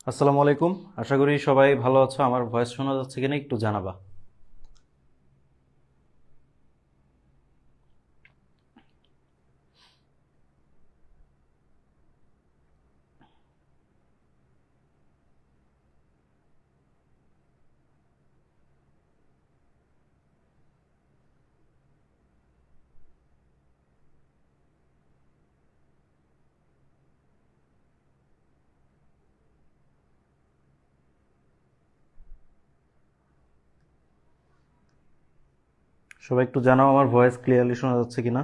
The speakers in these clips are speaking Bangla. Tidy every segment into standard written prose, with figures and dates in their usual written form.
আসসালামু আলাইকুম। আশা করি সবাই ভালো আছো। আমার ভয়েস শোনা যাচ্ছে কিনা একটু জানাবা। সবাই একটু জানাও আমার ভয়েস ক্লিয়ারলি শোনা যাচ্ছে কিনা।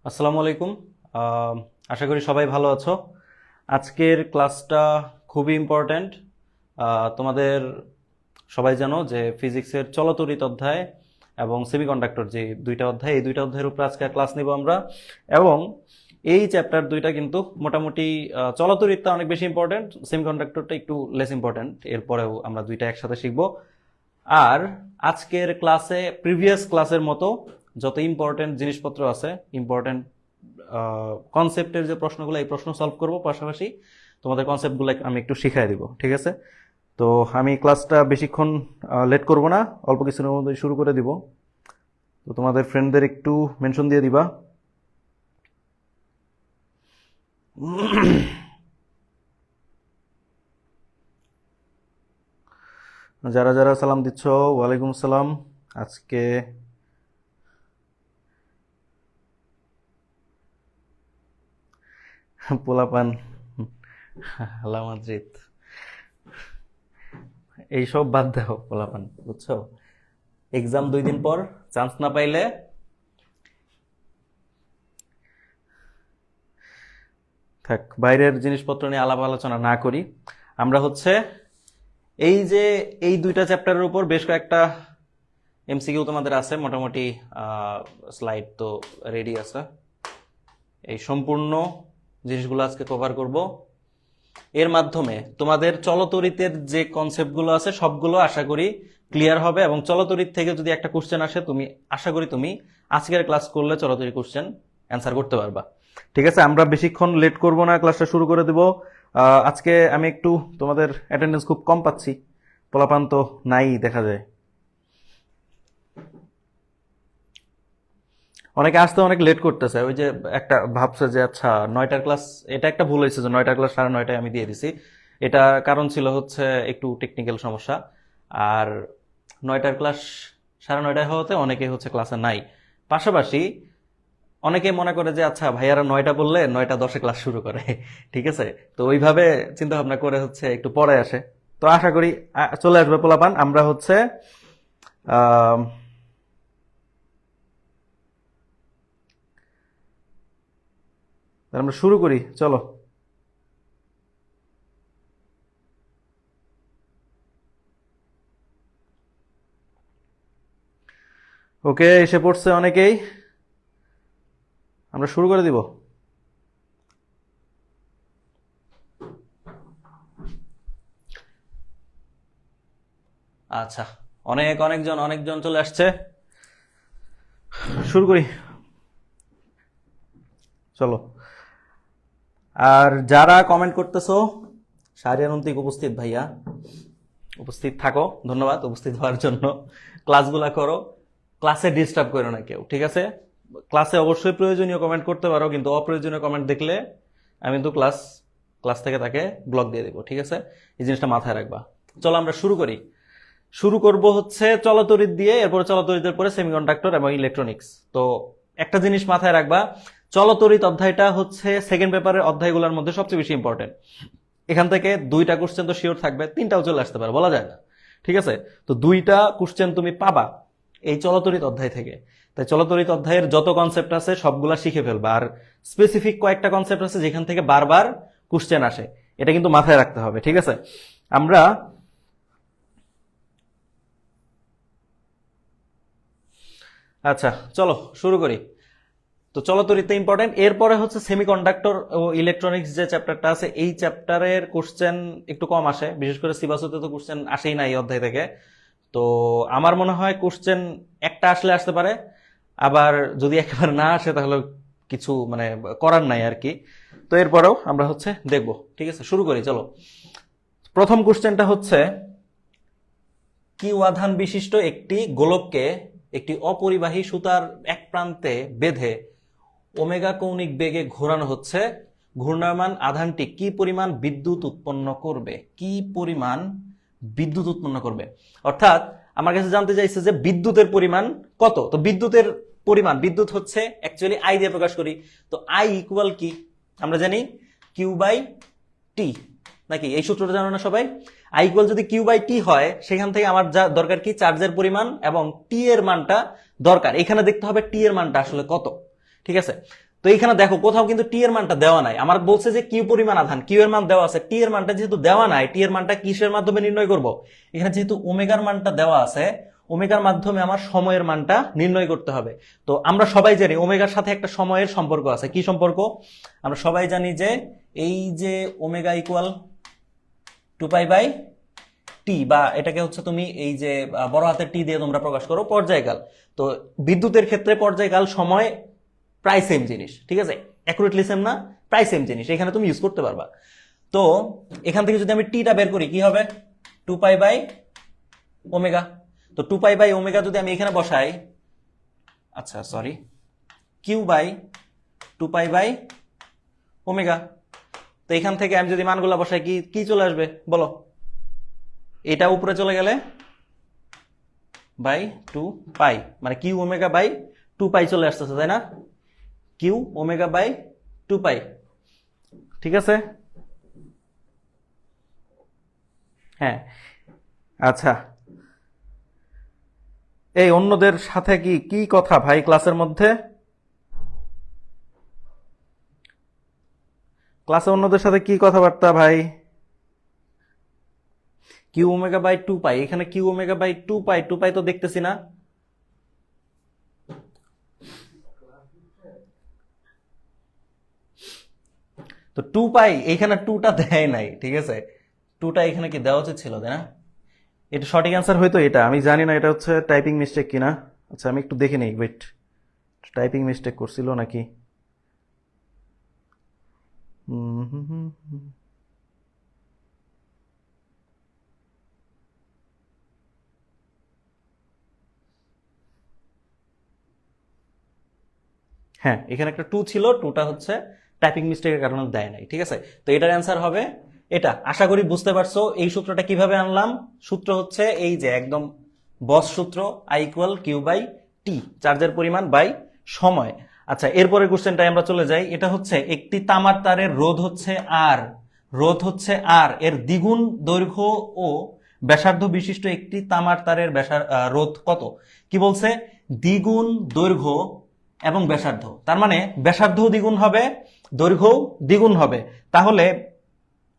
আসসালামু আলাইকুম। আহ, আশা করি সবাই ভালো আছো। আজকের ক্লাসটা খুবই ইম্পর্ট্যান্ট। তোমাদের সবাই জানো যে ফিজিক্সের চলতরিৎ অধ্যায় এবং সেমিকন্ডাক্টর যে দুইটা অধ্যায়, এই দুইটা অধ্যায়ের উপর আজকে ক্লাস নিব আমরা। এবং এই চ্যাপ্টার দুইটা কিন্তু মোটামুটি চলতরিৎটা অনেক বেশি ইম্পর্ট্যান্ট, সেমিকন্ডাক্টরটা একটু লেস ইম্পর্ট্যান্ট। এরপরেও আমরা দুইটা একসাথে শিখবো। আর আজকের ক্লাসে প্রিভিয়াস ক্লাসের মতো যত ইম্পর্টেন্ট জিনিসপত্র আছে, ইম্পর্টেন্ট কনসেপ্টের যে প্রশ্নগুলো, এই প্রশ্ন সলভ করব, পাশাপাশি তোমাদের কনসেপ্টগুলো আমি একটু শিখাই দিব, ঠিক আছে? তো আমি ক্লাসটা বেশিক্ষণ লেট করব না, অল্প কিছুর মধ্যে শুরু করে দিব। তো তোমাদের ফ্রেন্ডদের একটু মেনশন দিয়ে দিবা। যারা যারা সালাম দিচ্ছ, ওয়ালাইকুম সালাম। আজকে পোলাপান হালা মাদ্রিদ, এইসব বাদ দাও পোলাপান, বুঝছো? এক্সাম 2 দিন পর, চান্স না পাইলে থাক, বাইরের জিনিসপত্র নিয়ে আলাপ আলোচনা না করি। আমরা হচ্ছে এই যে এই দুইটা চ্যাপ্টারের উপর বেশ কয়েকটা এমসিকিউ তোমাদের আছে, মোটামুটি স্লাইড তো রেডি আছে। এই সম্পূর্ণ জিনিসগুলো আজকে কভার করব। এর মাধ্যমে তোমাদের চলতরিতের যে কনসেপ্টগুলো আছে সবগুলো আশা করি ক্লিয়ার হবে, এবং চলতরিত থেকে যদি একটা কোশ্চেন আসে, তুমি আশা করি তুমি আজকের ক্লাস করলে চলতরি কোশ্চেন অ্যান্সার করতে পারবা। ঠিক আছে, আমরা বেশিক্ষণ লেট করব না, ক্লাসটা শুরু করে দেব। আজকে আমি একটু তোমাদের অ্যাটেন্ডেন্স খুব কম পাচ্ছি, পোলাপান তো নাই দেখা যায়। অনেকে আসতে অনেক লেট করতেছে, ওই যে একটা ভাবছে যে আচ্ছা 9টার ক্লাস, এটা একটা ভুল হয়েছে যে 9টার ক্লাস 9:30 আমি দিয়ে দিছি। এটা কারণ ছিল হচ্ছে একটু টেকনিক্যাল সমস্যা। আর 9টার ক্লাস 9:30 হওয়াতে অনেকে হচ্ছে ক্লাসে নাই। পাশাপাশি অনেকে মনে করে যে আচ্ছা ভাইয়ারা 9টা বললে 9:10 ক্লাস শুরু করে। ঠিক আছে, তো ওইভাবে চিন্তা ভাবনা করে হচ্ছে একটু পরে আসে। তো আশা করি চলে আসবে পোলাপান। আমরা হচ্ছে আহ আমরা শুরু করি, চলো। ওকে, এসে পড়ছে অনেকেই, আমরা শুরু করে দিব। আচ্ছা, অনেকজন অনেকজন চলে আসছে, শুরু করি, চলো। আর যারা কমেন্ট করতেছো, শাহরিয়ার অন্তিক উপস্থিত ভাইয়া, উপস্থিত থাকো, ধন্যবাদ উপস্থিত হওয়ার জন্য। ক্লাসগুলা করো, ক্লাসে ডিস্টার্ব করো না কেউ, ঠিক আছে? ক্লাসে অবশ্যই প্রয়োজনীয় কমেন্ট করতে পারো, কিন্তু অপ্রয়োজনীয় কমেন্ট দেখলে আমি কিন্তু ক্লাস থেকে তাকে ব্লক দিয়ে দেবো, ঠিক আছে? এই জিনিসটা মাথায় রাখবা। চলো আমরা শুরু করি। শুরু করব হচ্ছে চলতরিৎ দিয়ে, এরপর চলতরিতের পরে সেমিকন্ডাক্টর এবং ইলেকট্রনিক্স। তো একটা জিনিস মাথায় রাখবা, চলতরিৎ অধ্যায়টা হচ্ছে সেকেন্ড পেপারের অধ্যায়গুলোর মধ্যে সবচেয়ে বেশি ইম্পর্টেন্ট। এখান থেকে 2টা কোশ্চেন তো শিওর থাকবে, 3টাও চলে আসতে পারে, বলা যায় না, ঠিক আছে? তো 2টা কোশ্চেন তুমি পাবা এই চলতরিৎ অধ্যায় থেকে। তাই চলতরিৎ অধ্যায়ের যত কনসেপ্ট আছে সবগুলা শিখে ফেলবা। আর স্পেসিফিক কয়েকটা কনসেপ্ট আছে যেখান থেকে বারবার কোশ্চেন আসে, এটা কিন্তু মাথায় রাখতে হবে, ঠিক আছে? আমরা আচ্ছা চলো শুরু করি। তো চলতরিৎ ইম্পর্টেন্ট, এরপরে হচ্ছে সেমিকন্ডাক্টর ও ইলেকট্রনিক্স যে চ্যাপ্টারটা আছে, এই চ্যাপ্টারের কোশ্চেন একটু কম আসে, বিশেষ করে সিবাসতে তো কোশ্চেন আসেই না এই অধ্যায় থেকে। তো আমার মনে হয় কোশ্চেন একটা আসলে আসতে পারে, আবার যদি একেবারে না আসে তাহলে কিছু মানে করার নাই আর কি। তো এরপরেও আমরা হচ্ছে দেখবো, ঠিক আছে? শুরু করি চলো। প্রথম কোশ্চেনটা হচ্ছে, কিউ আধান বিশিষ্ট একটি গোলককে একটি অপরিবাহী সুতার এক প্রান্তে বেঁধে ওমেগা কৌণিক বেগে ঘোরানো হচ্ছে। ঘূর্ণায়মান আধানটি কি পরিমাণ বিদ্যুৎ উৎপন্ন করবে? কি পরিমাণ বিদ্যুৎ উৎপন্ন করবে? অর্থাৎ আমার কাছে জানতে চাইছে যে বিদ্যুতের পরিমাণ কত। তো বিদ্যুতের পরিমাণ, বিদ্যুৎ হচ্ছে অ্যাকচুয়ালি আই দিয়ে প্রকাশ করি। তো আই ইকুয়াল কি আমরা জানি, কিউ বাই টি, নাকি? এই সূত্রটা জানো না সবাই? আই ইকুয়াল যদি কিউ বাই টি হয়, সেখান থেকে আমার যা দরকার কি, চার্জের পরিমাণ এবং টি এর মানটা দরকার। এখানে দেখতে হবে টি এর মানটা আসলে কত, ঠিক আছে? তো এখানে দেখো কোথাও কিন্তু টি এর মানটা দেওয়া নাই। আমার বলছে যে কিউ পরিমাণ আধান, কিউ এর মান দেওয়া আছে, টি এর মানটা যেহেতু দেওয়া নাই, টি এর মানটা কিসের মাধ্যমে নির্ণয় করব? এখানে যেহেতু ওমেগার মানটা দেওয়া আছে, ওমেগার মাধ্যমে আমার সময়ের মানটা নির্ণয় করতে হবে। তো আমরা সবাই জানি ওমেগার সাথে একটা সময়ের সম্পর্ক আছে। কি সম্পর্ক? আমরা সবাই জানি যে এই যে ওমেগা ইকুয়াল 2 বাই টি, বা এটাকে হচ্ছে তুমি এই যে বড় হাতের টি দিয়ে তোমরা প্রকাশ করো পর্যায়কাল। তো বিদ্যুতের ক্ষেত্রে পর্যায়কাল সময় প্রায় সেম জিনিস, ঠিক আছে? অ্যাকুরেটলি সেম না, প্রায় সেম জিনিস, এখানে তুমি ইউজ করতে পারবা। তো এখান থেকে যদি আমি টিটা বের করি, কি হবে? 2 বাই ওমেগা। তো 2 বাই ওমেগা যদি আমি এখানে বসাই, আচ্ছা sorry, Q by 2 by omega. তো এখান থেকে আমি যদি মানগুলো বসাই, কি কি চলে আসবে বলো? এটা উপরে চলে গেলে বাই 2 পাই, মানে কিউ ওমেগা বাই 2 পাই চলে আসতেছে, তাই না? কিউ ওমেগা বাই 2 পাই, ঠিক আছে? হ্যাঁ, আচ্ছা। এই অন্যদের সাথে কি কি কথা ভাই ক্লাসের মধ্যে? ক্লাসে অন্যদের সাথে কি কথাবার্তা ভাই? কিউ ওমেগা বাই 2 পাই, এখানে কিউ ওমেগা বাই 2 পাই তো দেখতেছি না। তো 2 পাই এইখানে 2টা দেয় নাই, ঠিক আছে? 2টা এখানে কি দেওয়া উচিত ছিল, তাই না? এটা সঠিক অ্যান্সার হয়তো এটা, আমি জানি না এটা হচ্ছে টাইপিং মিস্টেক কিনা। আচ্ছা আমি একটু দেখে নিই, ওয়েট, টাইপিং মিস্টেক করছিল নাকি? হ্যাঁ, এখানে একটা 2 ছিল, 2টা হচ্ছে টাইপিং মিস্টেকের কারণে দেয় নাই, ঠিক আছে? তো এটার অ্যান্সার হবে এটা। আশা করি বুঝতে পারছো এই সূত্রটা কিভাবে আনলাম। সূত্র হচ্ছে এই যে একদম বস সূত্র, I equal Q by T, চার্জের পরিমাণ বাই সময়। আচ্ছা এরপরে কোশ্চেনটায় আমরা চলে যাই। এটা হচ্ছে একটি তামার তারের রোধ হচ্ছে আর, রোধ হচ্ছে আর, এর দ্বিগুণ দৈর্ঘ্য ও ব্যাসার্ধ বিশিষ্ট একটি তামার তারের রোধ কত? কি বলছে? দ্বিগুণ দৈর্ঘ্য এবং ব্যাসার্ধ, তার মানে ব্যাসার্ধ দ্বিগুণ হবে, দৈর্ঘ্য দ্বিগুণ হবে, তাহলে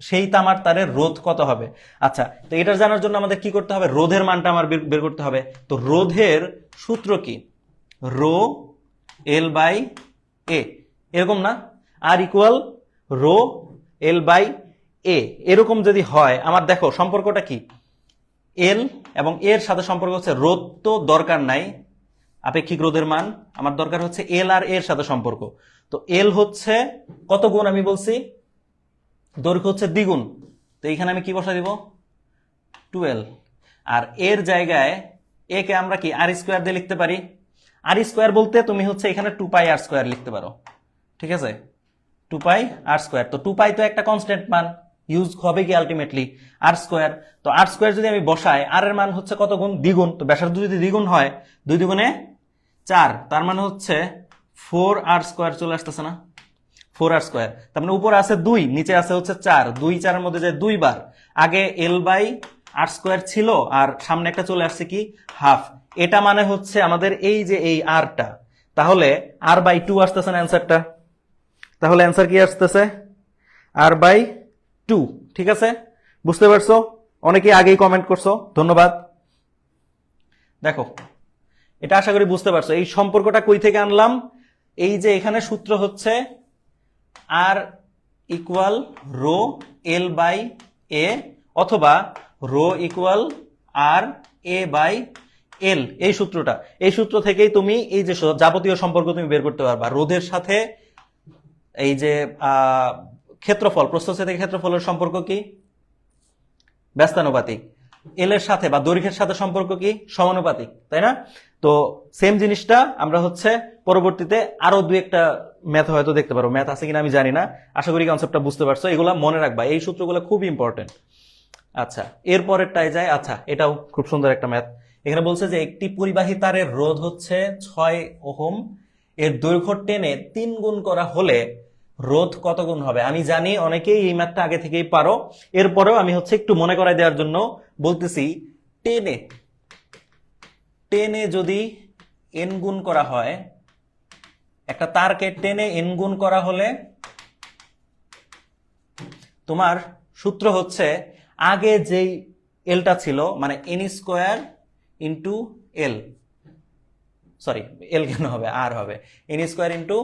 সেই তামার তারের রোধ কত হবে? আচ্ছা, তো এটা জানার জন্য আমাদের কি করতে হবে? রোধের মানটা আমার বের করতে হবে। তো রোধের সূত্র কি? রো এল বাই এ, এরকম না? আর ইকুয়াল রো এল বাই এ, এরকম যদি হয়, আমার দেখো সম্পর্কটা কি, এল এবং এর সাথে সম্পর্ক হচ্ছে, রোধ তো দরকার নাই, আপেক্ষিক রোধের মান আমার দরকার হচ্ছে এল আর এর সাথে সম্পর্ক। তো এল হচ্ছে কত গুণ আমি বলছি? দৈর্ঘ্য হচ্ছে দ্বিগুণ, তো এইখানে আমি কি বসা দিব 12। আর এর জায়গায় এ কে আমরা কি আর স্কোয়ার দিয়ে লিখতে পারি। আর স্কোয়ার বলতে তুমি হচ্ছে এখানে 2 পাই আর স্কোয়ার লিখতে পারো, ঠিক আছে 2 পাই আর স্কোয়ার। তো 2 পাই তো একটা কনস্ট্যান্ট মান, ইউজ হবে কি আলটিমেটলি আর স্কোয়ার। তো আর স্কোয়ার যদি আমি বসাই, আর এর মান হচ্ছে কত গুণ দ্বিগুণ, তো ব্যাসার্ধ যদি দ্বিগুণ হয় 2 দ্বিগুণে 4, তার মানে হচ্ছে 4 আর স্কোয়ার চলে আসতেছে না, 4 আর স্কোয়ার। তার মানে উপরে আছে 2, নিচে আছে হচ্ছে 4, 2 4 এর মধ্যে যায় 2 বার। আগে এল বাই আর স্কোয়ার ছিল আর সামনে একটা চলে আসছে কি হাফ, এটা মানে হচ্ছে আমাদের এই যে এই আরটা, তাহলে আর বাই 2 আসতেছে না অ্যান্সারটা। তাহলে অ্যান্সার কি আসতেছে আর বাই 2, ঠিক আছে বুঝতে পারছো। অনেকেই আগেই কমেন্ট করছো, ধন্যবাদ। দেখো এটা আশা করি বুঝতে পারছো এই সম্পর্কটা কই থেকে আনলাম। এই যে এখানে সূত্র হচ্ছে R equal rho L by A, অথবা rho equal R A by L, এই সূত্রটা, এই সূত্র থেকেই তুমি এই যে যাবতীয় সম্পর্ক তুমি বের করতে পারবা। রোধের সাথে এই যে ক্ষেত্রফল, প্রস্থচ্ছেদ থেকে ক্ষেত্রফলের সম্পর্ক কি ব্যস্তানুপাতিক, এল এর সাথে বা দৈর্ঘ্যের সাথে সম্পর্ক কি সমানুপাতিক, তাই না। তো সেম জিনিসটা আমরা হচ্ছে পরবর্তীতে আরো দুই একটা ম্যাথ হয়তো দেখতে পারো, ম্যাথ আছে কিনা আমি জানি না, আশা করি কনসেপ্টটা বুঝতে পারছো। এগুলা মনে রাখবা, এই সূত্রগুলো খুব ইম্পর্টেন্ট। আচ্ছা এরপরেরটায় যায়, আচ্ছা এটাও খুব সুন্দর একটা ম্যাথ। এখানে বলছে যে একটি পরিবাহী তারের রোধ হচ্ছে 6 ওহম, এর দৈর্ঘ্য টেনে 3 গুণ করা হলে রোধ কত গুণ হবে। আমি জানি অনেকেই এই ম্যাথটা আগে থেকেই পারো, এরপরেও আমি হচ্ছে একটু মনে করাই দেওয়ার জন্য বলতেছি। টেনে টেনে যদি এন গুণ করা হয়, একটা তারকে টেনে এন গুণ করা হলে তোমার সূত্র হচ্ছে আগে যেই এলটা ছিল মানে N square into L, sorry এল কেন হবে আর হবে, এন স্কোয়ার ইন্টু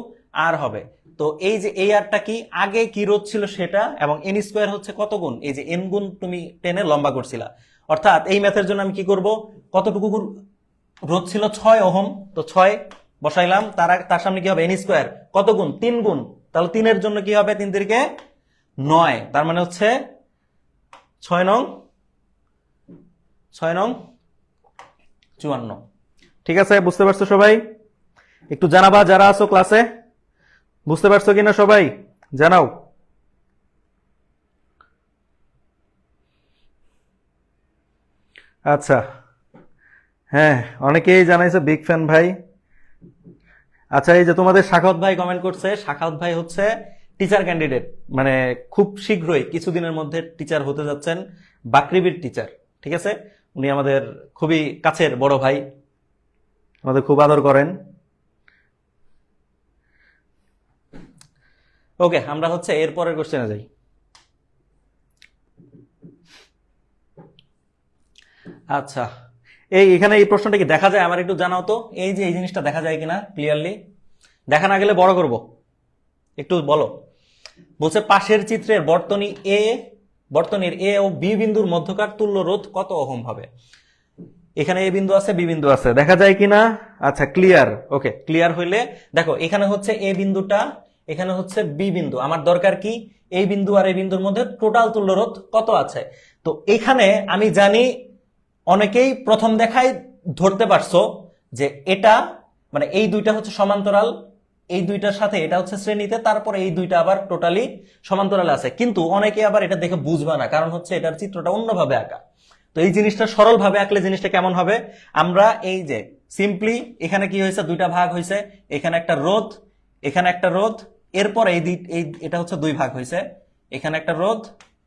আর হবে। তো এই যে এই আরটা কি আগে কি রোধ ছিল সেটা, এবং এন স্কোয়ার হচ্ছে কত গুণ এই যে এন গুণ তুমি টেনে লম্বা করছিলা। অর্থাৎ এই ম্যাথের জন্য আমি কি করব, কতটুকু রোধ ছিল 6 ওহম, তো 6 বসাইলাম, তার সামনে কি হবে এন স্কোয়ার কত গুণ 3 গুণ, তাহলে 3 এর জন্য কি হবে 3 তিরিকে 9, তার মানে হচ্ছে 6 নং 54। ঠিক আছে বুঝতে পারছো সবাই, একটু জানাবা যারা আছো ক্লাসে, বুঝতে পারছো কিনা সবাই জানাও। আচ্ছা হ্যাঁ অনেকেই জানাইছে বিগ ফ্যান ভাই। আচ্ছা এই যে তোমাদের সাখাওয়াত ভাই কমেন্ট করছে, সাখাওয়াত ভাই হচ্ছে টিচার ক্যান্ডিডেট, মানে খুব শীঘ্রই কিছুদিনের মধ্যে টিচার হতে যাচ্ছেন, বাকৃবির টিচার, ঠিক আছে। উনি আমাদের খুবই কাছের বড় ভাই, আমাদের খুব আদর করেন। ওকে আমরা হচ্ছে এরপরের কোশ্চেনে যাই। আচ্ছা এখানে এই প্রশ্নটা কি দেখা যায় আমার একটু জানাও তো, এই যে এই জিনিসটা দেখা যায় কিনা ক্লিয়ারলি, দেখা না গেলে বড় করব, একটু বলো। বলছে পাশের চিত্রের বর্তনীর এ ও বি বিন্দুর মধ্যকার তুল্য রোধ কত ওহম হবে। এখানে এ বিন্দু আছে বি বিন্দু আছে, দেখা যায় কিনা। আচ্ছা ক্লিয়ার, ওকে ক্লিয়ার হইলে দেখো এখানে হচ্ছে এ বিন্দুটা, এখানে হচ্ছে বি বিন্দু, আমার দরকার কি এই বিন্দু আর এই বিন্দুর মধ্যে টোটাল তুল্য রোধ কত আছে। তো এখানে আমি জানি অনেকেই প্রথম দেখায় ধরতে পারছো যে এটা মানে এই দুইটা হচ্ছে সমান্তরাল, এই দুইটার সাথে এটা হচ্ছে শ্রেণীতে, তারপরে এই দুইটা আবার টোটালি সমান্তরাল আছে, কিন্তু অনেকে আবার এটা দেখে বুঝবা না, কারণ হচ্ছে এটার চিত্রটা অন্যভাবে আঁকা। তো এই জিনিসটা সরল ভাবে আঁকলে জিনিসটা কেমন হবে, আমরা এই যে সিম্পলি এখানে কি হয়েছে দুইটা ভাগ হয়েছে, এখানে একটা রোধ এখানে একটা রোধ, এরপর এটা হচ্ছে দুই ভাগ হয়েছে, এখানে একটা রোধ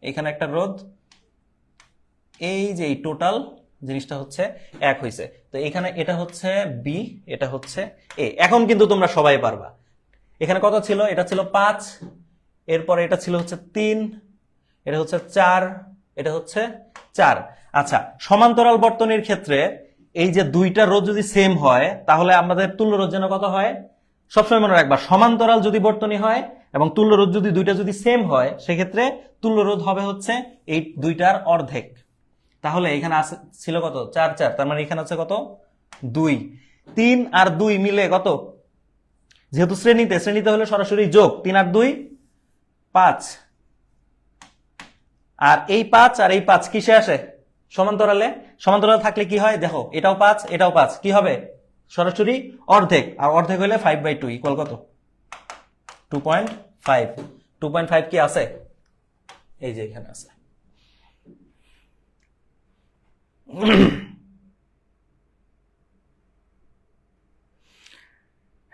এখানে একটা রোধ, এই যে এই টোটাল জিনিসটা হচ্ছে এক হয়েছে। তো এখানে এটা হচ্ছে বি, এটা হচ্ছে এ। এখন কিন্তু তোমরা সবাই পারবা, এখানে কত ছিল, এটা ছিল 5, এরপরে এটা ছিল হচ্ছে 3, এটা হচ্ছে 4, এটা হচ্ছে 4। আচ্ছা সমান্তরাল বর্তনীর ক্ষেত্রে এই যে দুইটা রোধ যদি সেম হয় তাহলে আমাদের তুল্য রোধ যেন কত হয়, সবসময় মনে রাখবা সমান্তরাল যদি বর্তনী হয় এবং তুল্য রোধ যদি দুইটা যদি সেম হয় সেক্ষেত্রে তুল্য রোধ হবে হচ্ছে এই দুইটার অর্ধেক। তাহলে এখানে ছিল কত 4 4, তার মানে এখানে আছে কত 2, 3 আর 2 মিলে কত, যেহেতু শ্রেণীতে হলে সরাসরি যোগ, 3 আর 2 5, আর এই 5 আর এই 5 কিসে আসে? সমান্তরালে। সমান্তরালে থাকলে কি হয় দেখো, এটাও 5 এটাও 5, কি হবে সরাসরি অর্ধেক। আর অর্ধেক হলে 5/2 ইকুয়াল কত? 2.5। 2.5 কি আছে? এই যে এখানে আছে।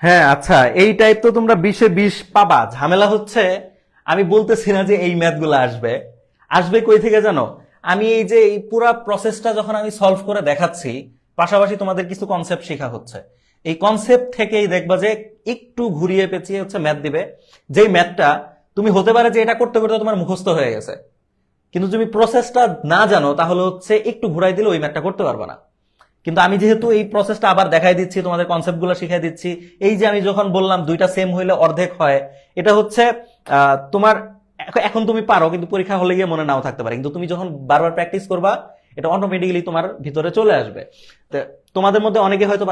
হ্যাঁ আচ্ছা, এই টাইপ তো তোমরা 20-এ 20 পাবা। ঝামেলা হচ্ছে আমি বলতেছি না যে এই ম্যাথগুলো আসবে। আসবে কই থেকে জানো? আমি এই যে এই পুরা প্রসেসটা যখন আমি সলভ করে দেখাচ্ছি, পাশাপাশি তোমাদের কিছু কনসেপ্ট শেখা হচ্ছে। এই কনসেপ্ট থেকেই দেখবা যে একটু ঘুরিয়ে পেঁচিয়ে হচ্ছে ম্যাথ দিবে, যেই ম্যাথটা তুমি হতে পারে যে এটা করতে করতে তোমার মুখস্থ হয়ে গেছে, কিন্তু তুমি প্রসেসটা না জানো তাহলে হচ্ছে একটু ঘুরাই দিলে ওই ম্যাথটা করতে পারবে না। কিন্তু আমি যেহেতু এই প্রসেসটা আবার দেখাই দিচ্ছি, তোমাদের কনসেপ্টগুলো শিখাই দিচ্ছি, এই যে আমি যখন বললাম দুইটা সেম হইলে অর্ধেক হয়, এটা হচ্ছে তোমার এখন তুমি পারো, কিন্তু পরীক্ষা হলে গিয়ে মনে নাও থাকতে পারে। কিন্তু তুমি যখন বারবার প্র্যাকটিস করবা, এটা অটোমেটিক্যালি তোমার ভিতরে চলে আসবে। তো তোমাদের মধ্যে অনেকে হয়তো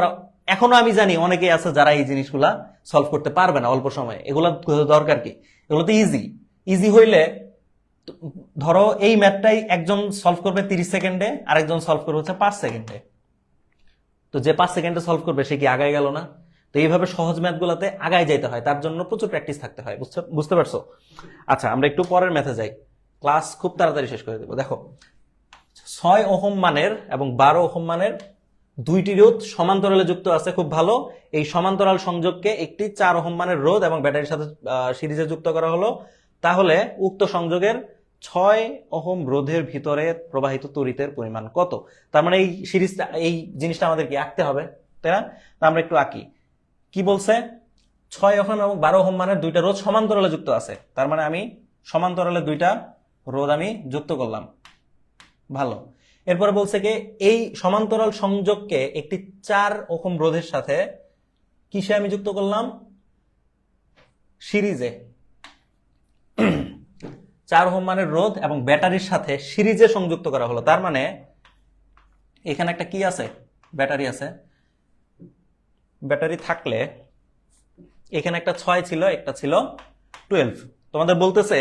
এখনো আমি জানি অনেকেই আছে যারা এই জিনিসগুলা সলভ করতে পারবে না অল্প সময়ে। এগুলা দরকার কি? এগুলো তো ইজি। ইজি হইলে ধরো এই ম্যাথটাই একজন সলভ করবে 30 সেকেন্ডে, আরেকজন সলভ করবে হচ্ছে 5 সেকেন্ডে। তো যে 5 সেকেন্ডে সলভ করবে সে কি আগায় গেল না? তো এইভাবে সহজ ম্যাথগুলোতে আগায় যেতে হয়, তার জন্য প্রচুর প্র্যাকটিস থাকতে হয়। বুঝতে পারছো? আচ্ছা, আমরা একটু পরের ম্যাথে যাই, ক্লাস খুব তাড়াতাড়ি শেষ করে দেবো। দেখো 6 ওহম মানের এবং 12 ওহম মানের দুইটি রোধ সমান্তরালে যুক্ত আছে। খুব ভালো। এই সমান্তরাল সংযোগকে একটি 4 ওহম মানের রোধ এবং ব্যাটারির সাথে সিরিজে যুক্ত করা হলো। তাহলে উক্ত সংযোগের 6 ওহম রোধের ভিতরে প্রবাহিত তড়িতের পরিমাণ কত? তার মানে এই সিরিজটা, এই জিনিসটা আমাদেরকে আঁকতে হবে, তাই না? তা আমরা একটু আঁকি। কি বলছে? 6 ওহম এবং 12 ওহম মানের দুইটা রোধ সমান্তরালে যুক্ত আছে। তার মানে আমি সমান্তরালে দুইটা রোধ আমি যুক্ত করলাম। ভালো। এরপরে বলছে কি, এই সমান্তরাল সংযোগকে একটি 4 ওহম রোধের সাথে কিসে আমি যুক্ত করলাম? সিরিজে। 4 ওহম মানের রোধ এবং ব্যাটারির সাথে সিরিজে সংযুক্ত করা হলো। তার মানে এখানে একটা কি আছে? ব্যাটারি আছে। ব্যাটারি থাকলে এখানে একটা 6 ছিল, একটা ছিল 12। তোমাদের বলতেছে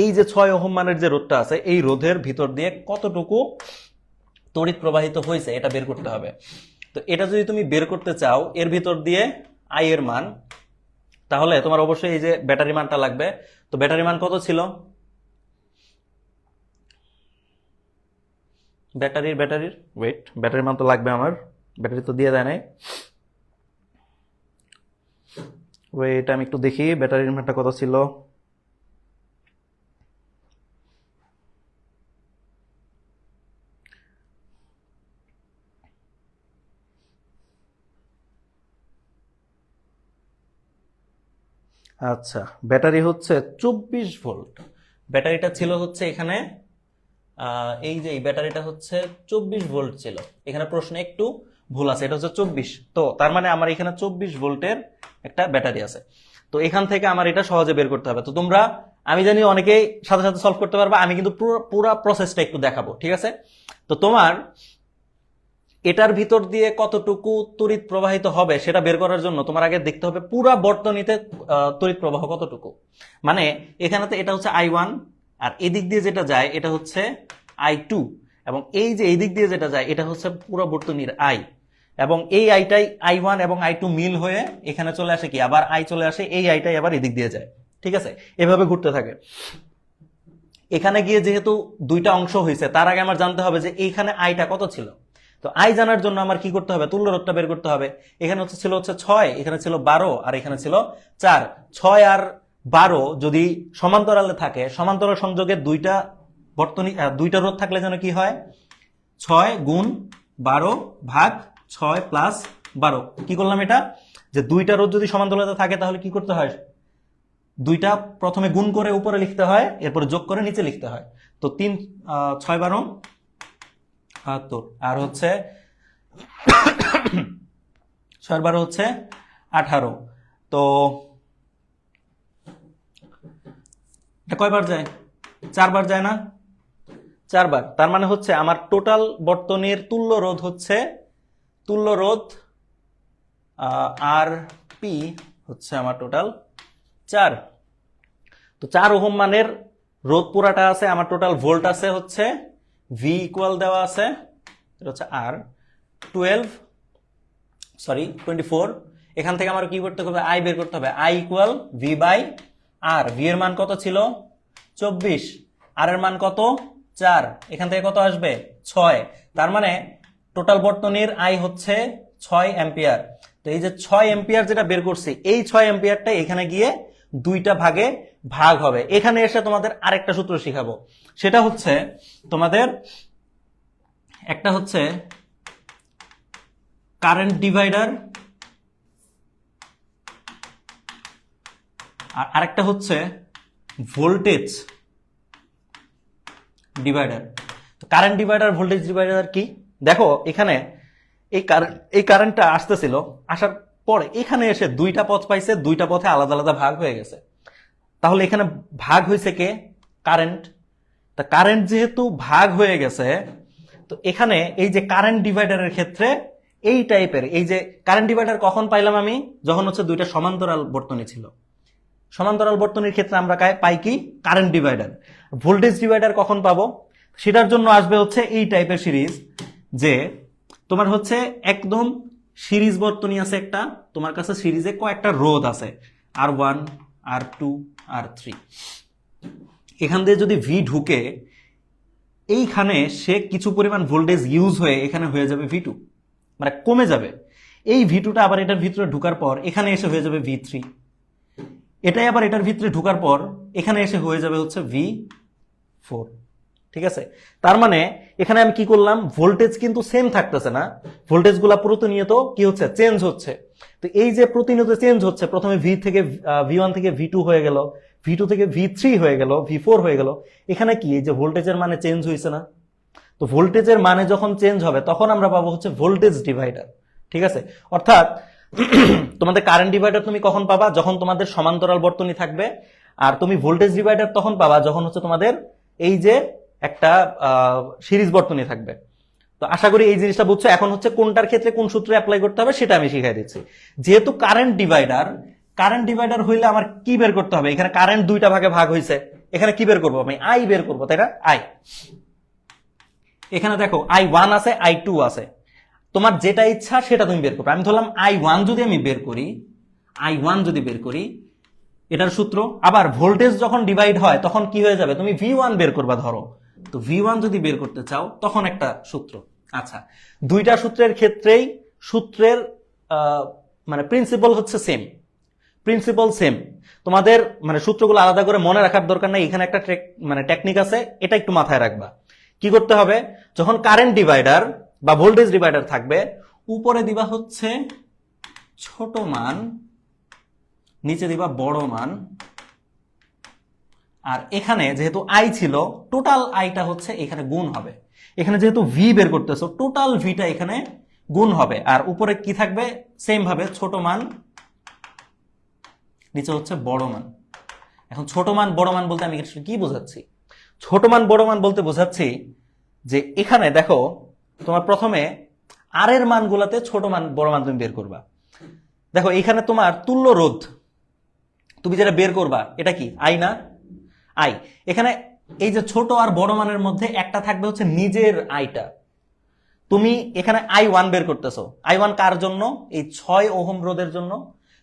এই যে 6 ওহম মানের যে রোধটা আছে, এই রোধের ভিতর দিয়ে কতটুকু তড়িৎ প্রবাহিত হয়েছে এটা বের করতে হবে। তো এটা যদি তুমি বের করতে চাও এর ভিতর দিয়ে আই এর মান, তাহলে তোমার অবশ্যই এই যে ব্যাটারি মানটা লাগবে। তো ব্যাটারি মান কত ছিল? ব্যাটারির ওয়েট, ব্যাটারির মান তো লাগবে আমার, ব্যাটারি তো দিয়ে দেয় নাই। ওয়েট আমি একটু দেখি ব্যাটারির মানটা কত ছিল। আচ্ছা, ব্যাটারি হচ্ছে 24 ভোল্ট। ব্যাটারিটা ছিল হচ্ছে এখানে এই যে এই ব্যাটারিটা হচ্ছে 24 ভোল্ট ছিল। এখানে প্রশ্নে একটু ভুল আছে, এটা হচ্ছে 24। তো তার মানে আমার এখানে 24 ভোল্টের একটা ব্যাটারি আছে। তো এখান থেকে আমার এটা সহজে বের করতে হবে। তো তোমরা, আমি জানি অনেকেই সাথে সাথে সলভ করতে পারবা, আমি কিন্তু পুরো প্রসেসটা একটু দেখাবো, ঠিক আছে? তো তোমার এটার ভিতর দিয়ে কতটুকু তড়িৎ প্রবাহিত হবে সেটা বের করার জন্য তোমার আগে দেখতে হবে পুরা বর্তনীতে তড়িৎ প্রবাহ কতটুকু। মানে এখানে তো এটা হচ্ছে I1, আর এদিক দিয়ে যেটা যায় এটা হচ্ছে I2, এবং এই যে এই দিক দিয়ে যেটা যায় এটা হচ্ছে পুরো বর্তনীর I, এবং এই আইটাই I1 এবং I2 মিল হয়ে এখানে চলে আসে কি, আবার I চলে আসে, এই আইটাই আবার এদিক দিয়ে যায়, ঠিক আছে? এভাবে ঘুরতে থাকে। এখানে গিয়ে যেহেতু দুইটা অংশ হয়েছে, তার আগে আমার জানতে হবে যে এইখানে আইটা কত ছিল। তো আই জানার জন্য আমার কি করতে হবে? তুল্য রোধটা বের করতে হবে। এখানে ছিল 6, এখানে ছিল 12, আর এখানে ছিল 4। 6 আর 12 যদি সমান্তরালে থাকে, সমান্তরাল সংযোগে দুইটা বর্তনী দুইটা রোধ থাকলে যেন কি হয়? 6 গুণ 12 ভাগ 6 প্লাস 12। কি করলাম এটা? যে দুইটা রোধ যদি সমান্তরালে থাকে তাহলে কি করতে হয়? দুইটা প্রথমে গুণ করে উপরে লিখতে হয়, এরপরে যোগ করে নিচে লিখতে হয়। তো 3 6 12 72, আর হচ্ছে 6 12 হচ্ছে 18। তো এটা কয়বার যায়? 4 বার যায় না? 4 বার। তার মানে হচ্ছে আমার টোটাল বর্তনীর তুল্য রোধ হচ্ছে, তুল্য রোধ আর পি হচ্ছে আমার টোটাল 4। তো তো 4 ওহম মানের রোধ পুরাটা আছে, আমার টোটাল ভোল্ট আছে হচ্ছে ভি ইকুয়াল দেওয়া আছে, এটা হচ্ছে আর 24। এখান থেকে আমার কি করতে হবে, আই বের করতে হবে, I equal V by R. V এর মান কত ছিল 24, আর এর মান কত 4, এখান থেকে কত আসবে 6। তার মানে টোটাল বর্তনীর আই হচ্ছে 6 অ্যাম্পিয়ার। তো এই যে 6 অ্যাম্পিয়ার যেটা বের করছি, এই 6 অ্যাম্পিয়ারটা এখানে গিয়ে দুইটা ভাগে ভাগ হবে। এখানে এসে তোমাদের আরেকটা সূত্র শিখাবো, সেটা হচ্ছে তোমাদের একটা হচ্ছে কারেন্ট ডিভাইডার আর আরেকটা হচ্ছে ভোল্টেজ ডিভাইডার। তো কারেন্ট ডিভাইডার ভোল্টেজ ডিভাইডার কি, দেখো এখানে এই কারেন্টটা আসতেছিল, আসার পরে এখানে এসে দুইটা পথ পাইছে, দুইটা পথে আলাদা আলাদা ভাগ হয়ে গেছে। তাহলে এখানে ভাগ হয়েছে কে, কারেন্ট। তা কারেন্ট যেহেতু ভাগ হয়ে গেছে, তো এখানে এই যে কারেন্ট ডিভাইডারের ক্ষেত্রে এই টাইপের, এই যে কারেন্ট ডিভাইডার কখন পাইলাম আমি, যখন হচ্ছে দুইটা সমান্তরাল বর্তনী ছিল। সমান্তরাল বর্তনীর ক্ষেত্রে আমরা পাই কি, কারেন্ট ডিভাইডার। ভোল্টেজ ডিভাইডার কখন পাবো, সেটার জন্য আসবে হচ্ছে এই টাইপের সিরিজ, যে তোমার হচ্ছে একদম সিরিজ বর্তনী আছে একটা, তোমার কাছে সিরিজে কয়েকটা রোধ আছে, R1 R2 R3। এখান দিয়ে যদি ভি ঢুকে, এইখানে সে কিছু পরিমাণ ভোল্টেজ ইউজ হয়ে এখানে হয়ে যাবে V2, মানে কমে যাবে। এই V2টা আবার এটার ভিতরে ঢুকার পর এখানে এসে হয়ে যাবে V3, এটাই আবার এটার ভিতরে ঢুকার পর এখানে এসে হয়ে যাবে হচ্ছে V4। ঠিক আছে, তার মানে এখানে আমি কি করলাম, ভোল্টেজ কিন্তু সেম থাকতেছে না, ভোল্টেজ গুলা প্রতিনিয়ত কি হচ্ছে, চেঞ্জ হচ্ছে। তো এই যে প্রতিনিয়ত চেঞ্জ হচ্ছে, প্রথমে V1 থেকে V2 হয়ে গেল, V2 থেকে V3 হয়ে গেল, V4 হয়ে গেল, এখানে কি এই যে ভোল্টেজের মানে চেঞ্জ হয়েছে না। তো ভোল্টেজের মানে যখন চেঞ্জ হবে তখন আমরা পাবো হচ্ছে ভোল্টেজ ডিভাইডার। ঠিক আছে, অর্থাৎ তোমাদের কারেন্ট ডিভাইডার তুমি কখন পাবা, যখন তোমাদের সমান্তরাল বর্তনী থাকবে, আর তুমি ভোল্টেজ ডিভাইডার তখন পাবা যখন হচ্ছে তোমাদের এই যে একটা সিরিজ বর্তনী থাকবে। তো আশা করি এই জিনিসটা বুঝছো। এখন হচ্ছে কোনটার ক্ষেত্রে কোন সূত্র অ্যাপ্লাই করতে হবে সেটা আমি শিখাই দিচ্ছি। যেহেতু কারেন্ট ডিভাইডার হইলে আমার কি বের করতে হবে, এখানে কারেন্ট দুইটা ভাগে ভাগ হয়েছে, এখানে কি বের করবো, আমি আই বের করবো, তাই না, আই। এখানে দেখো I1 আছে, I2 আছে, তোমার যেটা ইচ্ছা সেটা তুমি বের করবে। আমি ধরলাম I1 যদি বের করি, এটার সূত্র। আবার ভোল্টেজ যখন ডিভাইড হয় তখন কি হয়ে যাবে, তুমি V1 বের করবা ধরো, তো V1 যদি বের করতে চাও তখন একটা সূত্র। আচ্ছা, দুইটা সূত্রের ক্ষেত্রেই সূত্রের মানে প্রিন্সিপাল হচ্ছে সেম, তোমাদের মানে সূত্রগুলো আলাদা করে মনে রাখার দরকার নাই। এখানে একটা মানে টেকনিক আছে, এটা একটু মাথায় রাখবা। কি করতে হবে, যখন কারেন্ট ডিভাইডার বা ভোল্টেজ ডিভাইডার থাকবে, উপরে দিবা হচ্ছে ছোট মান, নিচে দিবা বড় মান, আর এখানে যেহেতু আই ছিল, টোটাল আইটা হচ্ছে এখানে গুণ হবে। এখানে যেহেতু ভি বের করতেছো, টোটাল ভিটা এখানে গুণ হবে। আর উপরে কি থাকবে, সেম ভাবে ছোট মান, নিচে হচ্ছে বড় মান। এখন ছোট মান বড় মান বলতে আমি কি বোঝাচ্ছি, ছোট মান বড় মান বলতে বোঝাচ্ছি যে এখানে দেখো তোমার প্রথমে আর এর মানগুলোতে ছোট মান বড় মান তুমি বের করবা। দেখো এখানে তোমার তুল্য রোধ তুমি যেটা বের করবা, এটা কি আই না, আই। এখানে এই যে ছোট আর বড় মানের মধ্যে একটা থাকবে হচ্ছে নিজের আইটা। তুমি এখানে I1 বের করতেছো, I1 কার জন্য, এই 6 ওহম রোধের জন্য।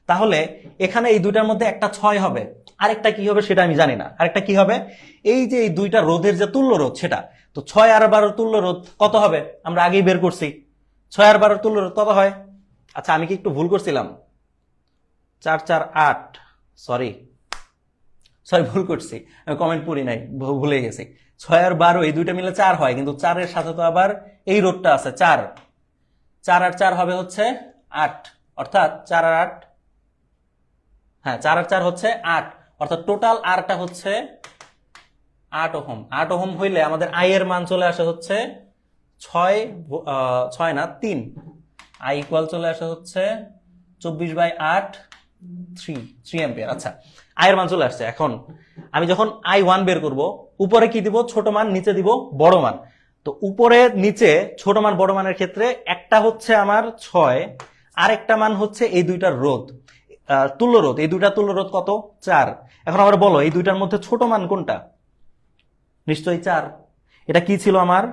তাহলে এখানে এই দুইটার মধ্যে একটা 6 হবে, আরেকটা কি হবে সেটা আমি জানি না। আরেকটা কি হবে, এই যে এই দুইটা রোধের যে তুল্য রোধ সেটা, তো 6 আর 12 তুল্য রোধ কত হবে, আমরা আগেই বের করছি। 6 আর 12 তুল্য রোধ কত হয়, আচ্ছা আমি কি একটু ভুল করছিলাম, 4 4 8, সরি ভুল করছি, আমি কমেন্ট পড়ি নাই, ভুলে গেছি। 6 আর 12 এই দুইটা মিলে 4 হয়, কিন্তু 4 এর সাথে তো আবার এই রোধটা আছে 4 আর 4 হবে হচ্ছে 8, অর্থাৎ 4 আর 8, হ্যাঁ 4 আর 4 হচ্ছে 8, অর্থাৎ টোটাল আরটা হচ্ছে 8 ওহম। 8 ওহম হইলে আমাদের আই এর মান চলে আসে হচ্ছে 6 না 3, আই ইকুয়াল চলে আসে হচ্ছে 24/8, 3 অ্যাম্পিয়ার। আচ্ছা, আয়ের মান চলে আসছে। এখন আমি যখন I1 বের করব, উপরে কি দিব, ছোট মান, নিচে দিব বড় মান। তো উপরে নিচে ছোট মান বড় মানের ক্ষেত্রে একটা হচ্ছে আমার 6, আর একটা মান হচ্ছে এই দুইটার রোধ। তুল্য রোধ, এই দুইটা তুল্য রোধ কত? 4। এখন আবার বলো এই দুইটার মধ্যে ছোট মান কোনটা? নিশ্চয়ই 4। এটা কি ছিল আমার?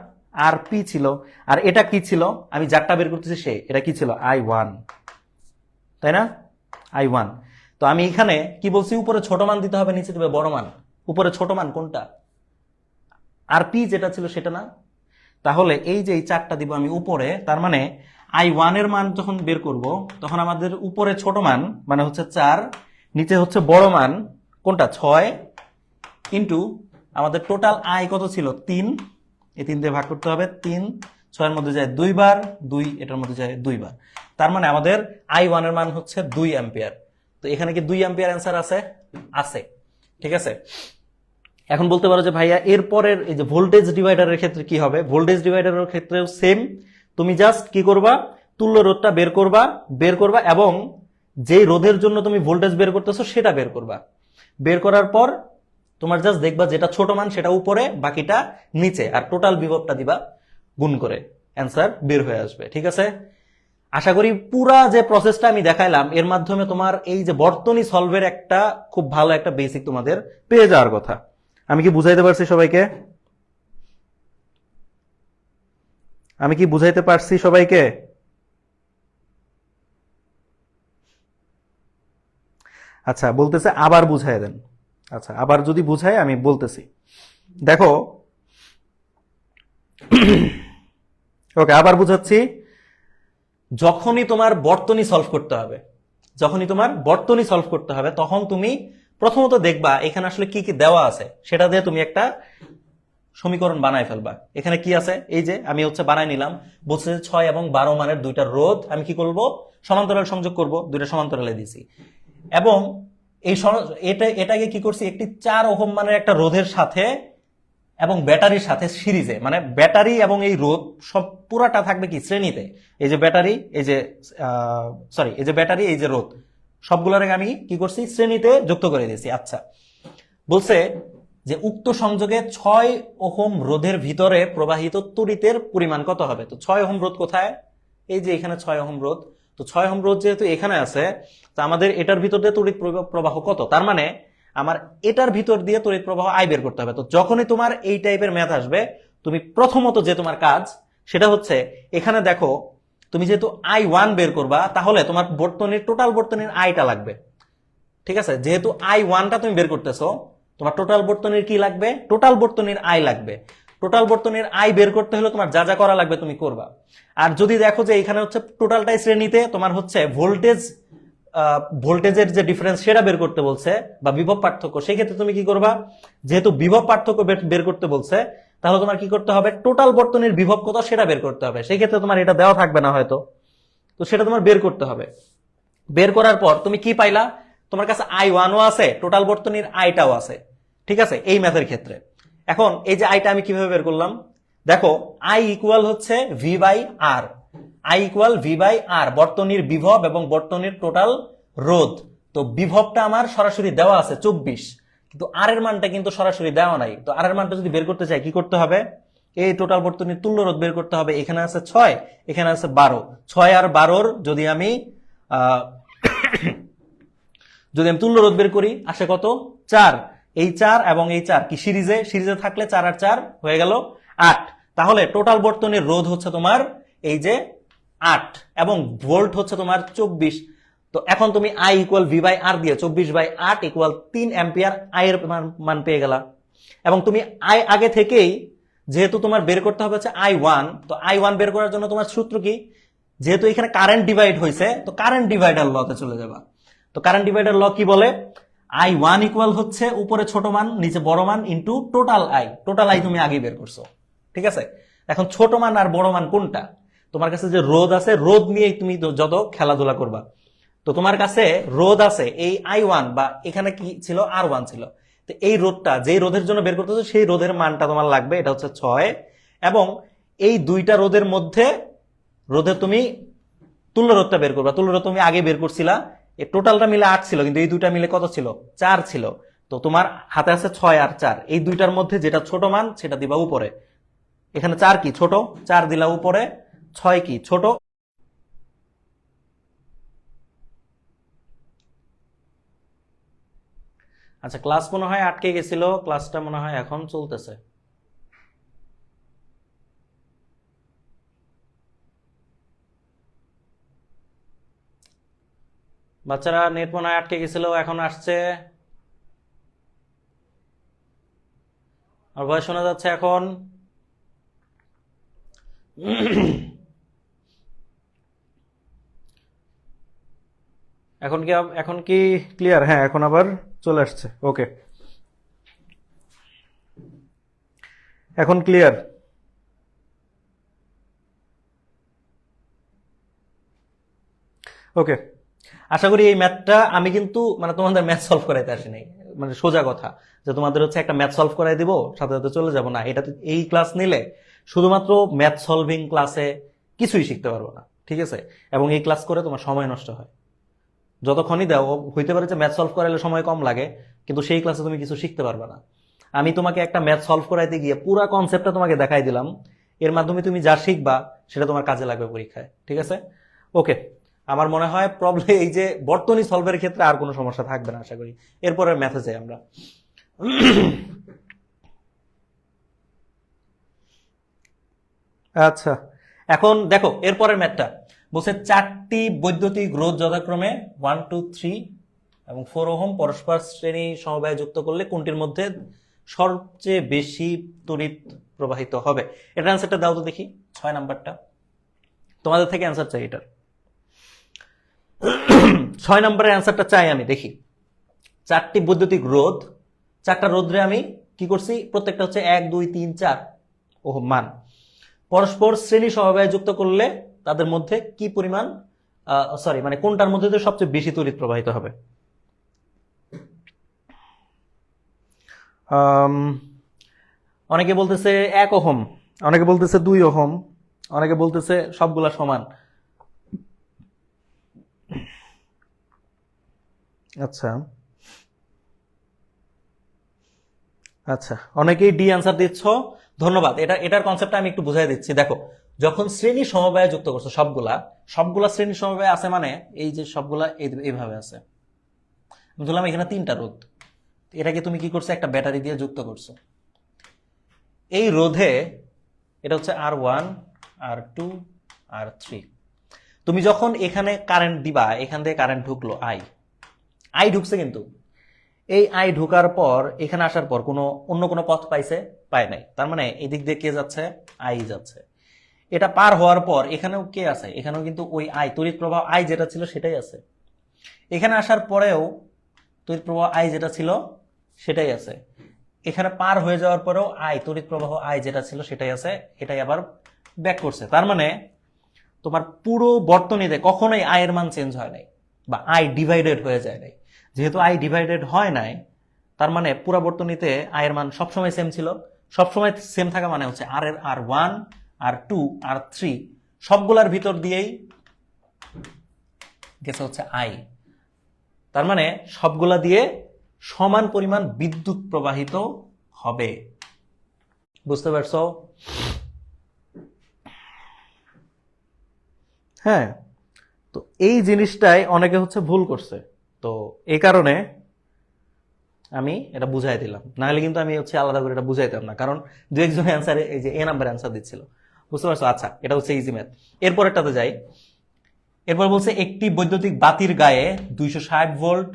আর পি ছিল। আর এটা কি ছিল? আমি যারটা বের করতেছি সে, এটা কি ছিল? I1, তাই না? I1। তো আমি এখানে কি বলছি? উপরে ছোট মান দিতে হবে, নিচে দিবে বড় মান। উপরে ছোট মান কোনটা? আর পি যেটা ছিল সেটা না? তাহলে এই যে এই 4টা দিব আমি উপরে, তার মানে I1 এর মান যখন বের করব তখন আমাদের উপরে ছোট মান মানে হচ্ছে 4, নিচে হচ্ছে বড় মান কোনটা? 6, ইন্টু আমাদের টোটাল আই কত ছিল? 3। এই 3 দিয়ে ভাগ করতে হবে। 3 6 এর মধ্যে যায় 2 বার, 2 এটার মধ্যে যায় 2 বার। তার মানে আমাদের I1 এর মান হচ্ছে 2 অ্যাম্পিয়ার। তো এখানে কি 2 অ্যাম্পিয়ার অ্যান্সার আছে? আছে। ঠিক আছে। এখন বলতে পারো যে ভাইয়া এরপরের এই যে ভোল্টেজ ডিভাইডারের ক্ষেত্রে কি হবে? ভোল্টেজ ডিভাইডারের ক্ষেত্রেও সেম। তুমি জাস্ট কি করবা? তুল্য রোধটা বের করবা এবং যেই রোধের জন্য তুমি ভোল্টেজ বের করতেছো সেটা বের করবা। বের করার পর তোমার জাস্ট দেখবা যেটা ছোট মান সেটা উপরে, বাকিটা নিচে, আর টোটাল বিভবটা দিবা গুণ করে, অ্যান্সার বের হয়ে আসবে। ঠিক আছে। আশা করি পুরা যে প্রসেসটা আমি দেখাইলাম এর মাধ্যমে তোমার এই যে বর্তনী সলভের একটা খুব ভালো একটা বেসিক তোমাদের পেয়ে যাওয়ার কথা। আমি কি বুঝাইতে পারছি সবাইকে? আমি কি বুঝাইতে পারছি সবাইকে? আচ্ছা, বলতেছে আবার বুঝাই দেন। আচ্ছা, আবার যদি বুঝাই আমি বলতেছি। দেখো, ওকে আবার বুঝাচ্ছি। যখনই তোমার বর্তনী সলভ করতে হবে তখন তুমি প্রথমত দেখবা এখানে আসলে কি কি দেওয়া আছে, সেটা দিয়ে তুমি একটা সমীকরণ বানায় ফেলবা। এখানে কি আছে? এই যে আমি হচ্ছে বানায় নিলাম, বলছে 6 এবং 12 মানের দুইটা রোধ আমি কি করব? সমান্তরাল সংযোগ করব। দুইটা সমান্তরালে দিছি এবং এই এটাকে কি করছি? একটি 4 ওহম মানের একটা রোধের সাথে এবং ব্যাটারির সাথে সিরিজে, মানে ব্যাটারি এবং এই রোধ সব পুরাটা থাকবে কি শ্রেণীতে। এই যে ব্যাটারি, এই যে এই যে ব্যাটারি, এই যে রোধ, সবগুলোর আমি কি করছি? শ্রেণীতে যুক্ত করে দিয়েছি। আচ্ছা, বলছে যে উক্ত সংযোগে 6 ওহম রোধের ভিতরে প্রবাহিত তড়িতের পরিমাণ কত হবে? তো 6 ওহম রোধ কোথায়? এই যে এখানে 6 ওহম রোধ। তো 6 ওহম রোধ যেহেতু এখানে আছে, তো আমাদের এটার ভিতর দিয়ে তড়িৎ প্রবাহ কত? তার মানে আমার এটার ভিতর দিয়ে তড়িৎ প্রবাহ আই বের করতে হবে। তো যখনই তোমার এই টাইপের ম্যাথ আসবে, তুমি প্রথমত যে তোমার কাজ সেটা হচ্ছে এখানে দেখো, তুমি যেহেতু I1 বের করবা, তাহলে তোমার বর্তনীর টোটাল বর্তনীর আইটা লাগবে। ঠিক আছে। যেহেতু I1টা তুমি বের করতেছো, তোমার টোটাল বর্তনীর কি লাগবে? টোটাল বর্তনীর আই লাগবে। টোটাল বর্তনীর আই বের করতে হলে তোমার যা যা করা লাগবে তুমি করবা। আর যদি দেখো যে এখানে হচ্ছে টোটালটাই শ্রেণীতে, তোমার হচ্ছে ভোল্টেজের যে ডিফারেন্স সেটা বের করতে বলছে, বা বিভব পার্থক্য, সেই ক্ষেত্রে তুমি কি করবা? যেহেতু বিভব পার্থক্য বের করতে বলছে, তাহলে তোমার কি করতে হবে? টোটাল বর্তনীর বিভব কত সেটা বের করতে হবে। সেই ক্ষেত্রে তোমার এটা দেওয়া থাকবে না হয়তো, তো সেটা তোমার বের করতে হবে। বের করার পর তুমি কি পাইলা? তোমার কাছে I1ও আছে, টোটাল বর্তনীর আইটাও আছে। ঠিক আছে, এই ম্যাথের ক্ষেত্রে। এখন এই যে আইটা আমি কিভাবে বের করলাম? দেখো, আই ইকুয়াল হচ্ছে V by R. I equal V by R, বর্তনীর বিভব এবং বর্তনীর টোটাল রোধ। তো বিভবটা আমার সরাসরি দেওয়া আছে 24, কিন্তু আর এর মানটা কিন্তু সরাসরি দেওয়া নাই। তো আর এর মানটা যদি বের করতে চাই কি করতে হবে? এই টোটাল বর্তনীর তুল্য রোধ বের করতে হবে। এখানে আছে 6, এখানে আছে 12। 6 আর 12-র যদি আমি তুল্য রোধ বের করি, আসে কত? 4। এই 4 এবং এই 4 কি সিরিজে থাকলে 4 আর 4 হয়ে গেল 8। তাহলে টোটাল বর্তনীর রোধ হচ্ছে তোমার এই যে 8 এবং ভোল্ট হচ্ছে তোমার 24। তো এখন তুমি আই ইকুয়াল ভি বাই আর দিয়ে 24/8 ইকুয়াল 3 অ্যাম্পিয়ার আই এর মান পেয়ে গেলা। এবং তুমি আই আগে থেকেই, যেহেতু তোমার বের করতে হবে হচ্ছে I1, তো I1 বের করার জন্য তোমার সূত্র কি? যেহেতু এখানে কারেন্ট ডিভাইড হয়েছে, তো কারেন্ট ডিভাইডার লতে চলে যাবা। তো কারেন্ট ডিভাইডার ল কি বলে? I1 ইকুয়াল হচ্ছে উপরে ছোট মান নিচে বড় মান into total I. Total I তুমি আগে বের করছো। ঠিক আছে। এখন ছোট মান আর বড় মান কোনটা? তোমার কাছে যে রোধ আছে, রোধ নিয়ে তুমি যত খেলাধুলা করবা। তো তোমার কাছে রোধ আছে এই I1, বা এখানে কি ছিল? R1 ছিল। তো এই রোধটা যেই রোধের জন্য বের করতেছো সেই রোধের মানটা তোমার লাগবে, এটা হচ্ছে 6। এবং এই দুইটা রোধের মধ্যে তুমি তুল্য রোধটা বের করবা। তুল্য রোধ তুমি আগে বের করছিলা, এই টোটালটা মিলে 8 ছিল, কিন্তু এই দুইটা মিলে কত ছিল? 4 ছিল। তো তোমার হাতে আছে 6 আর 4, এই দুইটার মধ্যে যেটা ছোট মান সেটা দিবা উপরে। এখানে 4 কি? ছোট, 4 দিলা উপরে, 6 কি? ছোট, আচ্ছা, ক্লাস মনে হয় আটকে গেছিল, ক্লাসটা মনে হয় এখন চলতেছে। বাচ্চারা নেট মনে হয় আটকে গেছিল, এখন আসছে। আর ভয়েস শোনা যাচ্ছে এখন। এখন কি ক্লিয়ার? হ্যাঁ, এখন আবার চলে আসছে। ওকে, এখন ক্লিয়ার। ওকে, আশা করি এই ম্যাথটা আমি কিন্তু মানে তোমাদের ম্যাথ সলভ করাইতে আসি নাই, মানে সোজা কথা যে তোমাদের হচ্ছে একটা ম্যাথ সলভ করাই দিব সাথে সাথে চলে যাব না। এটা এই ক্লাস নিলে শুধুমাত্র ম্যাথ সলভিং ক্লাসে কিছুই শিখতে পারবো না, ঠিক আছে? এবং এই ক্লাস করে তোমার সময় নষ্ট হয়। যতক্ষণই দাও, হইতে পারে যে ম্যাথ সলভ করাইলে সময় কম লাগে, কিন্তু সেই ক্লাসে তুমি কিছু শিখতে পারবে না। আমি তোমাকে একটা ম্যাথ সলভ করাইতে গিয়ে পুরো কনসেপ্টটা তোমাকে দেখাই দিলাম, এর মাধ্যমে তুমি যা শিখবা সেটা তোমার কাজে লাগবে পরীক্ষায়, ঠিক আছে? ওকে, আমার মনে হয় প্রবলেম এই যে বর্তনী সলভের ক্ষেত্রে আর কোনো সমস্যা থাকবে না আশা করি। এরপরে ম্যাথে যাই আমরা। আচ্ছা, এখন দেখো এরপরের ম্যাথটা বলছে 4টি বৈদ্যুতিক রোধ যথাক্রমে 1, 2, 3 এবং 4 ওহম পরস্পর শ্রেণী সমবায় যুক্ত করলে কোনটির মধ্যে সবচেয়ে বেশি তড়িৎ প্রবাহিত হবে? এটা অ্যান্সারটা দাও তো দেখি, 6 নাম্বারটা। তোমাদের থেকে অ্যান্সার চাই এটার। 6 নম্বরের অ্যান্সারটা চাই আমি, দেখি। 4টি বৈদ্যুতিক রোধ, 4টা রোধরে আমি কি করছি, প্রত্যেকটা হচ্ছে 1, 2, 3, 4 ওহম মান, পরস্পর শ্রেণী সমবায় যুক্ত করলে তাদের মধ্যে কি পরিমাণ, সরি মানে কোনটার মধ্যে দিয়ে সবচেয়ে বেশি তড়িৎ প্রবাহিত হবে? অনেকে বলতেছে 1 ওহম, অনেকে বলতেছে 2 ওহম, অনেকে বলতেছে সবগুলা সমান। আচ্ছা আচ্ছা, অনেকেই ডি অ্যান্সার দিচ্ছ, ধন্যবাদ। এটার কনসেপ্টটা আমি একটু বুঝাই দিচ্ছি। দেখো, যখন শ্রেণী সমবায়ে যুক্ত করছো সবগুলা শ্রেণী সমবায় আছে, মানে এই যে সবগুলা এইভাবে আছে, ধরলাম এখানে 3টা রোধ, এটাকে তুমি কি করছো, একটা ব্যাটারি দিয়ে যুক্ত করছো। এই রোধে এটা হচ্ছে R1, R2, R3। তুমি যখন এখানে কারেন্ট দিবা, এখান থেকে কারেন্ট ঢুকলো, আই ঢুকছে, কিন্তু এই আই ঢোকার পর এখানে আসার পর অন্য কোনো পথ পায় নাই, তার মানে এদিক দিয়ে কে যাচ্ছে, আই যাচ্ছে। এটা পার হওয়ার পর এখানেও কে আছে, এখানেও কিন্তু ওই আই, তড়িৎ প্রবাহ আই যেটা ছিল সেটাই আছে। এখানে আসার পরেও তড়িৎ প্রবাহ আই যেটা ছিল সেটাই আছে। এখানে পার হয়ে যাওয়ার পরেও তড়িৎ প্রবাহ আই যেটা ছিল সেটাই আছে, এটাই আবার ব্যাক করছে। তার মানে তোমার পুরো বর্তনীতে কখনোই আয়ের মান চেঞ্জ হয় নাই, বা আই ডিভাইডেড হয়ে যায় নাই। যেহেতু আই ডিভাইডেড হয় নাই, তার মানে পুরো বর্তনীতে আয়ের মান সবসময় সেম ছিল। সবসময় সেম থাকা মানে হচ্ছে R1, R2, R3 সবগুলার ভিতর দিয়েই গেছে হচ্ছে আই। তার মানে সবগুলা দিয়ে সমান পরিমাণ বিদ্যুৎ প্রবাহিত হবে। বুঝতে পারছো? হ্যাঁ, তো এই জিনিসটাই অনেকে হচ্ছে ভুল করছে, তো এই কারণে আমি এটা বুঝাই দিলাম, নাহলে কিন্তু আমি হচ্ছে আলাদা করে এটা বুঝাইতাম না, কারণ দু একজনের অ্যান্সারে এই যে এ নাম্বার অ্যান্সার দিচ্ছিল। বুঝতে পারছো? আচ্ছা, এটা হচ্ছে ইজি ম্যাথ। এরপরেরটাতে যাই। এরপর বলছে একটি বৈদ্যুতিক বাতির গায়ে 260 ভোল্ট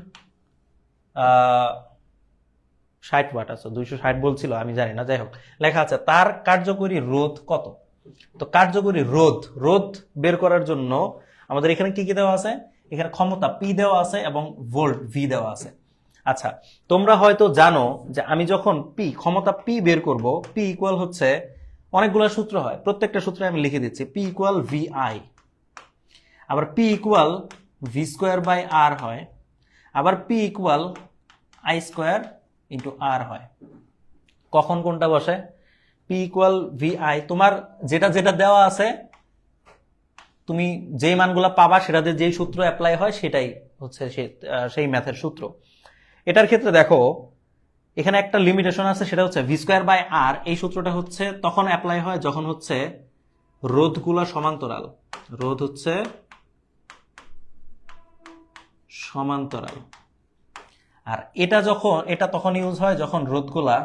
60 ওয়াট আছে, 260 বলছিল আমি জানি না, যাই হোক লেখা আছে, তার কার্যকরী রোধ কত? তো কার্যকরী রোধ বের করার জন্য আমাদের এখানে কি কি দেওয়া আছে, এখানে ক্ষমতা পি দেওয়া আছে এবং ভোল্ট ভি দেওয়া আছে। আচ্ছা, তোমরা হয়তো জানো যে আমি যখন ক্ষমতা পি বের করব, পি ইকুয়াল হচ্ছে অনেকগুলো সূত্র হয়, প্রত্যেকটা সূত্রে আমি লিখে দিচ্ছি। পি ইকুয়াল ভি আই, আবার P equal V square by R হয়, আবার P equal I square into R হয়। কখন কোনটা বসে? পি ইকুয়াল ভি আই, তোমার যেটা যেটা দেওয়া আছে তুমি যেই মানগুলো পাবা সেটাতে যেই সূত্র অ্যাপ্লাই হয় সেটাই হচ্ছে সেই ম্যাথের সূত্র। এটার ক্ষেত্রে দেখো এখানে একটা লিমিটেশন আছে, সেটা হচ্ছে ভি স্কোয়ার বাই আর। এই সূত্রটা হচ্ছে তখন অ্যাপ্লাই হয় যখন হচ্ছে রোধগুলা সমান্তরাল, রোধ হচ্ছে সমান্তরাল। আর এটা তখন ইউজ হয় যখন রোধগুলা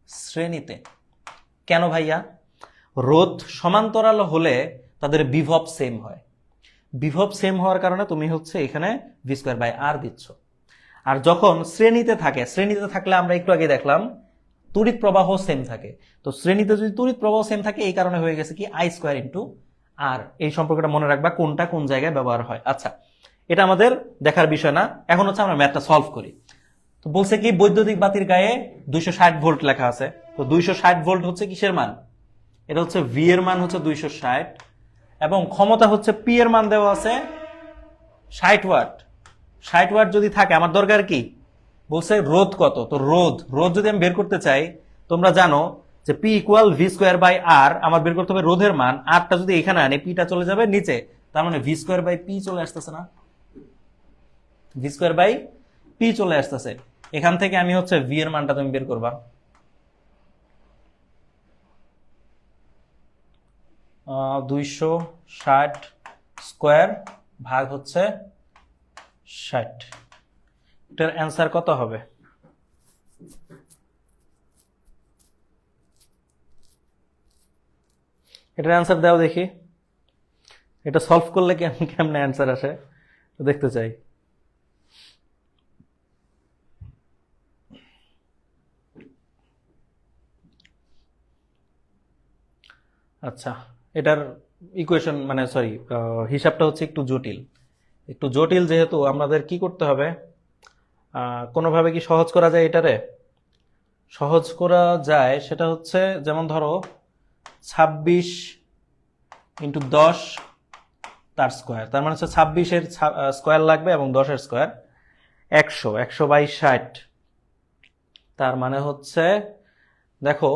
শ্রেণীতে। কেন ভাইয়া? রোধ সমান্তরাল হলে তাদের বিভব সেম হয়। বিভব সেম হওয়ার কারণে তুমি হচ্ছে এখানে v²r দিচ্ছ। আর যখন শ্রেণীতে থাকলে আমরা একটু আগে দেখলাম তড়িৎ প্রবাহ সেম থাকে। তো শ্রেণীতে যদি তড়িৎ প্রবাহ সেম থাকে, এই কারণে হয়ে গেছে কি I² × r। এই সম্পর্কটা মনে রাখবা, কোনটা কোন জায়গায় ব্যবহার হয়। আচ্ছা, এটা আমাদের দেখার বিষয় না, এখন হচ্ছে আমরা ম্যাথটা সলভ করি। তো বলছে কি বৈদ্যুতিক বাতির গায়ে 260 ভোল্ট লেখা আছে। তো 260 ভোল্ট হচ্ছে কিসের মান? এটা হচ্ছে ভি এর মান হচ্ছে 260, এবং ক্ষমতা হচ্ছে পি এর মান দেওয়া আছে 60 ওয়াট। 60 ওয়াট যদি থাকে, আমার দরকার কি? বলছে রোধ কত। তো রোধ যদি আমি বের করতে চাই, তোমরা জানো যে P = v²/r। আমার বের করতে হবে রোধের মান। আরটা যদি এখানে আনে, পিটা চলে যাবে নিচে, তার মানে v²/p চলে আসতেছে না? v²/p চলে আসতেছে। এখান থেকে আমি হচ্ছে v এর মানটা তুমি বের করবা। 260 স্কয়ার ভাগ হচ্ছে 60। এটার অ্যান্সার কত হবে? এটার অ্যান্সার দাও দেখি। এটা সলভ করলে কেমনে অ্যান্সার আসে দেখতে চাই। আচ্ছা, এটার ইকুয়েশন মানে সরি হিসাবটা হচ্ছে একটু জটিল। যেহেতু আমাদের কি করতে হবে, কোনোভাবে কি সহজ করা যায়? এটারে সহজ করা যায়, সেটা হচ্ছে যেমন ধরো 26 × 10 তার স্কোয়ার, তার মানে হচ্ছে 26-এর স্কোয়ার লাগবে এবং 10-এর স্কোয়ার 100/60। তার মানে হচ্ছে দেখো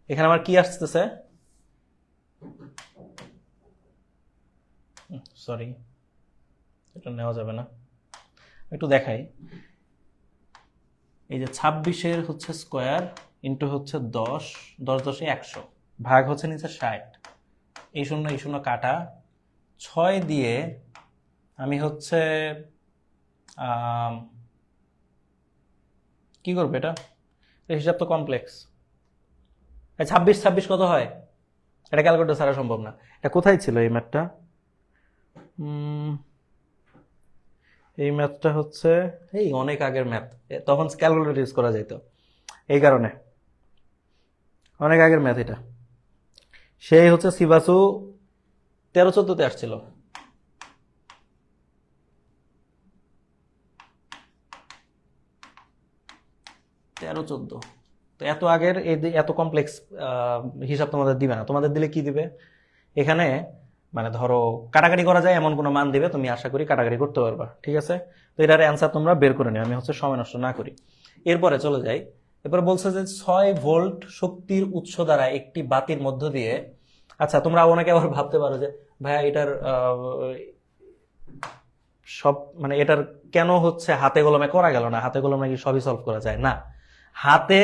এখানে আমার কি আসতেছে, সরি এটা নেওয়া যাবে না, একটু দেখাই। এই যে 26-এর হচ্ছে স্কোয়ার ইন্টু হচ্ছে 10 10 100 ভাগ হচ্ছে নিচে 60। এই শূন্য কাটা 6 দিয়ে আমি হচ্ছে কি করবো? এটা হিসাব তো কমপ্লেক্স। 26 কত হয়? এটা ক্যালকুলেটর ছাড়া সম্ভব না। এটা কোথায় ছিল এই ম্যাথটা? এই ম্যাথটা হচ্ছে এই অনেক আগের ম্যাথ, তখন ক্যালকুলেটর ইউজ করা যেত, এই কারণে অনেক আগের ম্যাথ এটা। সেই হচ্ছে সিবাসু 13-14-তে আসছিল। তো এত আগের এত কমপ্লেক্স হিসাব তোমাদের দিবে না। তোমাদের দিলে কি দিবে? এখানে মানে ধরো কাটাকাটি করা যায় এমন কোনো মান দিবে, তুমি আশা করি কাটাকাটি করতে পারবা। ঠিক আছে, তো এটার অ্যান্সার তোমরা বের করে নিও, আমি হচ্ছে সময় নষ্ট না করি। এরপরে চলে যাই। এরপরে বলছে যে 6 ভোল্ট শক্তির উৎস দ্বারা একটি বাতির মধ্য দিয়ে। আচ্ছা, তোমরা অনেকে আবার ভাবতে পারো যে ভাইয়া এটার সব মানে এটার কেন হচ্ছে হাতে কলমে করা গেল না? হাতে কলমে কি সবই সলভ করা যায় না? হাতে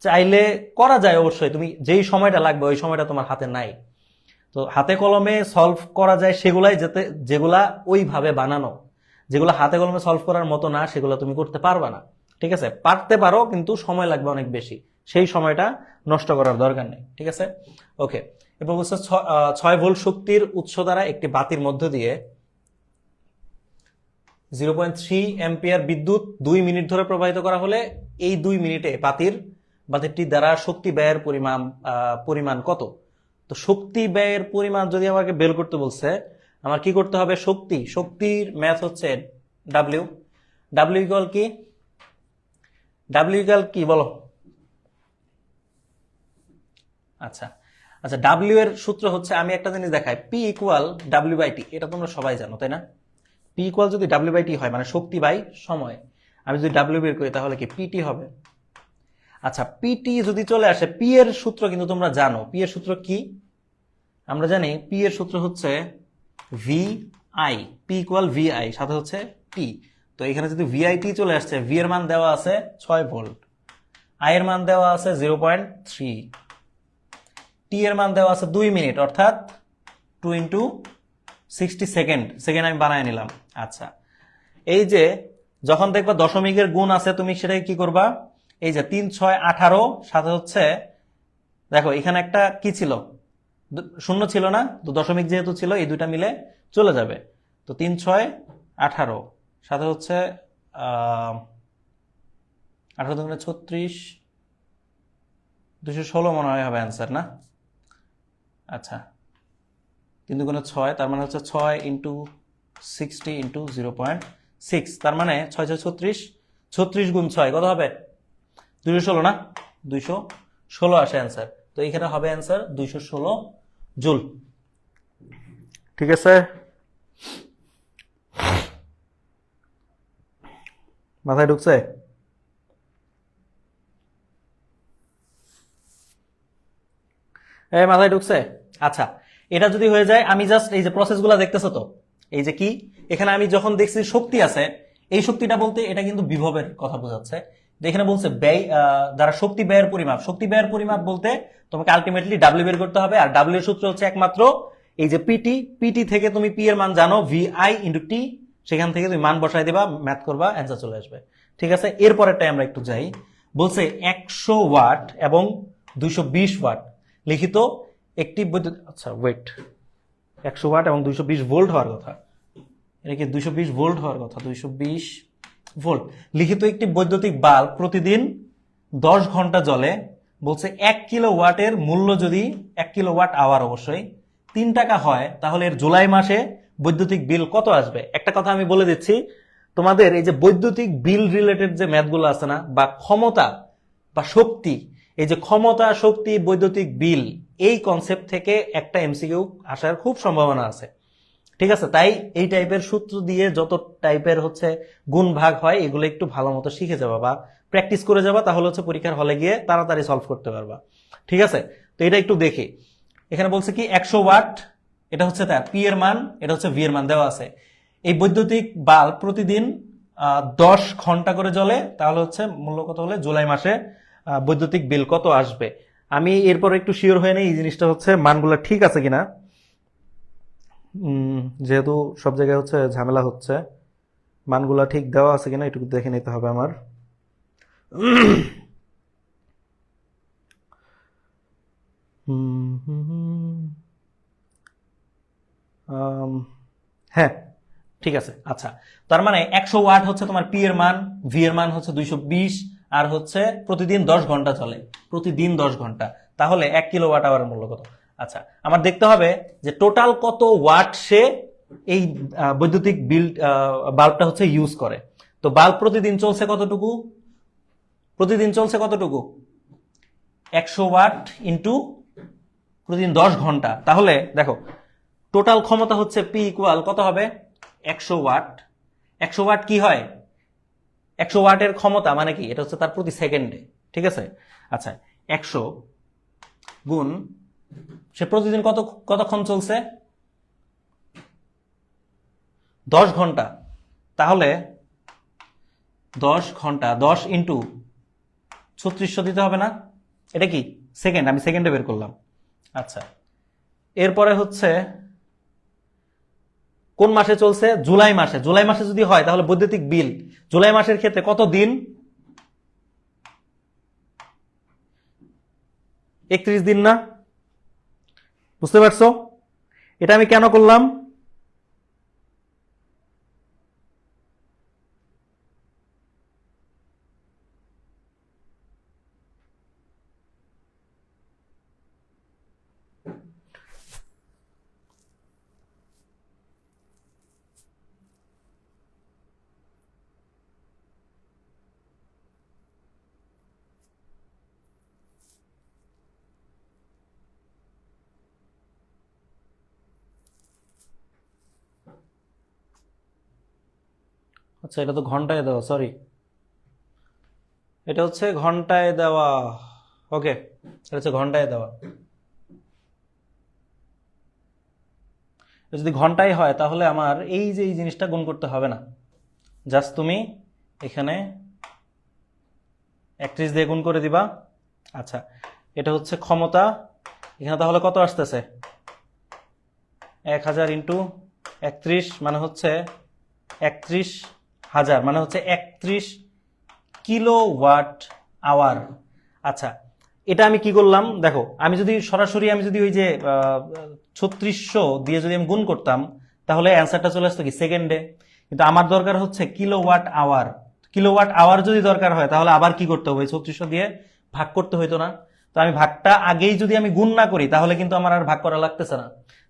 চাইলে করা যায় অবশ্যই, তুমি যেই সময়টা লাগবে ওই সময়টা তোমার হাতে নাই। তো হাতে কলমে সলভ করা যায় সেগুলাই যেগুলা ওইভাবে বানানো, যেগুলো হাতে কলমে সলভ করার মতো না সেগুলো তুমি করতে পারবা না। ঠিক আছে, পারতে পারো কিন্তু সময় লাগবে অনেক বেশি, সেই সময়টা নষ্ট করার দরকার নেই। ঠিক আছে, ওকে। এরপর বলছে 6 ভোল্ট শক্তির উৎস দ্বারা একটি বাতির মধ্য দিয়ে 0.3 অ্যাম্পিয়ার বিদ্যুৎ 2 মিনিট ধরে প্রবাহিত করা হলে এই 2 মিনিটে বাতিরটি দ্বারা শক্তি ব্যয়ের পরিমাণ কত? তো শক্তি ব্যয়ের পরিমাণ যদি আমাকে বের করতে বলছে, আমার কি করতে হবে? শক্তির ম্যাথ হচ্ছে ডাব্লিউ ইকুয়াল কি বলো? আচ্ছা, ডাব্লিউ এর সূত্র হচ্ছে, আমি একটা জিনিস দেখাই, P = W/T। এটা তোমরা সবাই জানো তাই না? P = যদি W/T হয় মানে শক্তি বাই সময়, আমি যদি ডাব্লিউ বের করি তাহলে কি পিটি হবে। আচ্ছা, পিটি যদি চলে আসে, পি এর সূত্র কিন্তু তোমরা জানো। পি এর সূত্র কি? আমরা জানি পি এর সূত্র হচ্ছে VI। P = VI, সাথে হচ্ছে টি। তো এখানে যদি VIT চলে আসছে, ভি এর মান দেওয়া আছে 6 ভোল্ট, আই এর মান দেওয়া আছে 0.3, টি এর মান দেওয়া আছে 2 মিনিট, অর্থাৎ 2 × 60 সেকেন্ড আমি বানায় নিলাম। আচ্ছা, এই যে যখন দেখবা দশমিকের গুণ আছে তুমি সেটাকে কি করবা, এই যে 3 6 18 সাথে হচ্ছে দেখো এখানে একটা কি ছিল, শূন্য ছিল না, তো দশমিক যেহেতু ছিল এই দুইটা মিলে চলে যাবে। তো 3 6 18 সাথে হচ্ছে 18 দুগুণে 36, 216 মনে হয় হবে অ্যান্সার না? আচ্ছা 3 দুগুণে 6, তার মানে হচ্ছে 6 ইন্টু 60 ইন্টু 0.6, তার মানে 6 6 36, 36 গুণ 6 কত হবে? 216 না? 216 আসে অ্যান্সার। তো এখানে হবে অ্যান্সার 216 জুল। ঠিক আছে, মাথায় ঢুকছে? মাথায় ঢুকছে? আচ্ছা, এটা যদি হয়ে যায়, আমি জাস্ট এই যে প্রসেসগুলো দেখতেছো তো, এই যে কি এখানে আমি যখন দেখছি শক্তি আছে, এই শক্তিটা বলতে এটা কিন্তু বিভবের কথা বোঝাচ্ছে। এখানে বলছে ব্যয় দ্বারা শক্তি ব্যয়ের পরিমাপ, শক্তি ব্যয়ের পরিমাপ বলতে তোমাকে আলটিমেটলি ডাব্লিউ বের করতে হবে, আর ডাব্লিউ এর সূত্র হচ্ছে একমাত্র এই যে পিটি, পিটি থেকে তুমি পি এর মান জানো ভিআই ইন্টু টি, সেখান থেকে তুমি মান বসাই দিবা, ম্যাথ করবা, অ্যান্সার চলে আসবে। ঠিক আছে, এরপরেরটাই আমরা একটু যাই। বলছে 100 ওয়াট এবং 220 ওয়াট লিখিত একটি বৈদ্যুতিক, আচ্ছা ওয়েট, 100 ওয়াট এবং 220 ভোল্ট হওয়ার কথা, এটা কি 220 ভোল্ট হওয়ার কথা, 220 ভোল্ট লিখিত একটি বৈদ্যুতিক বাল্ব প্রতিদিন 10 ঘন্টা জ্বলে। বলছে 1 কিলো ওয়াটের মূল্য যদি 1 কিলো ওয়াট আওয়ার অবশ্যই 3 টাকা হয়, তাহলে এর জুলাই মাসে বৈদ্যুতিক বিল কত আসবে? একটা কথা আমি বলে দিচ্ছি, তোমাদের এই যে বৈদ্যুতিক বিল রিলেটেড যে ম্যাথগুলো আছে না, বা ক্ষমতা বা শক্তি, এই যে ক্ষমতা শক্তি বৈদ্যুতিক বিল, এই কনসেপ্ট থেকে একটা এমসিকিউ আসার খুব সম্ভাবনা আছে। ঠিক আছে, তাই এই টাইপের সূত্র দিয়ে যত টাইপের হচ্ছে গুণ ভাগ হয় এগুলো একটু ভালো মতো শিখে যাবা বা প্র্যাকটিস করে যাবা, তাহলে হচ্ছে পরীক্ষার হলে গিয়ে তাড়াতাড়ি সলভ করতে পারবা। ঠিক আছে, তো এটা একটু দেখি। এখানে বলছে কি 100 ওয়াট, এটা হচ্ছে তার পি এর মান, এটা হচ্ছে ভি এর মান দেওয়া আছে। এই বৈদ্যুতিক বাল্ব প্রতিদিন 10 ঘন্টা করে জ্বলে, তাহলে হচ্ছে মূল্য কত হলে জুলাই মাসে বৈদ্যুতিক বিল কত আসবে। আমি এরপর একটু শিওর হয়ে নেই এই জিনিসটা হচ্ছে মানগুলো ঠিক আছে কিনা, যেহেতু সব জায়গায় হচ্ছে ঝামেলা হচ্ছে, মানগুলা ঠিক দেওয়া আছে কিনা একটু দেখে নিতে হবে আমার। হ্যাঁ ঠিক আছে। আচ্ছা, তার মানে 100 ওয়াট হচ্ছে তোমার পি এর মান, ভি এর মান হচ্ছে 220, আর হচ্ছে প্রতিদিন 10 ঘন্টা চলে, প্রতিদিন 10 ঘন্টা, তাহলে 1 কিলো ওয়াট আওয়ারের মূল্য কত? আচ্ছা, আমার দেখতে হবে যে টোটাল কত ওয়াট সে এই বৈদ্যুতিক বিল বাল্বটা হচ্ছে ইউজ করে। তো বাল্ব প্রতিদিন চলছে কতটুকু? প্রতিদিন চলছে কতটুকু? 100 ওয়াট ইন্টু প্রতিদিন 10 ঘন্টা, তাহলে দেখো টোটাল ক্ষমতা হচ্ছে পি ইকুয়াল কত হবে? 100 ওয়াট। 100 ওয়াট কি হয়? 100 ওয়াটের ক্ষমতা মানে কি? এটা হচ্ছে তার প্রতি সেকেন্ডে। ঠিক আছে, আচ্ছা 100 গুণ, সে প্রতিদিন কতক্ষণ চলছে? 10 ঘন্টা, তাহলে 10 ঘন্টা 10 ইন্টু 3600 দিতে হবে না? এটা কি সেকেন্ড, আমি সেকেন্ডে বের করলাম। আচ্ছা, এরপরে হচ্ছে কোন মাসে চলছে? জুলাই মাসে। জুলাই মাসে যদি হয় তাহলে বৈদ্যুতিক বিল জুলাই মাসের ক্ষেত্রে কত দিন? 31 দিন না? বুঝতে পারছো এটা আমি কেন করলাম? আচ্ছা, এটা তো ঘন্টায় দেওয়া, সরি, এটা হচ্ছে ঘন্টায় দেওয়া। ওকে, এটা হচ্ছে ঘন্টায় দেওয়া। যদি ঘন্টায় হয় তাহলে আমার এই যে এই জিনিসটা গুণ করতে হবে না, জাস্ট তুমি এখানে 31 দিয়ে গুণ করে দিবা। আচ্ছা, এটা হচ্ছে ক্ষমতা, এখানে তাহলে কত আসতেছে? 1000 ইন্টু 31 মানে হচ্ছে 31 হাজার মানে হচ্ছে 31 কিলোওয়াট আওয়ার। আচ্ছা, এটা আমি কি করলাম দেখো, আমি যদি সরাসরি আমি যদি ওই যে 3600 দিয়ে যদি আমি গুণ করতাম তাহলে অ্যান্সারটা চলে আসতো কি সেকেন্ডে, কিন্তু আমার দরকার হচ্ছে কিলোওয়াট আওয়ার। কিলোওয়াট আওয়ার যদি দরকার হয় তাহলে আবার কি করতে হবে, 3600 দিয়ে ভাগ করতে হইতো না। তো আমি ভাগটা আগেই যদি আমি গুণ না করি তাহলে কিন্তু আমার আর ভাগ করা লাগতেছে না।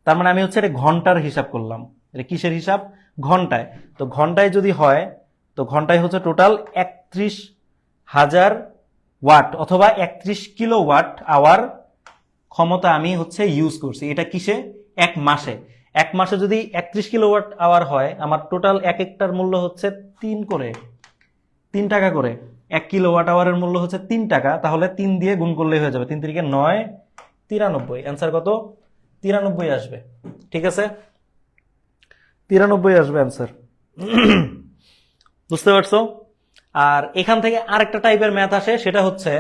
তার মানে আমি হচ্ছে এটা ঘন্টার হিসাব করলাম। এটা কিসের হিসাব? ঘন্টায়। তো ঘন্টায় যদি হয় তো ঘন্টায় হচ্ছে টোটাল 31,000 ওয়াট অথবা 31 কিলোওয়াট আওয়ার ক্ষমতা আমি হচ্ছে ইউজ করছি। এটা কিসে? এক মাসে। এক মাসে যদি 31 কিলোওয়াট আওয়ার হয়, আমার টোটাল এক একটার মূল্য হচ্ছে 3 টাকা করে। 1 কিলোওয়াট আওয়ারের মূল্য হচ্ছে 3 টাকা, তাহলে 3 দিয়ে গুণ করলেই হয়ে যাবে। 3 তিরিকে 9, 93। অ্যান্সার কত? 93 আসবে। ঠিক আছে, 93 আসবে অ্যান্সার। বুঝতে পারছো? আর এখান থেকে আরেকটা টাইপের ম্যাথ আসে, সেটা হচ্ছে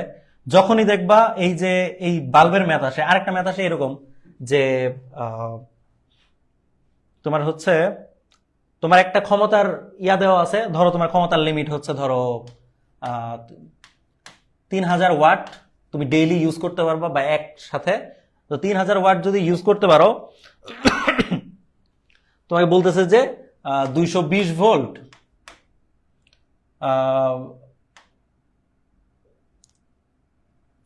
যখনই দেখবা এই যে এই বাল্বের ম্যাথ আসে, আরেকটা ম্যাথ আসে এরকম যে তোমার হচ্ছে তোমার একটা ক্ষমতার ইয়া দেওয়া আছে, ধরো তোমার ক্ষমতার লিমিট হচ্ছে ধরো 3000 ওয়াট তুমি ডেইলি ইউজ করতে পারবা বা একসাথে। তো 3000 ওয়াট যদি ইউজ করতে পারো, তোমাকে বলতেছে যে 220 ভোল্ট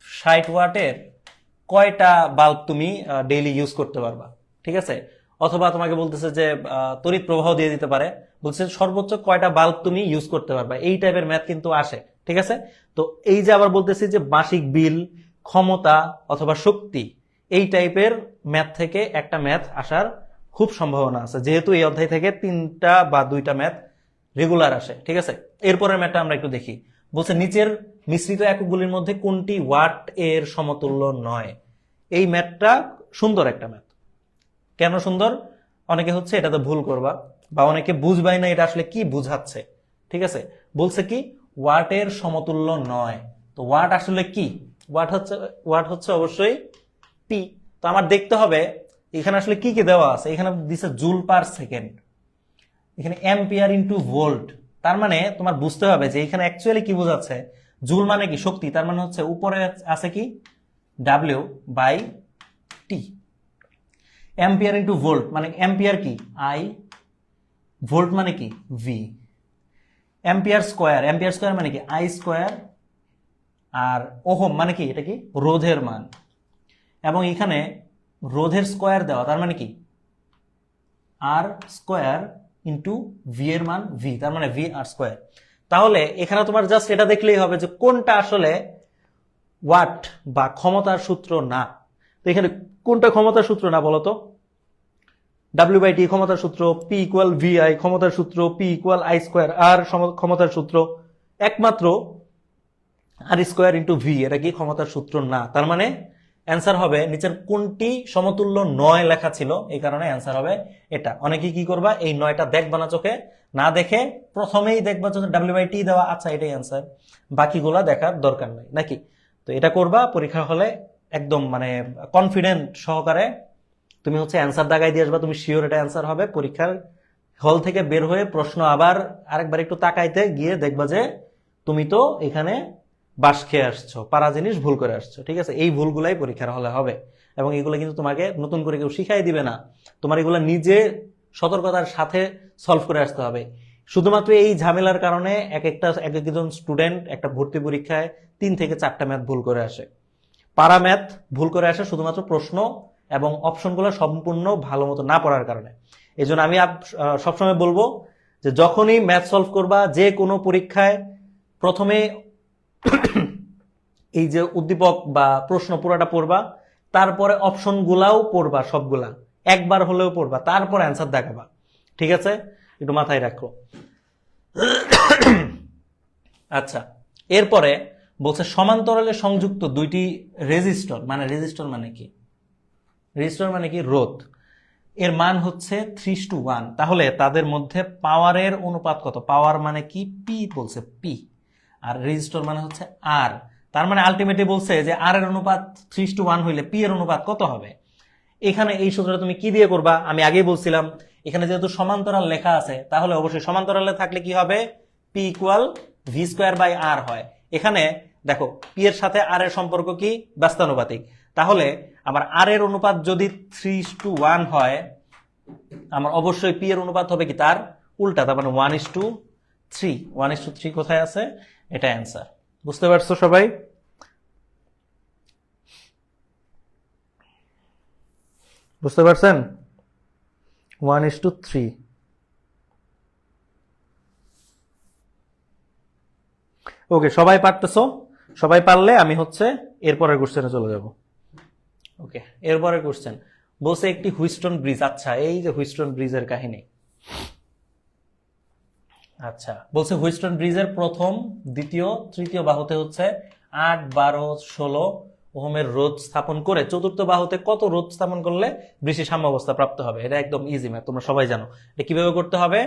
60 ওয়াটের কয়টা বাল্ব তুমি ডেইলি ইউজ করতে পারবা। ঠিক আছে, অথবা তোমাকে বলতেছে যে তড়িৎ প্রবাহ দিয়ে দিতে পারে, বলছে সর্বোচ্চ কয়টা বাল্ব তুমি ইউজ করতে পারবা। এই টাইপের ম্যাথ কিন্তু আসে। ঠিক আছে, তো এই যে আবার বলতেছি যে মাসিক বিল, ক্ষমতা অথবা শক্তি, এই টাইপের ম্যাথ থেকে একটা ম্যাথ আসার খুব সম্ভাবনা আছে, যেহেতু এই অধ্যায় থেকে 3টা বা 2টা ম্যাথ রেগুলার আসে। ঠিক আছে, এরপরের ম্যাথটা আমরা একটু দেখি। বলছে নিচের মিশ্রিত এককগুলির মধ্যে কোনটি ওয়াট এর সমতুল্য নয়। এই ম্যাথটা সুন্দর একটা ম্যাথ। কেন সুন্দর? অনেকে হচ্ছে এটাতে ভুল করবা বা অনেকে বুঝবাই না এটা আসলে কি বুঝাচ্ছে। ঠিক আছে, বলছে কি ওয়াটের সমতুল্য নয়। তো ওয়াট আসলে কি? ওয়াট হচ্ছে অবশ্যই পি। তো আমার দেখতে হবে এখানে আসলে কি কি দেওয়া আছে। এখানে দিছে জুল পার সেকেন্ড, এখানে অ্যাম্পিয়ার ইনটু ভোল্ট। তার মানে তোমার বুঝতে হবে যে এখানে অ্যাকচুয়ালি কি বোঝাচ্ছে। জুল মানে কি? শক্তি। তার মানে হচ্ছে উপরে আছে কি W by T. Ampere into volt মানে অ্যাম্পিয়ার কি আই, ভোল্ট মানে কি ভি। অ্যাম্পিয়ার স্কোয়ার মানে কি আই স্কোয়ার, আর ওহম মানে কি এটা কি রোধের মান। এবং এখানে রোধের স্কোয়ার দেওয়া, তার মানে কি আর স্কোয়ার ইন্টু ভি এর মান ভি, তার মানে ভি আর স্কোয়ার। তাহলে এখানে তোমার জাস্ট এটা দেখলেই হবে যে কোনটা আসলে ওয়াট বা ক্ষমতার সূত্র না। তো এখানে কোনটা ক্ষমতার সূত্র না বলতো? ডাব্লিউ বাই টি ক্ষমতার সূত্র, পি ইকুয়াল ভি আই ক্ষমতার সূত্র, পি ইকুয়াল আই স্কোয়ার আর ক্ষমতার সূত্র। একমাত্র আর স্কোয়ার ইন্টু ভি এটা কি ক্ষমতার সূত্র না। তার মানে অ্যান্সার হবে নিচের কোনটি সমতুল্য নয় লেখা ছিল, এই কারণে অ্যান্সার হবে এটা। অনেকে কি করবা এই 9টা দেখবা না চোখে, না দেখে প্রথমেই দেখবা যে ডাব্লিউ বাই টি দেওয়া, আচ্ছা এটাই অ্যান্সার, বাকিগুলা দেখার দরকার নাই নাকি। তো এটা করবা পরীক্ষা হলে একদম মানে কনফিডেন্ট সহকারে তুমি হচ্ছে অ্যান্সার দাগাই দিয়ে আসবা, তুমি শিওর এটা অ্যান্সার হবে। পরীক্ষার হল থেকে বের হয়ে প্রশ্ন আবার আরেকবার একটু তাকাইতে গিয়ে দেখবা যে তুমি তো এখানে বাস খেয়ে আসছো, পারা জিনিস ভুল করে আসছো। ঠিক আছে, এই ভুলগুলাই পরীক্ষার হলে হবে এবং এগুলো কিন্তু তোমাকে নতুন করে কেউ শিখাই দিবে না, তোমার এগুলো নিজে সতর্কতার সাথে সলভ করে আসতে হবে। শুধুমাত্র এই ঝামেলার কারণে এক একজন স্টুডেন্ট একটা ভর্তি পরীক্ষায় 3 থেকে 4টা ম্যাথ ভুল করে আসে। পারা ম্যাথ ভুল করে আসে শুধুমাত্র প্রশ্ন এবং অপশনগুলো সম্পূর্ণ ভালো মতো না পড়ার কারণে। এই জন্য আমি সবসময় বলবো যে যখনই ম্যাথ সলভ করবা যে কোনো পরীক্ষায় প্রথমে এই যে উদ্দীপক বা প্রশ্ন পুরোটা পড়বা, তারপরে অপশনগুলাও পড়বা, সবগুলা একবার হলেও পড়বা, তারপর অ্যান্সার দেখাবা। ঠিক আছে, একটু মাথায় রাখো। আচ্ছা, এরপরে বলছে সমান্তরালে সংযুক্ত দুইটি রেজিস্টর মানে কি? রেজিস্টর মানে কি রোধ, এর মান হচ্ছে 3:1। তাহলে তাদের মধ্যে পাওয়ারের অনুপাত কত? পাওয়ার মানে কি পি, বলছে পি, আর রেজিস্টর মানে হচ্ছে আর। তার মানে আলটিমেটলি বলছে যে আর এর অনুপাত 3:1 হইলে পি এর অনুপাত কত হবে। এখানে এই সূত্রটা তুমি কি দিয়ে করবা? আমি আগেই বলছিলাম এখানে যেহেতু সমান্তরাল লেখা আছে তাহলে অবশ্যই সমান্তরালে থাকলে কি হবে P equal V square by R হয়। এখানে দেখো পি এর সাথে আর এর সম্পর্ক কি, ব্যস্তানুপাতিক। তাহলে আমার আর এর অনুপাত যদি 3:1 হয়, আমার অবশ্যই পি এর অনুপাত হবে কি তার উল্টা, তার মানে 1:3। 1:3 কোথায় আছে, এটা অ্যান্সার। বুঝতে পারছো সবাই? বুঝতে পারছেন? 1:3। ওকে, সবাই পারতেছো? সবাই পারলে আমি হচ্ছে এরপরের কোশ্চেনে চলে যাব। ওকে, এরপরের কোশ্চেন বলছে একটি হুইস্টন ব্রিজ। আচ্ছা, এই যে হুইস্টন ব্রিজের কাহিনী। আচ্ছা, বলছে হুইস্টন ব্রিজের প্রথম, দ্বিতীয়, তৃতীয় বাহুতে হচ্ছে 8, 12, 16 ওহমের রোধ স্থাপন করে চতুর্থ বাহুতে কত রোধ স্থাপন করলে বৃষ্টি সাম্যাবস্থা প্রাপ্ত হবে? এটা একদম ইজি ম্যাথ, তোমরা সবাই জানো। এটা কিভাবে করতে হবে?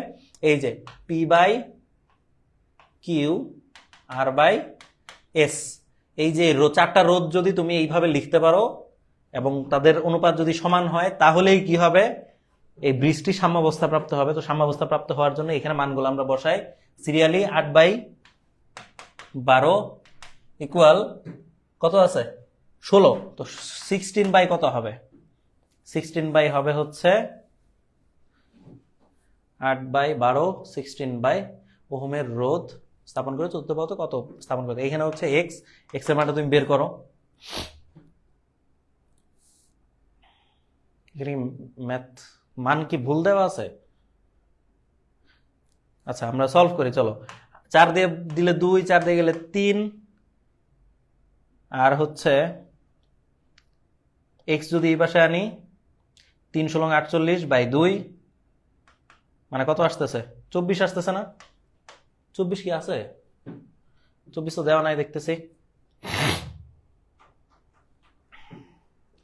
এই যে P by Q R by S, এই যে চারটা রোধ যদি তুমি এইভাবে লিখতে পারো এবং তাদের অনুপাত যদি সমান হয়, তাহলেই কি হবে, এই ব্রিজটি সাম্যাবস্থা প্রাপ্ত হবে। তো সাম্যাবস্থা প্রাপ্ত হওয়ার জন্য এখানে মানগুলো আমরা বসাই সিরিয়ালি। 8/12 ইকুয়াল কত আছে, 16। তো 16 কত হবে? 16 হবে হচ্ছে 8/12, 16 ওহমের রোধ স্থাপন করে চতুর্থ বাহুতে কত স্থাপন করতে। এখানে হচ্ছে এক্স, এক্স এর মানটা তুমি বের করো। ম্যাথ মান কি ভুল দেওয়া আছে? আচ্ছা, আমরা সলভ করি, চলো। 4 দিয়ে দিলে 2, 4 দিয়ে গেলে 3, আর হচ্ছে এক্স যদি এই পাশে আনি 3×16=48/2, মানে কত আসতেছে? 24 আসতেছে না? 24 কি আছে? 24 তো দেওয়া নাই দেখতেছি।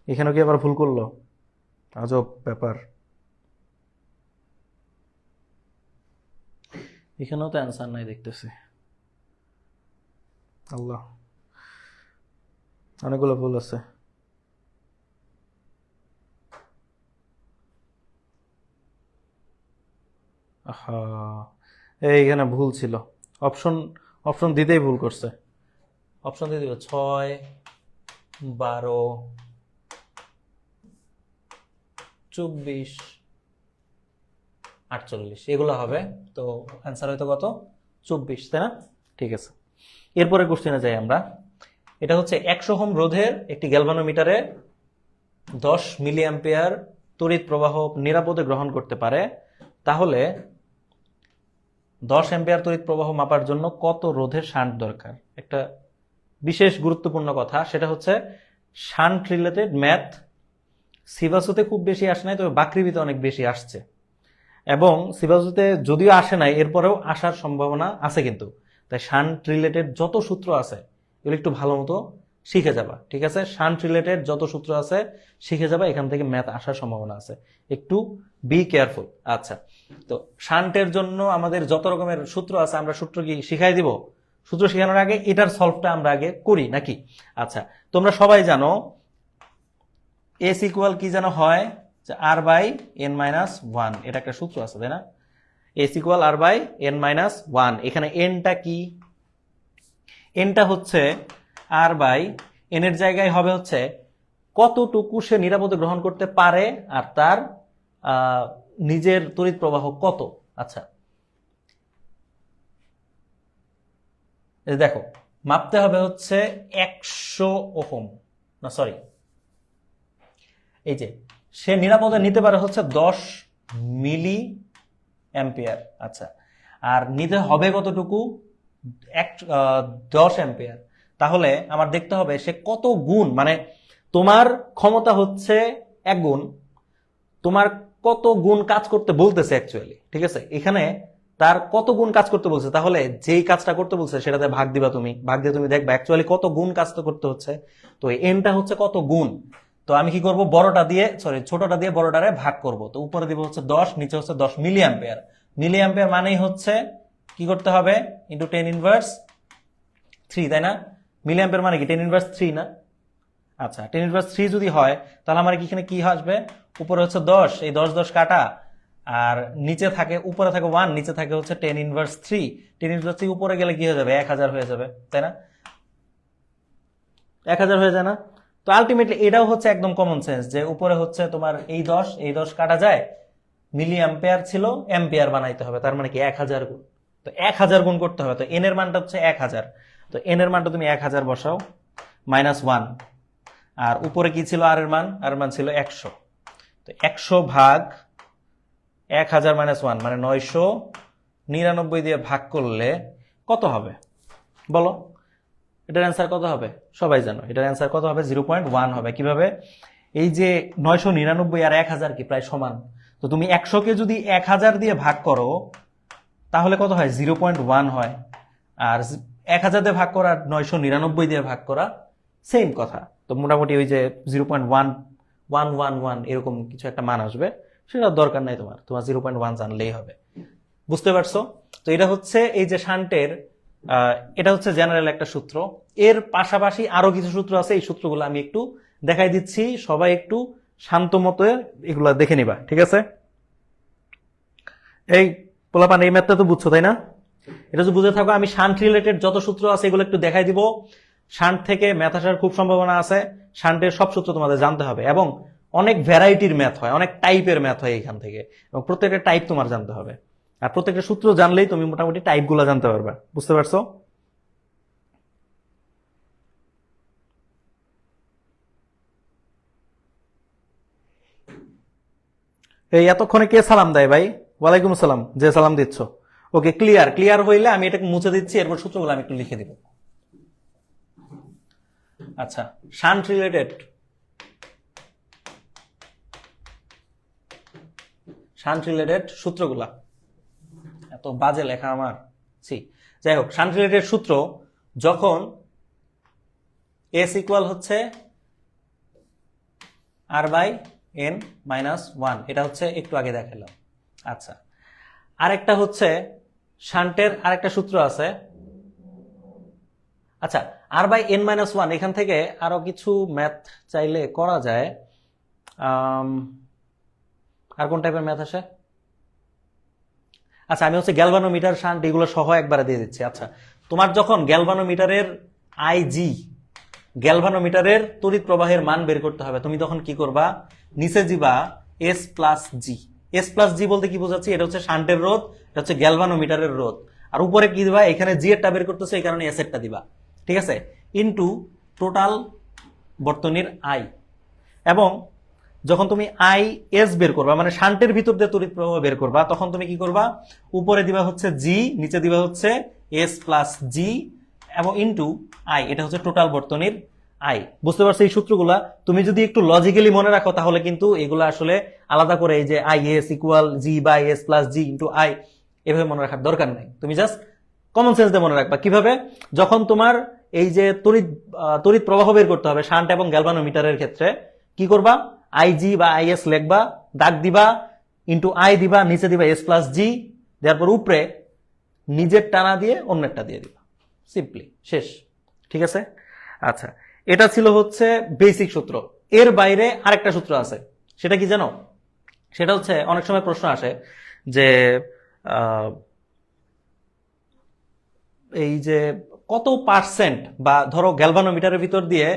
এখানে কি আবার ভুল করলো? আজব ব্যাপার। এখানেও তো অ্যান্সার নাই দেখতেছি। আল্লাহ, অনেকগুলো ভুল আছে। এইখানে ভুল ছিল, অপশন অপশন দিতেই ভুল করছে। অপশন দিয়ে দিব 6, 12, 24, 48 এগুলো হবে। তো অ্যান্সার হয়তো কত, 24, তাই না? ঠিক আছে, এরপরে কোশ্চেনে যাই আমরা। এটা হচ্ছে 100 ওহম রোধের একটি গ্যালভানোমিটারে 10 মিলি অ্যাম্পিয়ার তড়িৎ প্রবাহ নিরাপদে গ্রহণ করতে পারে। তাহলে 10 অ্যাম্পিয়ার তড়িৎ প্রবাহ মাপার জন্য কত রোধের শান্ট দরকার? একটা বিশেষ গুরুত্বপূর্ণ কথা, সেটা হচ্ছে শান্ট রিলেটেড ম্যাথ সিভাসুতে খুব বেশি আসে নাই, তবে বাকৃবিতে অনেক বেশি আসছে। এবং সিভাসুতে যদিও আসে নাই, এরপরেও আসার সম্ভাবনা আছে কিন্তু। তাই শান্ট রিলেটেড যত সূত্র আছে এগুলো একটু ভালো মতো শিখে যাবা, ঠিক আছে? শান্ট রিলেটেড যত সূত্র আছে শিখে যাবা, এখান থেকে ম্যাথ আসার সম্ভাবনা আছে, একটু বি কেয়ারফুল। আচ্ছা, তো শান্টের জন্য আমাদের যত রকমের সূত্র আছে, আমরা সূত্র কি শিখাই দিব? সূত্র শেখানোর আগে এটার সলভটা আমরা আগে করি নাকি? আচ্ছা, তোমরা সবাই জানো এস ইকুয়াল কি যেন হয়, r/n-1, এটা একটা সূত্র আছে, তাই না? S equal r/n-1। এখানে এনটা কি? এনটা হচ্ছে r/n এর জায়গায় হবে হচ্ছে কতটুকু সে নিরাপদে গ্রহণ করতে পারে আর তার নিজের তড়িৎ প্রবাহ কত। আচ্ছা, দেখো মাপতে হবে হচ্ছে 100 ওহম, না সরি, এই যে সে নিরাপদে নিতে পারে হচ্ছে 10 মিলি অ্যাম্পিয়ার। আচ্ছা, আর নিতে হবে কতটুকু? 10 অ্যাম্পিয়ার। তাহলে আমার দেখতে হবে সে কত গুণ, মানে তোমার ক্ষমতা হচ্ছে 1 গুণ, তোমার কত গুণ কাজ করতে বলতেছে অ্যাকচুয়ালি, ঠিক আছে? এখানে তার কত গুণ কাজ করতে বলছে, তাহলে যেই কাজটা করতে বলছে সেটাতে ভাগ দিবা তুমি, ভাগ দিয়ে তুমি দেখবা অ্যাকচুয়ালি কত গুণ কাজটা করতে হচ্ছে। তো এনটা হচ্ছে কত গুণ, তো আমি কি করব, বড়টা দিয়ে ছোটটা দিয়ে বড়টারে ভাগ করব। তো উপরে দিব হচ্ছে 10, নিচে হচ্ছে 10 মিলি অ্যাম্পিয়ার। মিলি অ্যাম্পিয়ার মানেই হচ্ছে কি করতে হবে, ইন্টু 10⁻³ তাই না? মিলি অ্যাম্পিয়ার মানে কি 10⁻³ না? আচ্ছা, 10⁻³ যদি হয় তাহলে আমার এখানে কি আসবে, উপরে হচ্ছে 10, এই 10 10 কাটা, আর নিচে থাকে, উপরে থাকে 1, নিচে থাকে হচ্ছে 10^3। 10^3 উপরে গেলে কি হয়ে যাবে, 1000 হয়ে যাবে, তাই না? 1000 হয়ে যায় না? তো আলটিমেটলি এটাও হচ্ছে একদম কমন সেন্স, যে উপরে হচ্ছে তোমার এই 10 কাটা যায়, মিলি অ্যাম্পিয়ার ছিল, অ্যাম্পিয়ার বানাইতে হবে, তার মানে কি 1000 গুণ। তো 1000 গুণ করতে হবে, তো এন এর মানটা হচ্ছে 1000, তো এন এর মানটা তুমি 1000 বসাও, -1। আর উপরে কি ছিল আর এর মান? আর এর মান ছিল 100। তো 100 ভাগ 1000 -1 মানে 999 দিয়ে ভাগ করলে কত হবে বলো? এটার অ্যান্সার কত হবে? সবাই জানো এটার অ্যান্সার কত হবে, 0.1 হবে। কিভাবে? এই যে 999 আর 1000 কি প্রায় সমান, তো তুমি 100কে যদি 1000 দিয়ে ভাগ করো তাহলে কত হয়, 0.1 হয়। আর 1000 দিয়ে ভাগ করা 999 দিয়ে ভাগ করা সেম কথা। তো মোটামুটি ওই যে 0.1111 এরকম কিছু একটা মান আসবে, সেটা দরকার নাই তোমার, 0.1 জানলেই হবে। বুঝতে পারছো? তো এটা হচ্ছে এই যে শান্টের, এটা হচ্ছে জেনারেল একটা সূত্র। এর পাশাপাশি আরো কিছু সূত্র আছে, এই সূত্রগুলো আমি একটু দেখাই দিচ্ছি, সবাই একটু শান্ত মতো এগুলা দেখে নিবা, ঠিক আছে? এই পোলাপান, এই ম্যাথটা তো বুঝছো তাই না? এটা যদি বুঝে থাকো, আমি শান্ট রিলেটেড যত সূত্র আছে এগুলো একটু দেখাই দিব। শান্ট থেকে ম্যাথ আসার খুব সম্ভাবনা আছে, শান্টের সব সূত্র তোমাদের জানতে হবে, এবং অনেক ভ্যারাইটির ম্যাথ হয়, অনেক টাইপের ম্যাথ হয় এখান থেকে, এবং প্রত্যেকটা টাইপ তোমার জানতে হবে। আর প্রত্যেকটা সূত্র জানলেই তুমি মোটামুটি টাইপগুলো জানতে পারবে। বুঝতে পারছো? এই এতক্ষণে কে সালাম দেয় ভাই? ওয়ালাইকুম আসসালাম, যে সালাম দিচ্ছ। ওকে, ক্লিয়ার। ক্লিয়ার হইলে আমি এটাকে মুছে দিচ্ছি, এরপর সূত্রগুলো আমি একটু লিখে দিব। আচ্ছা, শান্ট রিলেটেড, শান্ট রিলেটেড সূত্রগুলা এত বাজে লেখা আমার, সি যাই হোক। শান্ট রিলেটেড সূত্র, যখন এস ইকুয়াল হচ্ছে r/n-1, এটা হচ্ছে একটু আগে দেখালাম। আচ্ছা, আরেকটা হচ্ছে শান্টের আরেকটা সূত্র আছে। আচ্ছা, r/n-1, এখান থেকে আরো কিছু ম্যাথ চাইলে করা যায়। আর কোন টাইপের ম্যাথ আসে? আচ্ছা, আমি হচ্ছে গ্যালভানোমিটার, শান্ট এগুলো সহ একবারে দিয়ে দিচ্ছি। আচ্ছা, তোমার যখন গ্যালভানোমিটারের আইজি, গ্যালভানোমিটারের তড়িৎ প্রবাহের মান বের করতে হবে, তুমি তখন কি করবা, নিচে দিবা এস প্লাস জি। এস প্লাস জি বলতে কি বোঝাচ্ছি, এটা হচ্ছে শান্টের রোধ, এটা হচ্ছে গ্যালভানোমিটারের রোধ। আর উপরে কি দিবা, এখানে জি এরটা বের করতেছে, এই কারণে এস এরটা দিবা, ঠিক আছে, ইনটু টোটাল বর্তনীর আই। এবং যখন তুমি আই এস বের করবা, মানে শান্টের ভিতর দিয়ে তড়িৎ প্রবাহ বের করবা, তখন তুমি কি করবা, উপরে দিবা হচ্ছে জি, নিচে দিবা হচ্ছে এস প্লাস জি, এবং ইনটু আই, এটা হচ্ছে টোটাল বর্তনীর আই। বুঝতে পারছো এই সূত্রগুলা? তুমি যদি একটু লজিক্যালি মনে রাখো তাহলে কিন্তু এগুলো আসলে আলাদা করে, এই যে I S equal G by S plus G into I, এভাবে মনে রাখার দরকার নাই। তুমি জাস্ট কমন সেন্স দিয়ে মনে রাখবা। কিভাবে? যখন তোমার এই যে তড়িৎ প্রবাহ বের করতে হবে শান্ট এবং গ্যালভানোমিটারের ক্ষেত্রে, কি করবা, আইজি বা আইএস লিখবা, দাগ দিবা, ইন্টু আই দিবা, নিচে দিবা এস প্লাস জি, দেওয়ার পর উপরে নিজের টানা দিয়ে অন্যেরটা দিয়ে দিবা, সিম্পলি শেষ, ঠিক আছে? আচ্ছা, এটা ছিল হচ্ছে বেসিক সূত্র। এর বাইরে আরেকটা সূত্র আছে, সেটা কি জানো? সেটা হচ্ছে অনেক সময় প্রশ্ন আসে যে এই যে কত পার্সেন্ট, বা ধরো গ্যালভানোমিটারের ভিতর দিয়ে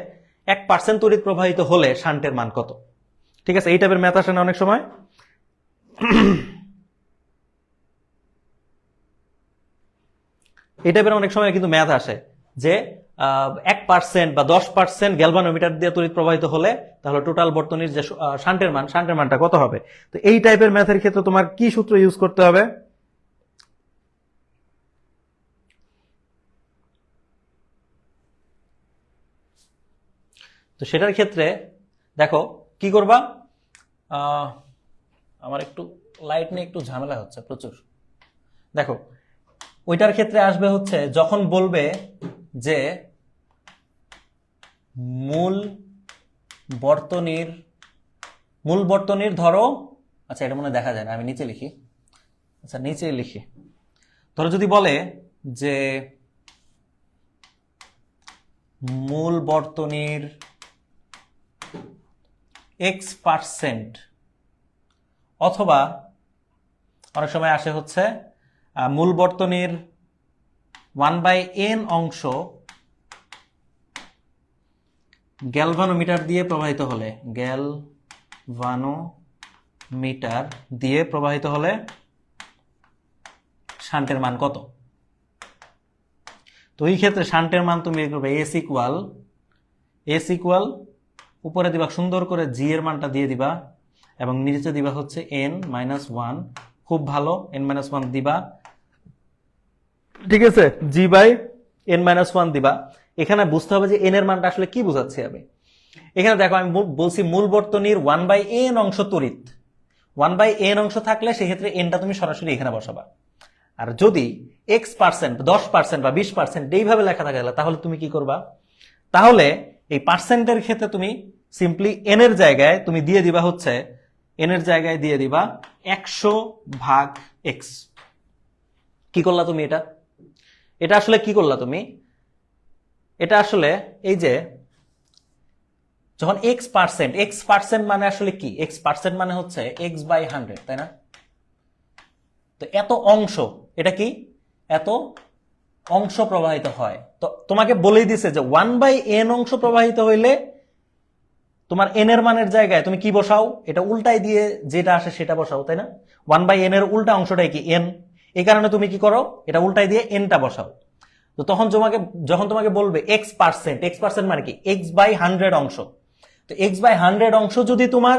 1% তড়িৎ প্রবাহিত হলে শান্টের মান কত, ঠিক আছে? এই টাইপের ম্যাথ আসে না অনেক সময়? এই টাইপের অনেক সময় কিন্তু ম্যাথ আসে যে 1% বা 10% গ্যালভানোমিটার দিয়ে তড়িৎ প্রবাহিত হলে তাহলে টোটাল বর্তনীর যে শান্টের মান, শান্টের মানটা কত হবে। তো এই টাইপের ম্যাথের ক্ষেত্রে তোমার কি সূত্র ইউজ করতে হবে? তো সেটার ক্ষেত্রে দেখো কি করবা, আমার একটু লাইট নিয়ে একটু ঝামেলা হচ্ছে প্রচুর। দেখো, ওইটার ক্ষেত্রে আসবে হচ্ছে যখন বলবে যে মূল বর্তনীর ধরো, আচ্ছা এটা মনে দেখা যায় না, আমি নিচে লিখি। আচ্ছা, নিচে লিখি। ধরো যদি বলে যে মূল বর্তনীর X% অথবা অনেক সময় আসে হচ্ছে মূল বর্তনীর 1/n অংশ গ্যালভানোমিটার দিয়ে প্রবাহিত হলে, গ্যালভানোমিটার দিয়ে প্রবাহিত হলে শান্টের মান কত। তো এই ক্ষেত্রে শান্টের মান তুমি বের করবে এস ইকুয়াল উপরে দিবা সুন্দর করে জি এর মানটা দিয়ে দিবা এবং নিচে দিবা হচ্ছে n-1। খুব ভালো, n-1 দিবা, ঠিক আছে, g/n-1 দিবা। এখানে বুঝতে হবে যে n এর মানটা আসলে কি বোঝাচ্ছি আমি। এখানে দেখো আমি বলছি মূল বর্তনীর 1/n অংশ তড়িৎ, 1/n অংশ থাকলে সেক্ষেত্রে nটা তুমি সরাসরি এখানে বসাবা। আর যদি x%, 10% বা 20% এইভাবে লেখা থাকে তাহলে তুমি কি করবা, তাহলে এই পার্সেন্টের ক্ষেত্রে তুমি সিম্পলি n এর জায়গায় তুমি দিয়ে দিবা হচ্ছে, n এর জায়গায় দিয়ে দিবা 100/x। কি করলা তুমি এটা আসলে কি করলা তুমি, এটা আসলে এই যে যখন x% মানে আসলে কি, x% মানে হচ্ছে x/100, তাই না? তো এত অংশ, এটা কি, এত অংশ প্রবাহিত হয়। তো তোমাকে বলেই দিছে যে 1/n অংশ প্রবাহিত হইলে তোমার n এর মানের জায়গায় তুমি কি বসাও, এটা উল্টাই দিয়ে যেটা আসে সেটা বসাও, তাই না? 1/n এর উল্টা অংশটাই কি, n। এই কারণে তুমি কি করো, এটা উল্টাই দিয়ে nটা বসাও। তো তখন যখন তোমাকে বলবে x% মানে কি, x/100 অংশ। তো x/100 অংশ যদি তোমার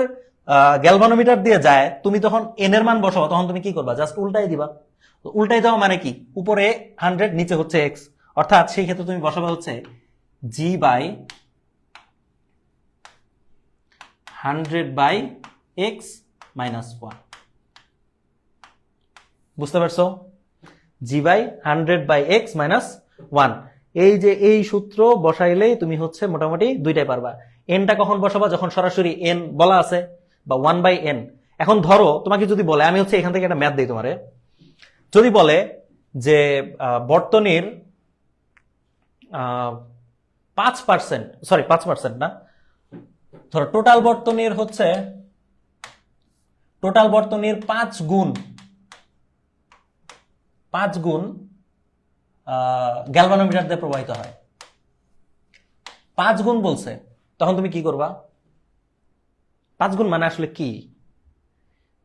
গ্যালভানোমিটার দিয়ে যায়, তুমি তখন n এর মান বসাও, তখন তুমি কি করবা, জাস্ট উল্টাই দিবা। তো উল্টাই দেওয়া মানে কি, উপরে 100 নিচে হচ্ছে x, অর্থাৎ সেই ক্ষেত্রে তুমি বসাবে হচ্ছে g/100/x-1। বুঝতে পারছো, g/100/x-1। এই যে এই সূত্র বসাইলেই তুমি হচ্ছে মোটামুটি দুইটাই পারবা। nটা কখন বসাবা, যখন সরাসরি n বলা আছে বা 1/n। এখন ধরো তোমাকে যদি বলে, আমি হচ্ছে এখান থেকে একটা ম্যাথ দিই তোমারে, যদি বলে যে বর্তনীর 5% না, ধরো টোটাল বর্তনীর 5 গুণ গ্যালভানোমিটার দিয়ে প্রবাহিত হয়, 5 গুণ বলছে, তখন তুমি কি করবা, 5 গুণ মানে আসলে কি,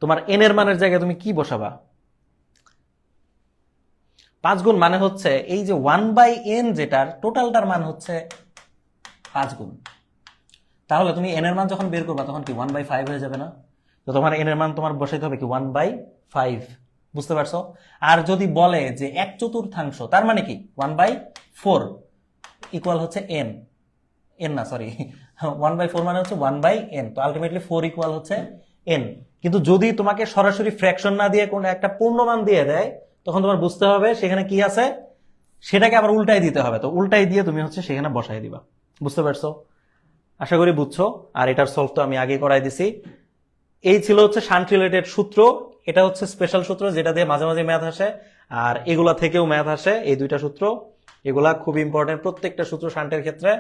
তোমার n এর মানের জায়গায় তুমি কি বসাবা। 5 গুণ মানে হচ্ছে এই যে 1/n যেটার টোটালটার মান হচ্ছে 5 গুণ। তাহলে তুমি n এর মান যখন বের করবা তখন কি 1/5 হয়ে যাবে না? তো তোমার n এর মান তোমার বসাইতে হবে কি 1/5। বুঝতে পারছো? আর যদি বলে যে 1/4, তার মানে কি 1/4 ইকুয়াল হচ্ছে n, না সরি 1/4 মানে হচ্ছে 1/n। তো আলটিমেটলি 4 ইকুয়াল হচ্ছে n। কিন্তু যদি তোমাকে সরাসরি ফ্র্যাকশন না দিয়ে কোনো একটা পূর্ণমান দিয়ে দেয়, তখন তোমার বুঝতে হবে সেখানে কি আছে, সেটাকে আবার উল্টাই দিতে হবে। তো উল্টাই দিয়ে তুমি হচ্ছে সেখানে বসাই দিবা। বুঝতে পারছো? আশা করি বুঝছো। আর এটার সলভ তো আমি আগে করাই দিছি। এই ছিল হচ্ছে শান্ট রিলেটেড সূত্র। এটা হচ্ছে স্পেশাল সূত্র যেটা দিয়ে মাঝে মাঝে ম্যাথ আসে, আর এগুলা থেকেও ম্যাথ আসে। এই দুইটা সূত্র, এগুলা খুব ইম্পর্টেন্ট। প্রত্যেকটা সূত্র শান্টের ক্ষেত্রে,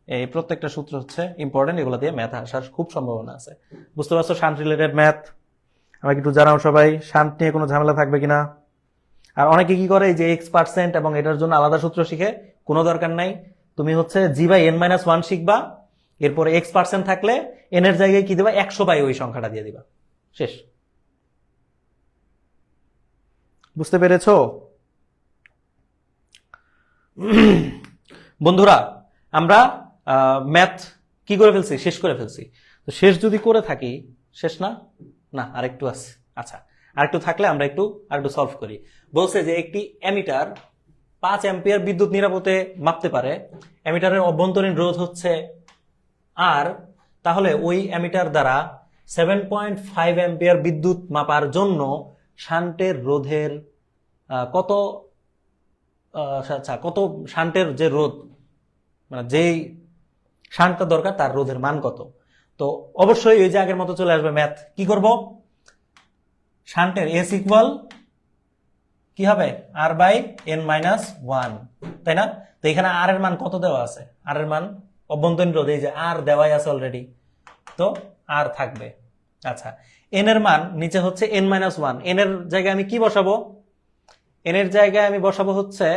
এই প্রত্যেকটা সূত্র হচ্ছে ইম্পর্টেন্ট, এগুলা দিয়ে ম্যাথ আসার খুব সম্ভাবনা আছে। বুঝতে পারছো শান্ট রিলেটেড ম্যাথ? আমাকে একটু জানাও সবাই, শান্ট নিয়ে কোনো ঝামেলা থাকবে কিনা। আর অনেকে কি করে, যে x% এবং এটার জন্য আলাদা সূত্র শিখে, কোনো দরকার নাই। তুমি হচ্ছে g/n-1 শিখবা, এরপরে x% থাকলে n এর জায়গায় কি দিবা, 100 ওই সংখ্যাটা দিয়ে দিবা, শেষ। বুঝতে পেরেছো বন্ধুরা? আমরা ম্যাথ কি করে ফেলছি, শেষ করে ফেলছি। তো শেষ যদি করে থাকি, শেষ না, না আরেকটু আছে। আচ্ছা, আরেকটু থাকলে আমরা আরেকটু সলভ করি। বলছে যে একটি অ্যামিটার 5 অ্যাম্পিয়ার বিদ্যুৎ নিরাপদে মাপতে পারে। অ্যামিটারের অভ্যন্তরীণ রোধ হচ্ছে আর, তাহলে ওই অ্যামিটার দ্বারা 7.5 অ্যাম্পিয়ার বিদ্যুৎ মাপার জন্য শান্টের রোধের কত শান্টের যে রোধ, মানে যেই শান্টটা দরকার তার রোধের মান কত। তো অবশ্যই ওই যে আগের মতো চলে আসবে ম্যাথ। কি করব, শান্টের এস ইকুয়াল কি হবে, r/n-1, তাই না? তো এখানে আর এর মান কত দেওয়া আছে, আর এর মান অভ্যন্তরীণ রোধ, এই যে আর দেওয়াই আছে অলরেডি, তো আর থাকবে। আচ্ছা, এন এর মান নিচে হচ্ছে n-1, এন এর জায়গায় আমি কি বসাবো? এন এর জায়গায় আমি বসাবো হচ্ছে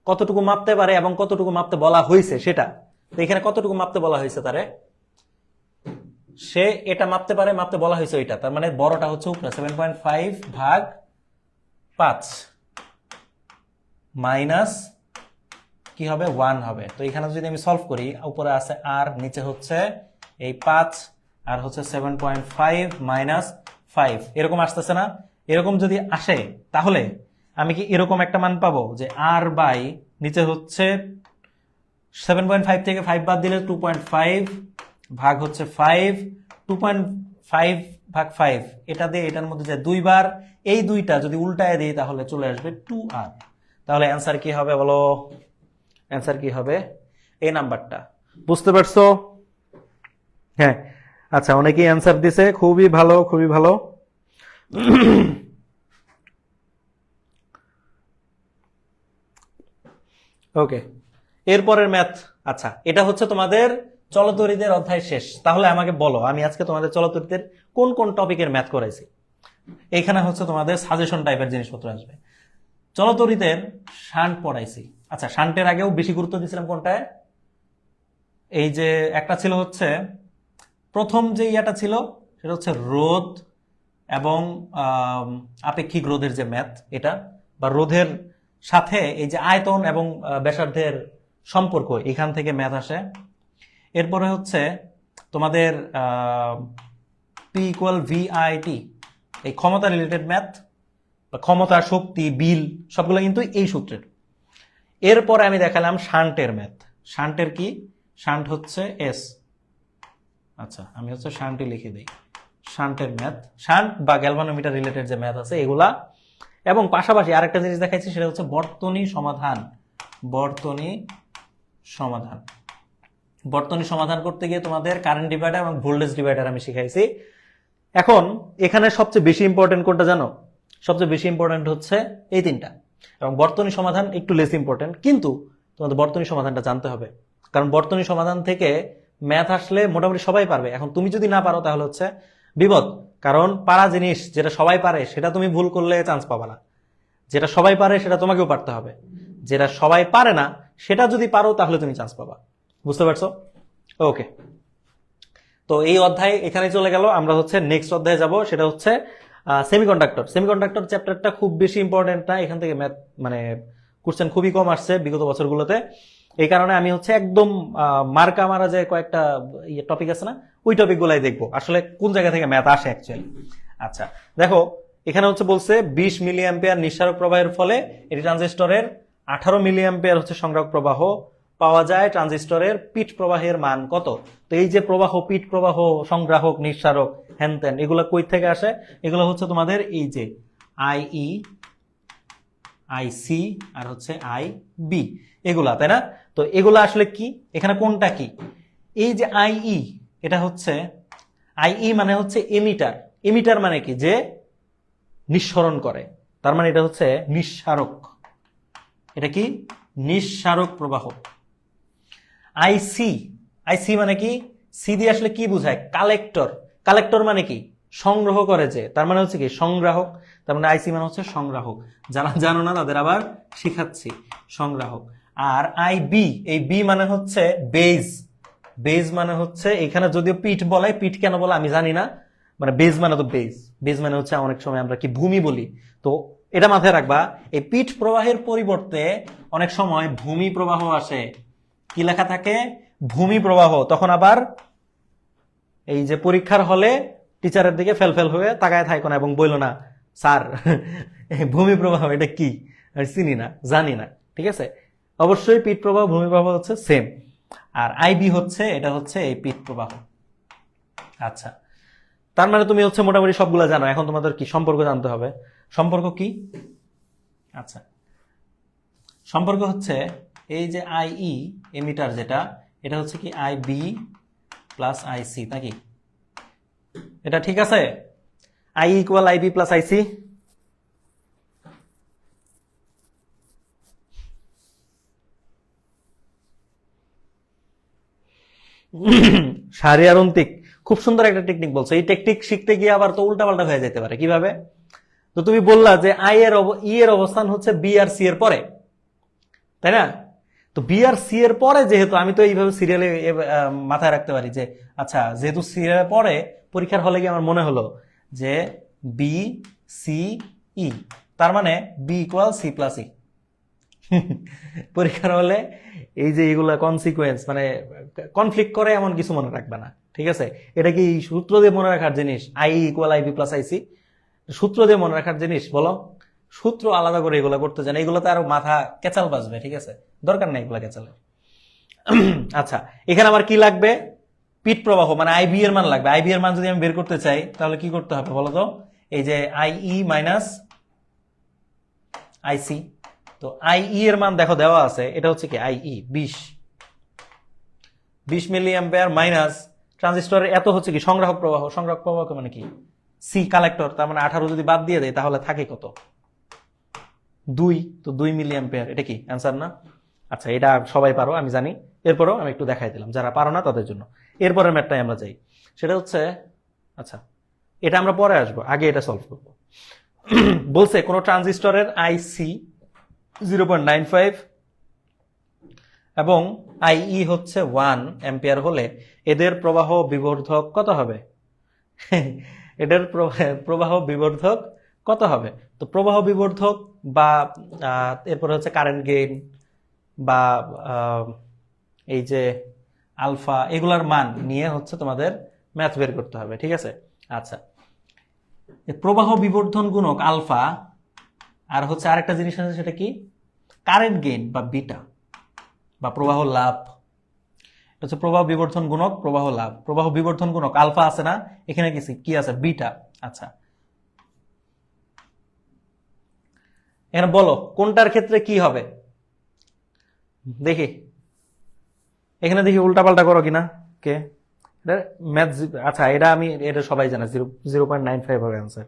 কতটুকু মাপতে পারে এবং কতটুকু মাপতে বলা হয়েছে সেটা। তো এখানে কতটুকু মাপতে বলা হয়েছে তারে, সে এটা মাপতে পারে, মাপতে বলা হয়েছে ওইটা, তার মানে বড়টা হচ্ছে উপরে 7.5/5 মাইনাস কি হবে 1 হবে। তো এখানে যদি আমি সলভ করি, উপরে আছে আর, নিচে হচ্ছে এই 5 আর হচ্ছে 7.5 মাইনাস 5, এরকম আসতেছে না? এরকম যদি আসে তাহলে আমি কি এরকম একটা মান পাবো যে আর বাই নিচে হচ্ছে 7.5 থেকে 5 বাদ দিলে 2.5 ভাগ হচ্ছে 5, 2.5 ভাগ 5, এটা দিয়ে এটার মধ্যে যে দুইবার, এই দুইটা যদি উল্টায় দিই তাহলে চলে আসবে 2r। তাহলে অ্যান্সার কি হবে বলো? অ্যান্সার কি হবে? এই নাম্বারটা। বুঝতে পারছো? হ্যাঁ, আচ্ছা, অনেকেই অ্যান্সার দিছে, খুবই ভালো, খুবই ভালো। ওকে, এরপরের ম্যাথ। আচ্ছা, এটা হচ্ছে তোমাদের চলতরিতের অধ্যায় শেষ। তাহলে আমাকে বলো, আমি আজকে তোমাদের চলতরিতের কোন কোন টপিকের ম্যাথ করাইছি? এইখানে হচ্ছে তোমাদের সাজেশন টাইপের জিনিসপত্র আসবে। চলতরিতের শান্ট পড়াইছি। আচ্ছা, শান্টের আগেও বেশি গুরুত্ব দিয়েছিলাম কোনটায়? এই যে একটা ছিল হচ্ছে প্রথম যে ইয়াটা ছিল সেটা হচ্ছে রোধ এবং আপেক্ষিক রোধের যে ম্যাথ, এটা বা রোধের সাথে এই যে আয়তন এবং ব্যাসার্ধের সম্পর্ক, এখান থেকে ম্যাথ আসে। এরপরে হচ্ছে তোমাদের P=VIT, এই ক্ষমতা রিলেটেড ম্যাথ, ক্ষমতা, শক্তি, বিল, সবগুলো কিন্তু এই সূত্রের। এরপরে আমি দেখালাম শান্টের ম্যাথ। শান্টের কি? শান্ট হচ্ছে এস। আচ্ছা, আমি হচ্ছে শান্টই লিখে দিই। শান্টের ম্যাথ, শান্ট বা গ্যালভানোমিটার রিলেটেড যে ম্যাথ আছে এগুলা। এবং পাশাপাশি আরেকটা জিনিস দেখাইছি, সেটা হচ্ছে বর্তনী সমাধান। বর্তনী সমাধান, বর্তনী সমাধান করতে গিয়ে তোমাদের কারেন্ট ডিভাইডার এবং ভোল্টেজ ডিভাইডার আমি শিখাইছি। এখন এখানে সবচেয়ে বেশি ইম্পর্টেন্ট কোনটা জানো? সবচেয়ে বেশি ইম্পর্টেন্ট হচ্ছে এই তিনটা, এবং বর্তনী সমাধান একটু লেস ইম্পর্টেন্ট, কিন্তু তোমাদের বর্তনী সমাধানটা জানতে হবে, কারণ বর্তনী সমাধান থেকে ম্যাথ আসলে মোটামুটি সবাই পারবে। এখন তুমি যদি না পারো তাহলে হচ্ছে বিপদ, কারণ পারা জিনিস যেটা সবাই পারে সেটা তুমি ভুল করলে চান্স পাবা না। যেটা সবাই পারে সেটা তোমাকেও পারতে হবে, যেটা সবাই পারে না সেটা যদি পারো তাহলে তুমি চান্স পাবা। বুঝতে পারছো? ওকে, তো এই অধ্যায় এখানে চলে গেল। আমরা হচ্ছে নেক্সট অধ্যায়ে যাব, সেটা হচ্ছে সেমিকন্ডাক্টর। সেমিকন্ডাক্টর চ্যাপ্টারটা খুব বেশি ইম্পর্টেন্ট না, এখান থেকে ম্যাথ মানে কোশ্চেন খুবই কম আসছে বিগত বছরগুলোতে। এই কারণে আমি হচ্ছে একদম মার্কা মারা যে কয়েকটা টপিক আছে না, ওই টপিকগুলাই দেখবো আসলে কোন জায়গা থেকে ম্যাথ আসে অ্যাকচুয়ালি। আচ্ছা, দেখো এখানে হচ্ছে বলছে 20 মিলি অ্যাম্পিয়ার নিঃসারক প্রবাহের ফলে এটি ট্রানজিস্টরের 18 মিলি অ্যাম্পিয়ার হচ্ছে সংগ্রাহক প্রবাহ পাওয়া যায়। ট্রানজিস্টরের পিট প্রবাহের মান কত? তো এই যে প্রবাহ, পিট প্রবাহ, সংগ্রাহক, নিঃসারক, হ্যানত্যান, এগুলো কই থেকে আসে? এগুলো হচ্ছে তোমাদের এই যে আইই, আইসি আর হচ্ছে আইবি, এগুলা, তাই না? তো এগুলো আসলে কি? এখানে কোনটা কি? এই যে আইই, এটা হচ্ছে আইই মানে হচ্ছে এমিটার। এমিটার মানে কি? যে নিঃসরণ করে, তার মানে এটা হচ্ছে নিঃসারক। এটা কি? নিঃসারক প্রবাহ। আইসি, আইসি মানে কি? সি দিয়ে আসলে কি বোঝায়? কালেক্টর। কালেক্টর মানে কি? সংগ্রহ করে যে, তার মানে হচ্ছে কি? সংগ্রাহক। তার মানে আইসি মানে হচ্ছে সংগ্রাহক। যারা জানো না তাদের আবার শিখাচ্ছি, সংগ্রাহক। আর আই বি, এই বি মানে হচ্ছে বেজ। বেজ মানে হচ্ছে, এখানে যদিও পিট বলে, পিট কেন বলে আমি জানি না, মানে বেজ মানে তো বেজ, বেজ মানে হচ্ছে অনেক সময় আমরা কি ভূমি বলি। তো এটা মাথায় রাখবা, এই পিট প্রবাহের পরিবর্তে অনেক সময় ভূমি প্রবাহ আসে। কি লেখা থাকে? ভূমি প্রবাহ। তখন আবার এই যে পরীক্ষার হলে টিচারের দিকে ফেল হয়ে তাকায় থাকো না এবং বললো না স্যার ভূমি প্রবাহ এটা কি, আমি চিনি না, জানি না। ঠিক আছে, অবশ্যই পিট প্রবাহ ভূমি প্রবাহ হচ্ছে সেম। আর আইবি হচ্ছে, এটা হচ্ছে এই পিট প্রবাহ। আচ্ছা, তার মানে তুমি হচ্ছে মোটামুটি সবগুলা জানো। এখন তোমাদের কি সম্পর্ক জানতে হবে। সম্পর্ক কি? আচ্ছা, সম্পর্ক হচ্ছে এই যে আইই এমিটার যেটা, এটা হচ্ছে কি আইবি প্লাস আইসি, নাকি? এটা ঠিক আছে? I equal IB plus IC. সারি আর অন্তিক খুব সুন্দর একটা টেকনিক বলছো। এই টেকনিক শিখতে গিয়ে আবার তো উল্টাপাল্টা হয়ে যেতে পারে। কিভাবে? তো তুমি বললা যে ই এর অবস্থান হচ্ছে বি আর সি এর পরে, তাই না? তো বি আর সি এর পরে যেহেতু, আমি তো এইভাবে সিরিয়ালে মাথায় রাখতে পারি যে আচ্ছা যেহেতু সিরিয়ালে পরে, পরীক্ষার হলে গিয়ে আমার মনে হলো যে বি সি ই, তার মানে B equal C plus E. পরীক্ষার হলে এই যে এগুলা কনসিকুয়েন্স মানে কনফ্লিক্ট করে এমন কিছু মনে রাখবে না, ঠিক আছে? এটা কি সূত্র দিয়ে মনে রাখার জিনিস? I equal I B plus IC সূত্র দিয়ে মনে রাখার জিনিস? বলো, সূত্র আলাদা করে এগুলা করতে জানে, এগুলোতে আরো মাথা কেচাল বাজবে, ঠিক আছে? দরকার নেই এগুলা কেচালের। আচ্ছা, এখানে আমার কি লাগবে? পিট প্রবাহ মানে আইবি এর মান লাগবে। আইবি এর মান যদি আমি বের করতে চাই তাহলে কি করতে হবে বলো তো? এই যে আইই মাইনাস আইসি, তো আইই এর মান দেখো দেওয়া আছে, এটা হচ্ছে কি আইই 20 মিলি অ্যাম্পিয়ার মাইনাস ট্রানজিস্টরের এত হচ্ছে কি সংগ্রাহক প্রবাহ। সংগ্রাহক প্রবাহ মানে কি? সি কালেক্টর, তার মানে 18 যদি বাদ দিয়ে দেয় তাহলে থাকে কত? 2, তো 2 মিলি অ্যাম্পিয়ার। এটা কি অ্যান্সার না? আচ্ছা, এটা সবাই পারো আমি জানি, এরপরও আমি একটু দেখাই দিলাম যারা পারো না তাদের জন্য। এরপরের ম্যাথটাই আমরা যাই, সেটা হচ্ছে, আচ্ছা এটা আমরা পরে আসবো, আগে এটা সলভ করবো। বলছে কোন ট্রানজিস্টরের আইসি 0.95 এবং আইই হচ্ছে 1 অ্যাম্পিয়ার হলে এদের প্রবাহ বিবর্ধক কত হবে? এদের প্রবাহ বিবর্ধক কত হবে? তো প্রবাহ বিবর্ধক বা এরপরে হচ্ছে কারেন্ট গেইন বা এই যে আলফা, এগুলার মান নিয়ে হচ্ছে তোমাদের ম্যাথ বের করতে হবে, ঠিক আছে? আচ্ছা, প্রবাহ বিবর্ধন গুণক আলফা, আর হচ্ছে আরেকটা জিনিস আছে, সেটা কি? কারেন্ট গেইন বা বিটা বা প্রবাহ লাভ। এটা হচ্ছে প্রবাহ বিবর্ধন গুণক প্রবাহ লাভ। প্রবাহ বিবর্ধন গুণক আলফা আছে না, এখানে কি আছে? বিটা। আচ্ছা, এখানে বলো কোনটার ক্ষেত্রে কি হবে দেখি। এখানে দেখি উল্টাপাল্টা করো কিনা কে। ম্যাথ, আচ্ছা এটা সবাই জানে, 0.95 হবে অ্যান্সার।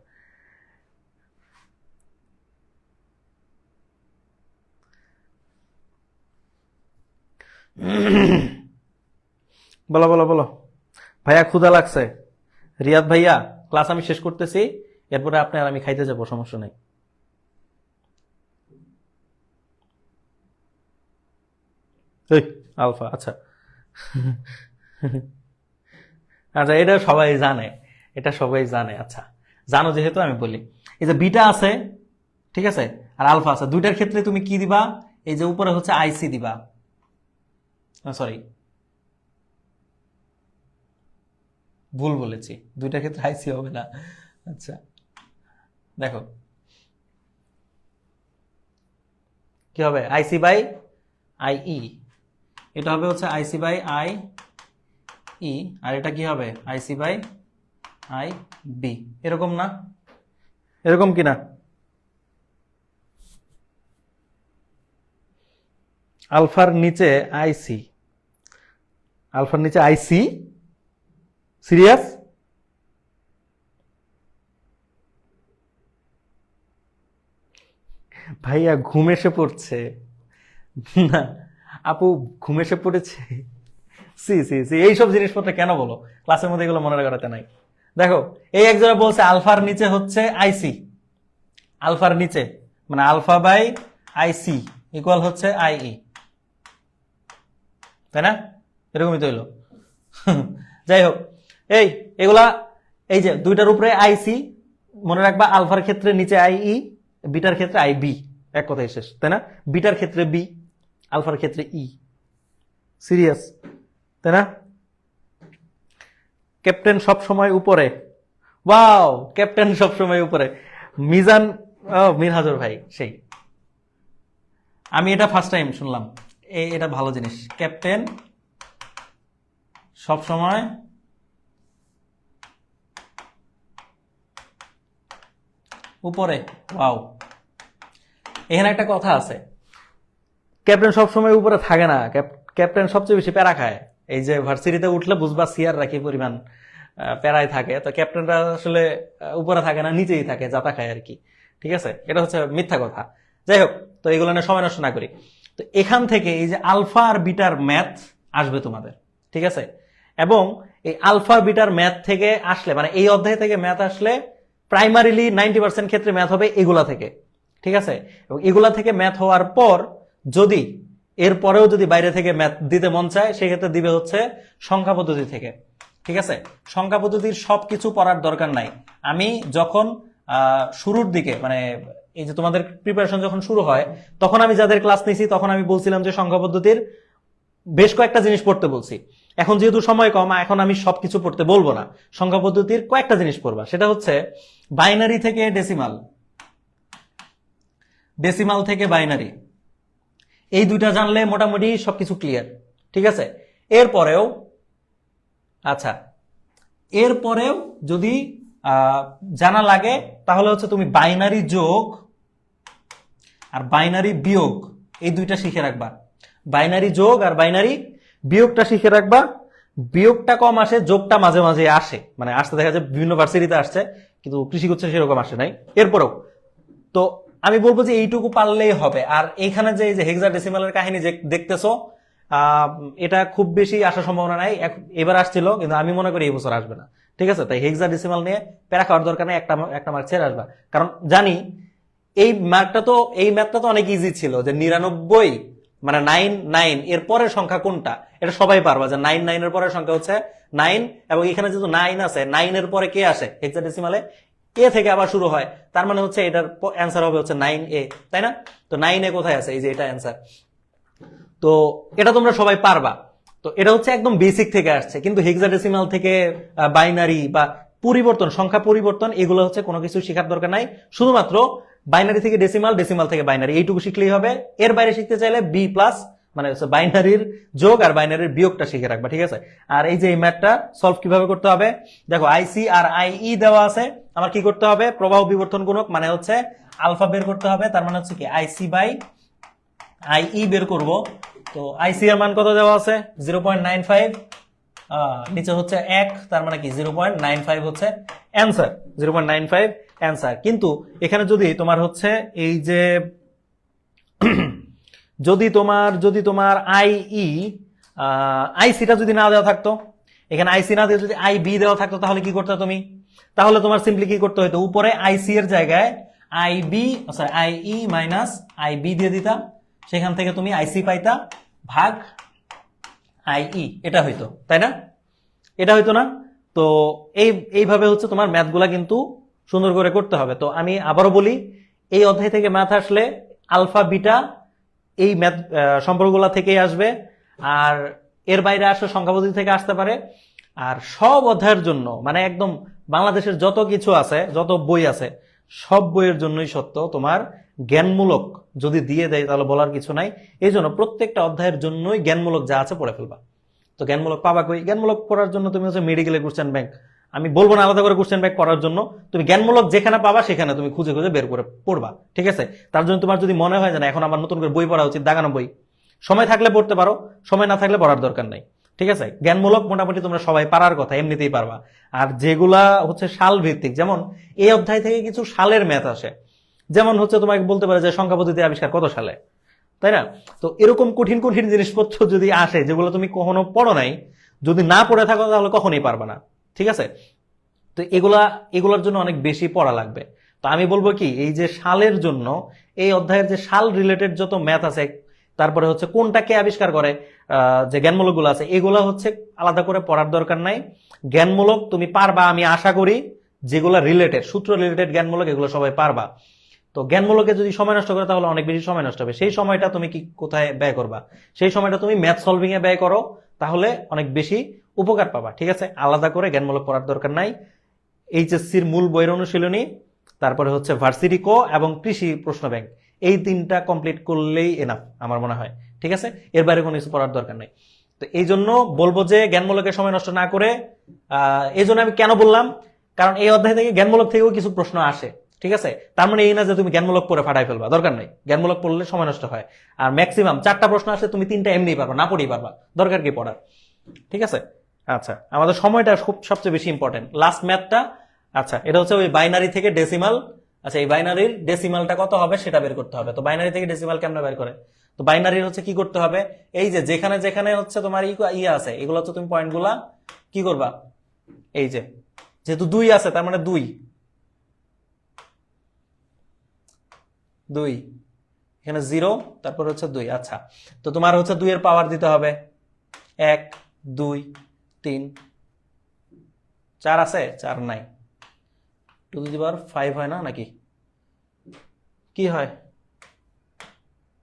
বলো বলো বলো। ভাইয়া ক্ষুধা লাগছে। রিয়াদ ভাইয়া, ক্লাস আমি শেষ করতেছি, এরপরে আপনি আর আমি খাইতে যাবো, সমস্যা নেই। এই আলফা, আচ্ছা। আচ্ছা, এটা সবাই জানে, এটা সবাই জানে। আচ্ছা, জানো যেহেতু আমি বলি, এই যে বিটা আছে, ঠিক আছে, আর আলফা আছে, দুইটার ক্ষেত্রে তুমি কি দিবা? এই যে উপরে হচ্ছে আইসি দিবা, সরি ভুল বলেছি, দুইটার ক্ষেত্রে আইসি হবে না। আচ্ছা দেখো কি হবে, আইসি বাই আইই, এটা হবে হচ্ছে আইসি বাই আই ই, আর এটা কি হবে? IC by I B. এরকম না? এরকম কি না? আলফার নিচে আইসি, আলফার নিচে আইসি, সিরিয়াস? ভাইয়া ঘুম এসে পড়ছে না, আপু ঘুম এসে পড়েছে। সি সি সি, এইসব জিনিসপত্র কেন বলো? ক্লাসের মধ্যে এগুলো মনে রাখাতে নাই। দেখো, এই একজনে বলছে আলফার নিচে হচ্ছে আইসি, আলফার নিচে মানে আলফা বাই আইসি ইকুয়াল হচ্ছে আইই, তাই না? এরকমই তো হইলো। যাই হোক, এগুলা এই যে দুইটার উপরে আইসি, মনে রাখবা আলফার ক্ষেত্রে নিচে আইই, বিটার ক্ষেত্রে আই বি, এক কথাই শেষ, তাই না? বিটার ক্ষেত্রে বি, আলফার ক্ষেত্রে ই। সিরিয়াস, তাই না? ক্যাপ্টেন সব সময় উপরে। ওয়াও, ক্যাপ্টেন সব সময় উপরে। মিজান, মিনহাজুর ভাই সেই, আমি এটা ফার্স্ট টাইম শুনলাম, এটা ভালো জিনিস। ক্যাপ্টেন সব সময় উপরে। ওয়াও, এখানে একটা কথা আছে, ক্যাপ্টেন সবসময় উপরে থাকে না, ক্যাপ্টেন সবচেয়ে বেশি প্যারা খায়। এই যে ভার্সিটিতে উঠলে বুঝবা সিয়ার রাখি পরিমাণ প্যারায় থাকে, তো ক্যাপ্টেনরা আসলে উপরে থাকে না, নিচেই থাকে, যাতা খায় আর কি, ঠিক আছে? এটা হচ্ছে মিথ্যা কথা। যাই হোক, তো এগুলো নিয়ে সময় নষ্ট না করি। তো এখান থেকে এই যে আলফা আর বিটার ম্যাথ আসবে তোমাদের, ঠিক আছে? এবং এই আলফা বিটার ম্যাথ থেকে আসলে, মানে এই অধ্যায় থেকে ম্যাথ আসলে প্রাইমারিলি 90% ক্ষেত্রে ম্যাথ হবে এগুলা থেকে, ঠিক আছে? এবং এগুলা থেকে ম্যাথ হওয়ার পর যদি এরপরেও যদি বাইরে থেকে ম্যাথ দিতে মন চায়, সেক্ষেত্রে দিবে হচ্ছে সংখ্যা পদ্ধতি থেকে, ঠিক আছে? সংখ্যা পদ্ধতির সবকিছু পড়ার দরকার নাই। আমি যখন শুরুর দিকে, মানে এই যে তোমাদের প্রিপারেশন যখন শুরু হয়, তখন আমি যাদের ক্লাস নিছি তখন আমি বলছিলাম যে সংখ্যা পদ্ধতির বেশ কয়েকটা জিনিস পড়তে বলছি। এখন যেহেতু সময় কম, এখন আমি সবকিছু পড়তে বলবো না, সংখ্যা পদ্ধতির কয়েকটা জিনিস পড়বা। সেটা হচ্ছে বাইনারি থেকে ডেসিমাল, ডেসিমাল থেকে বাইনারি, এই দুইটা জানলে মোটামুটি সবকিছু ক্লিয়ার, ঠিক আছে? এরপরেও আচ্ছা, এরপরেও যদি জানা লাগে তাহলে হচ্ছে তুমি বাইনারি যোগ আর বাইনারি বিয়োগ এই দুইটা শিখে রাখবা। বাইনারি যোগ আর বাইনারি বিয়োগটা শিখে রাখবা। বিয়োগটা কম আসে, যোগটা মাঝে মাঝে আসে, মানে আসতে দেখা যায় বিভিন্ন ভার্সিটিতে আসছে, কিন্তু কৃষিগুচ্ছে সেরকম আসে নাই। এরপরেও তো আমি বলবো যে এইটুকু পারলেই হবে। আর এইখানে যে এই যে হেক্সাডেসিমালের কাহিনী যে দেখতেছো, এটা খুব বেশি আসার সম্ভাবনা নাই। এবার আসছিল, কিন্তু আমি মনে করি এই বছর আসবে না, ঠিক আছে? তাই হেক্সাডেসিমাল নিয়ে প্যারা খাওয়ার দরকার নেই, একটা মার্ক ছেড়ে আসবা। কারণ জানি এই ম্যাথটা তো অনেক ইজি ছিল, যে 99 মানে 9 এর পরের সংখ্যা কোনটা এটা সবাই পারবা, যে 9 এর পরের সংখ্যা হচ্ছে 9, এবং এখানে যেহেতু 9 আছে, 9 এর পরে কে আসে হেক্সাডেসিমালে, এ থেকে আবার শুরু হয়, তার মানে হচ্ছে এটার অ্যান্সার হবে হচ্ছে 9A, তাই না? তো 9A কোথায় আছে? এই যে এটা অ্যান্সার। তো এটা তোমরা সবাই পারবা। তো এটা হচ্ছে একদম বেসিক থেকে আসছে, কিন্তু হেক্সাডেসিমাল থেকে বাইনারি বা পরিবর্তন, সংখ্যা পরিবর্তন, এগুলো হচ্ছে কোনো কিছু শেখার দরকার নাই। শুধুমাত্র বাইনারি থেকে ডেসিমাল, ডেসিমাল থেকে বাইনারি, এইটুকু শিখলেই হবে। এর বাইরে শিখতে চাইলে বি প্লাস, মানে বাইনারির যোগ আর বাইনারির বিয়োগটা শিখে রাখবা, ঠিক আছে? আর এই যে এই ম্যাথটা সলভ কিভাবে করতে হবে, দেখো আইসি আর আইই দেওয়া আছে, আমার কি করতে হবে? প্রবাহ বিবর্তন গুণক, মানে হচ্ছে আলফা বের করতে হবে, তার মানে হচ্ছে কি আইসি বাই আইই বের করব। তো আইসি এর মান কত দেওয়া আছে? 0.95, নিচে হচ্ছে 1, তার মানে কি 0.95 হচ্ছে অ্যান্সার, 0.95 অ্যান্সার। কিন্তু এখানে যদি তোমার হচ্ছে এই যে যদি তোমার আইসিটা যদি না দেওয়া থাকতো, এখানে আইসি না দিয়ে যদি আই বি দেওয়া থাকতো, তাহলে কি করতে তুমি? তাহলে তোমার সিম্পলি কি করতে হতো? উপরে আইসি এর জায়গায় আইই মাইনাস আইবি দিয়ে দিতা, সেখান থেকে তুমি আইসি পাইতা ভাগ আইই, এটা হইতো, তাই না? এটা হইতো না? তো এইভাবে হচ্ছে তোমার ম্যাথগুলা কিন্তু সুন্দর করে করতে হবে। তো আমি আবারও বলি, এই অধ্যায় থেকে ম্যাথ আসলে আলফা বিটা এই ম্যাথ সম্পর্কগুলা থেকেই আসবে, আর এর বাইরে আসলে সংখ্যা পদ্ধতি থেকে আসতে পারে। আর সব অধ্যায়ের জন্য, মানে একদম বাংলাদেশের যত কিছু আছে, যত বই আছে, সব বইয়ের জন্যই সত্য, তোমার জ্ঞানমূলক যদি দিয়ে দেয় তাহলে বলার কিছু নাই। এই জন্য প্রত্যেকটা অধ্যায়ের জন্যই জ্ঞানমূলক যা আছে পড়ে ফেলবা। তো জ্ঞানমূলক পাবা কই? জ্ঞানমূলক পড়ার জন্য তুমি হচ্ছে মেডিকেলের কোশ্চেন ব্যাংক, আমি বলবো না আলাদা করে কোশ্চেন ব্যাংক করার জন্য, তুমি জ্ঞানমূলক যেখানে পাবা সেখানে তুমি খুঁজে খুঁজে বের করে পড়বা, ঠিক আছে? তার জন্য তোমার যদি মনে হয় যে না এখন আমার নতুন করে বই পড়া উচিত, দাগানো বই, সময় থাকলে পড়তে পারো, সময় না থাকলে পড়ার দরকার নাই, ঠিক আছে? জ্ঞানমূলক মোটামুটি তোমরা সবাই পারার কথা, এমনিতেই পারবা। আর যেগুলা হচ্ছে সাল ভিত্তিক, যেমন এই অধ্যায় থেকে কিছু সালের ম্যাথ আসে, যেমন হচ্ছে তোমাকে বলতে পারে যে সংখ্যা পদ্ধতি আবিষ্কার কত সালে, তাই না? তো এরকম কঠিন কঠিন জিনিসপত্র যদি আসে যেগুলো তুমি কখনো পড়ো নাই, যদি না পড়ে থাকো তাহলে কখনোই পারবে না, ঠিক আছে? তো এগুলোর জন্য অনেক বেশি পড়া লাগবে। তো আমি বলবো কি, এই যে সালের জন্য এই অধ্যায়ের যে সাল রিলেটেড যত ম্যাথ আছে, তারপরে হচ্ছে কোনটা কে আবিষ্কার করে, যে জ্ঞানমূলকগুলো আছে, এগুলা হচ্ছে আলাদা করে পড়ার দরকার নাই। জ্ঞানমূলক তুমি পারবা, আমি আশা করি, যেগুলো রিলেটেড, সূত্র রিলেটেড জ্ঞানমূলক, এগুলো সবাই পারবা। তো জ্ঞানমূলকে যদি সময় নষ্ট করে তাহলে অনেক বেশি সময় নষ্ট হবে। সেই সময়টা তুমি কি কোথায় ব্যয় করবা? সেই সময়টা তুমি ম্যাথ সলভিং এ ব্যয় করো, তাহলে অনেক বেশি উপকার পাবা, ঠিক আছে? আলাদা করে জ্ঞানমূলক পড়ার দরকার নাই। এইচএসসির মূল বইয়ের অনুশীলনী, তারপরে হচ্ছে ভার্সিটি কো এবং কৃষি প্রশ্ন ব্যাংক, এই তিনটা কমপ্লিট করলেই এনাফ আমার মনে হয়, ঠিক আছে? এর বাইরে কোনো কিছু পড়ার দরকার নেই। তো এই জন্য বলবো যে জ্ঞানমূলকের সময় নষ্ট না করে, এই জন্য আমি কেন বললাম, কারণ এই অধ্যায় থেকে জ্ঞানমূলক থেকেও কিছু প্রশ্ন আসে, ঠিক আছে? তার মানে এই না যে তুমি জ্ঞানমূলক পড়ে ফাটাই ফেলবা, দরকার নাই। জ্ঞানমূলক পড়লে সময় নষ্ট হয়। আর ম্যাক্সিমাম 4টা প্রশ্ন আসে, তুমি 3টা এমনিই পারবা, না পড়েই পারবা, দরকার কি পড়ার, ঠিক আছে? আচ্ছা, আমাদের সময়টা খুব সবচেয়ে বেশি ইম্পর্টেন্ট। লাস্ট ম্যাথটা, আচ্ছা, এটা হচ্ছে ওই বাইনারি থেকে ডেসিমাল। আচ্ছা, এই বাইনারির ডেসিমালটা কত হবে সেটা বের করতে হবে। তো বাইনারি থেকে ডেসিমাল কেমনে বের করে? তো বাইনারির হচ্ছে কি করতে হবে, এই যে যেখানে যেখানে হচ্ছে তোমার ইয়ে আছে, এগুলো হচ্ছে তুমি পয়েন্টগুলা কি করবা, এই যে যেহেতু 2 আছে তার মানে 2 2 এখানে 0 তারপর হচ্ছে 2। আচ্ছা, তো তোমার হচ্ছে 2 এর পাওয়ার দিতে হবে 1 2 3 4 আছে, 4 নাই, 2 টু দি পাওয়ার 5 হয় না নাকি, কি হয়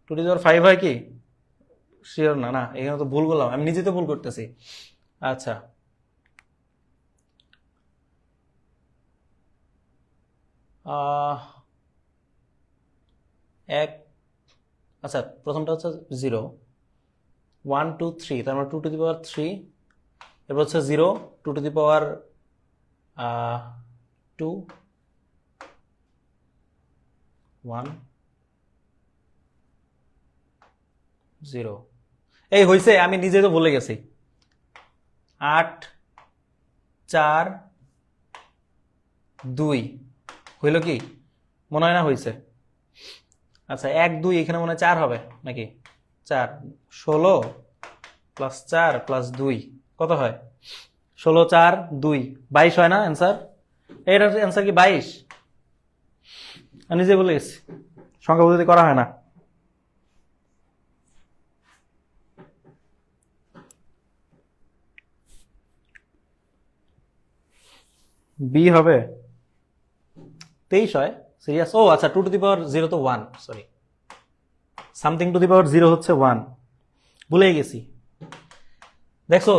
2 টু দি পাওয়ার 5 হয় কি, শিওর না, না এখানে তো ভুল বললাম, আমি নিজে তো ভুল করতেছি। আচ্ছা, এক, আচ্ছা প্রথমটা হচ্ছে 0 1 2 3, তার মানে 2 টু দি পাওয়ার 3, এরপর হচ্ছে 0 2 টু দি পাওয়ার 2 1 0। এই হইছে, আমি নিজে তো ভুলে গেছি। 8 4 2 হইল কি, মনে হয় না হইছে। আচ্ছা 1 2 এখানে মনে হয় 4 হবে নাকি, 4 16 প্লাস 4 প্লাস 2 কত হয়, 16 4 2 22 হয় না অ্যান্সার, এটার অ্যান্সার কি 22? আমি নিজে বলে গেছি, সংখ্যা পদ্ধতি করা হয় না। বি হবে 23 হয়, সিরিয়াস? ও আচ্ছা, 2 টু দি পাওয়ার 0 তো 1, সরি, সামথিং টু দি পাওয়ার 0 হচ্ছে 1, ভুলেই গেছি। দেখছো,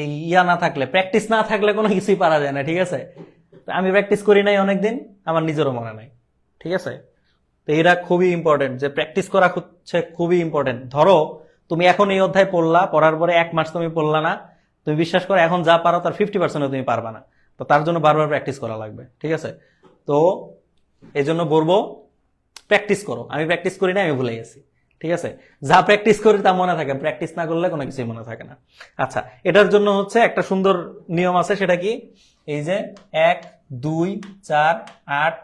এই ইয়া না থাকলে, প্র্যাকটিস না থাকলে কোনো কিছুই পারা যায় না, ঠিক আছে? আমি প্র্যাকটিস করি নাই অনেকদিন, আমার নিজেরও মনে নাই, ঠিক আছে? তো এরা খুবই ইম্পর্টেন্ট, যে প্র্যাকটিস করা হচ্ছে খুবই ইম্পর্টেন্ট। ধরো তুমি এখন এই অধ্যায় পড়লা, পড়ার পরে 1 মাস তুমি পড়লা না, তুমি বিশ্বাস করো এখন যা পারো তার 50% তুমি পারবা না, তো তার জন্য বারবার প্র্যাকটিস করা লাগবে, ঠিক আছে? তো এই জন্য বলবো প্র্যাকটিস করো। আমি প্র্যাকটিস করি না, আমি ভুলে গেছি, ঠিক আছে? যা প্র্যাকটিস করি তা মনে থাকে, প্র্যাকটিস না করলে কোনো কিছুই মনে থাকে না। আচ্ছা, এটার জন্য হচ্ছে একটা সুন্দর নিয়ম আছে, সেটা কি, এই যে 1 2 4 8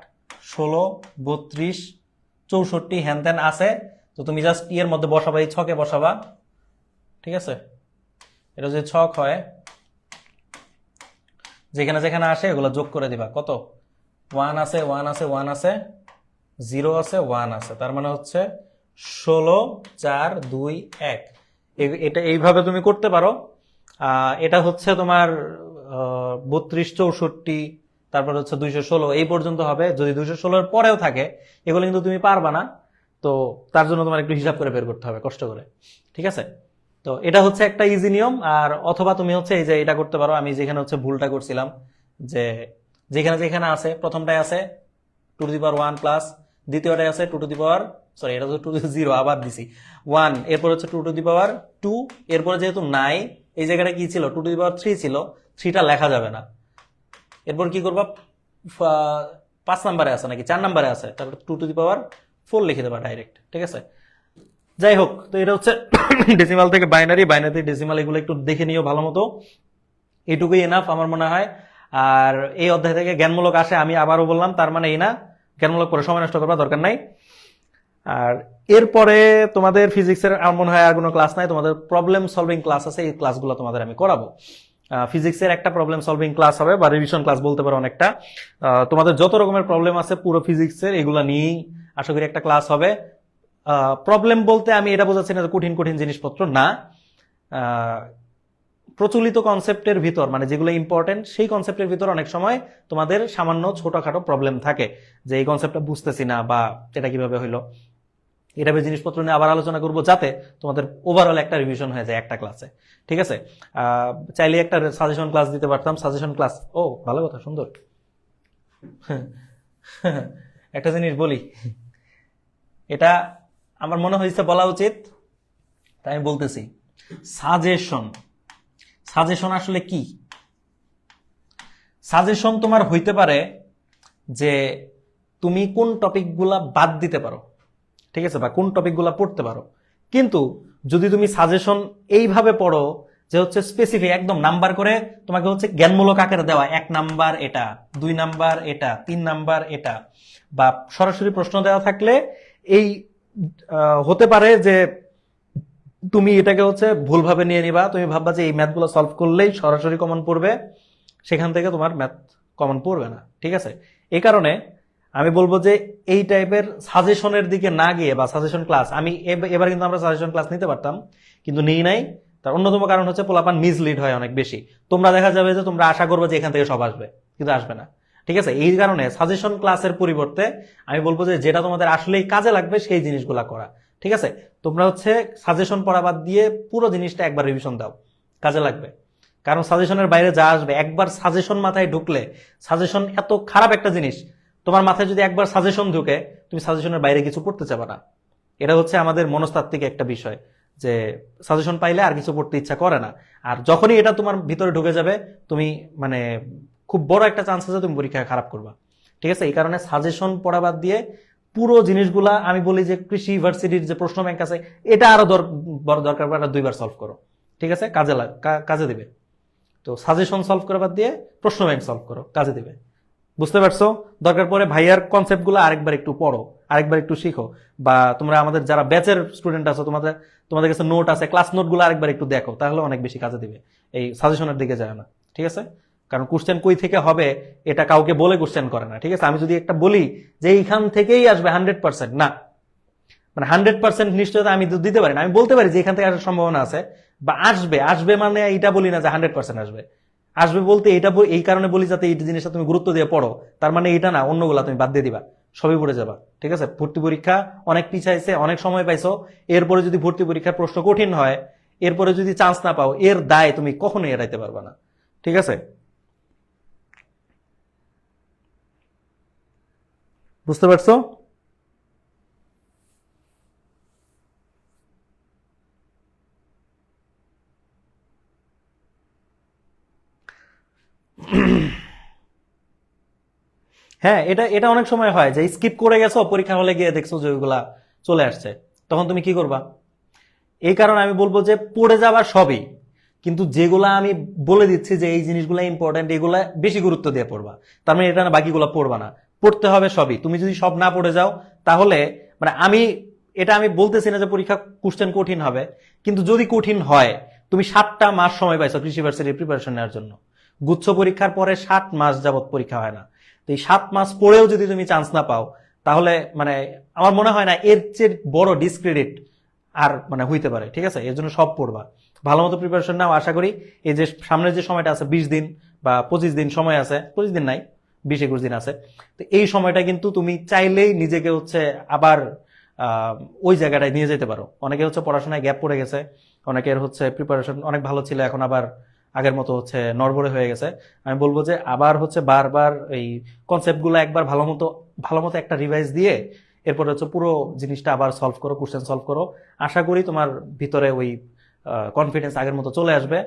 16 32 64 হ্যান ত্যান আছে, তো তুমি জাস্ট ইয়ের মধ্যে বসাবা, এই ছকে বসাবা, ঠিক আছে? এটা যে ছক হয়, যেখানে যেখানে আসে এগুলো যোগ করে দিবা। কত, 1 আছে 1 আছে 1 আছে, 0 আছে 1 আছে, তার মানে হচ্ছে 16 4 2 1। এটা এইভাবে তুমি করতে পারো। এটা হচ্ছে তোমার 32 64, তারপর হচ্ছে 216 এই পর্যন্ত হবে। যদি 216 এর পরেও থাকে, এগুলো কিন্তু তুমি পারবা না, তো তার জন্য তোমার একটু হিসাব করে বের করতে হবে, কষ্ট করে, ঠিক আছে? তো এটা হচ্ছে একটা ইজি নিয়ম। আর অথবা তুমি হচ্ছে এই যে এটা করতে পারো, আমি যেখানে হচ্ছে ভুলটা করছিলাম, যে যেখানে যেখানে আছে, প্রথমটায় আছে 2 টু দি পাওয়ার 1 প্লাস, দ্বিতীয়টায় আছে 2 টু দি পাওয়ার, সরি এটা তো 2 টু দি 0 আবার দিছি 1, এরপর হচ্ছে 2 টু দি পাওয়ার 2, এরপরে যেহেতু নাই, এই জায়গাটা কি ছিল, 2 টু দি পাওয়ার 3 ছিল, 3টা লেখা যাবে না। এরপর কি করবা, 5 নম্বরে আছে নাকি 4 নম্বরে আছে, তারপর 2 টু দি পাওয়ার 4 লিখে দেবা ডাইরেক্ট, ঠিক আছে? যাই হোক, তো এটা হচ্ছে ডেসিমাল থেকে বাইনারি, বাইনারি থেকে ডেসিমাল, এগুলো একটু দেখে নিও ভালো মতো, এটুকুই এনাফ আমার মনে হয়। আর এই অধ্যায় থেকে জ্ঞানমূলক আসে, আমি আবারও বললাম, তার মানে এই না জ্ঞানমূলক পরে সময় নষ্ট করবা, দরকার নাই। আর এরপরে তোমাদের ফিজিক্সের আমার মনে হয় আর কোনো ক্লাস নাই, তোমাদের প্রবলেম সলভিং ক্লাস আছে, এই ক্লাসগুলো তোমাদের আমি করাবো। ফিজিক্সের একটা প্রবলেম সলভিং ক্লাস হবে, বা রিভিশন ক্লাস বলতে পারো অনেকটা। তোমাদের যত রকমের প্রবলেম আছে পুরো ফিজিক্সের, এগুলো নিয়েই আশা করি একটা ক্লাস হবে। প্রবলেম বলতে আমি এটা বোঝাচ্ছি না কঠিন কঠিন জিনিসপত্র না, প্রচলিত কনসেপ্টের ভিতর, মানে যেগুলো ইম্পর্টেন্ট সেই কনসেপ্টের ভিতর অনেক সময় তোমাদের সামান্য ছোটখাটো প্রবলেম থাকে, যে এই কনসেপ্টটা বুঝতেছি না, বা এটা কিভাবে হইলো, এটা জিনিসপত্র নিয়ে আবার আলোচনা করব, যাতে তোমাদের ওভারঅল একটা রিভিশন হয়ে যায় একটা ক্লাসে, ঠিক আছে? চাইলে একটা সাজেশন ক্লাস দিতে পারতাম, সাজেশন ক্লাস, ও ভালো কথা, সুন্দর। একটা জিনিস বলি, এটা আমার মনে হয়েছে বলা উচিত, তাই আমি বলতেছি। সাজেশন, সাজেশন আসলে কি? সাজেশন তোমার হইতে পারে যে তুমি কোন টপিকগুলা বাদ দিতে পারো, ঠিক আছে, বা কোন টপিকগুলা পড়তে পারো। কিন্তু যদি তুমি সাজেশন এইভাবে পড়ো যে হচ্ছে স্পেসিফিক একদম নাম্বার করে তোমাকে হচ্ছে জ্ঞানমূলক আকারে দেওয়া, 1 নাম্বার এটা, 2 নাম্বার এটা, 3 নাম্বার এটা, বা সরাসরি প্রশ্ন দেওয়া থাকলে এই হতে পারে যে তুমি এটাকে হচ্ছে ভুলভাবে নিয়ে নিবা, তুমি ভাববা যে এই ম্যাথগুলো সলভ করলেই সরাসরি কমন পড়বে, সেখান থেকে তোমার ম্যাথ কমন পড়বে না, ঠিক আছে? এই কারণে আমি বলবো যে এই টাইপের সাজেশনের দিকে না গিয়ে, বা সাজেশন ক্লাস, আমি এবার কিন্তু আমরা সাজেশন ক্লাস নিতে পারতাম কিন্তু নিই নাই। তার অন্যতম কারণ হচ্ছে পোলাপান মিসলিড হয় অনেক বেশি। তোমরা দেখা যাবে যে তোমরা আশা করবে যে এখান থেকে সব আসবে, কিন্তু আসবে না, ঠিক আছে? এই কারণে সাজেশন ক্লাসের পরিবর্তে আমি বলবো যে যেটা তোমাদের আসলেই কাজে লাগবে সেই জিনিসগুলা করা, ঠিক আছে? তোমরা হচ্ছে সাজেশন পড়া বাদ দিয়ে পুরো জিনিসটা একবার রিভিশন দাও, কাজে লাগবে। কারণ সাজেশনের বাইরে যা আসবে, একবার সাজেশন মাথায় ঢুকলে, সাজেশন এত খারাপ একটা জিনিস, তোমার মাথায় যদি একবার সাজেশন ঢুকে, তুমি সাজেশনের বাইরে কিছু পড়তে চাবে না। এটা হচ্ছে আমাদের মনস্তাত্ত্বিক একটা বিষয়, যে সাজেশন পাইলে আর কিছু পড়তে ইচ্ছা করে না। আর যখনই এটা তোমার ভিতরে ঢুকে যাবে, তুমি মানে খুব বড় একটা চান্স আছে তুমি পরীক্ষা খারাপ করবা, ঠিক আছে? এই কারণে সাজেশন পড়া বাদ দিয়ে পুরো জিনিসগুলা, আমি বলি যে কৃষি ইউনিভার্সিটির যে প্রশ্ন ব্যাংক আছে, এটা আরো দরকার পড়ে 2বার সলভ করো, ঠিক আছে? কাজে দিবে। তো সাজেশন সলভ করা বাদ দিয়ে প্রশ্ন ব্যাংক সলভ করো, কাজে দিবে। বুঝতে পারছো? দরকার পড়ে ভাইয়ার কনসেপ্টগুলো আরেকবার একটু পড়ো, আরেকবার একটু শিখো, বা তোমরা আমাদের যারা ব্যাচের স্টুডেন্ট আছো, তোমাদের কাছে নোট আছে, ক্লাস নোটগুলো আরেকবার একটু দেখো, তাহলে অনেক বেশি কাজে দিবে। এই সাজেশনের দিকে যায় না, ঠিক আছে? কারণ কোশ্চেন কই থেকে হবে এটা কাউকে বলে কোশ্চেন করে না, ঠিক আছে? আমি যদি একটা বলি যে এইখান থেকেই আসবে 100%, না, মানে 100% নিশ্চয়তা আমি তো দিতে পারি না। আমি বলতে পারি যে এখান থেকে আসার সম্ভাবনা আছে, বা আসবে, আসবে মানে এটা বলি না যে 100% আসবে। আসবে বলতে এটা এই কারণে বলি যাতে এই জিনিসটা তুমি গুরুত্ব দিয়ে পড়ো, তার মানে এটা না অন্যগুলা তুমি বাদ দিয়ে দিবা, সবই পড়ে যাবা, ঠিক আছে? ভর্তি পরীক্ষা অনেক পিছাইছে, অনেক সময় পাইছো, এরপরে যদি ভর্তি পরীক্ষার প্রশ্ন কঠিন হয়, এরপরে যদি চান্স না পাও, এর দায় তুমি কখনোই এড়াইতে পারবা না, ঠিক আছে? বুঝতে পারছো? হ্যাঁ, এটা এটা অনেক সময় হয় যে স্কিপ করে গেছো, পরীক্ষা হলে গিয়ে দেখছো যে ওইগুলা চলে আসছে, তখন তুমি কি করবা? এই কারণে আমি বলবো যে পড়ে যাবা সবই, কিন্তু যেগুলা আমি বলে দিচ্ছি যে এই জিনিসগুলো ইম্পর্টেন্ট, এগুলা বেশি গুরুত্ব দিয়ে পড়বা। তার মানে এটা না বাকিগুলো পড়বা না, পড়তে হবে সবই। তুমি যদি সব না পড়ে যাও, তাহলে মানে আমি বলতেছি না যে পরীক্ষা কোশ্চেন কঠিন হবে, কিন্তু যদি কঠিন হয়, তুমি 7টা মাস সময় পাইছো কৃষি ইউনিভার্সিটির প্রিপারেশন নেওয়ার জন্য। গুচ্ছ পরীক্ষার পরে 7 মাস যাবত পরীক্ষা হয় না। তো এই 7 মাস পরেও যদি তুমি চান্স না পাও, তাহলে মানে আমার মনে হয় না এর চেয়ে বড় ডিসক্রেডিট আর মানে হইতে পারে, ঠিক আছে? এর জন্য সব পড়বা, ভালো মতো প্রিপারেশন নাও। আশা করি এই যে সামনের যে সময়টা আছে, 20 দিন বা 25 দিন সময় আছে, 25 দিন নাই, 20-21 দিন আছে, তো এই সময়টা কিন্তু তুমি চাইলেই নিজেকে হচ্ছে আবার ওই জায়গাটায় নিয়ে যেতে পারো। অনেকে হচ্ছে পড়াশোনায় গ্যাপ পড়ে গেছে, অনেকের হচ্ছে প্রিপারেশন অনেক ভালো ছিল, এখন আবার আগের মতো হচ্ছে নড়বড়ে হয়ে গেছে। আমি বলবো যে আবার হচ্ছে বারবার এই কনসেপ্টগুলো একবার ভালো মতো একটা রিভাইজ দিয়ে এরপরে হচ্ছে পুরো জিনিসটা আবার সলভ করো, কোশ্চেন সলভ করো। আশা করি তোমার ভিতরে ওই কনফিডেন্স আগের মতো চলে আসবে।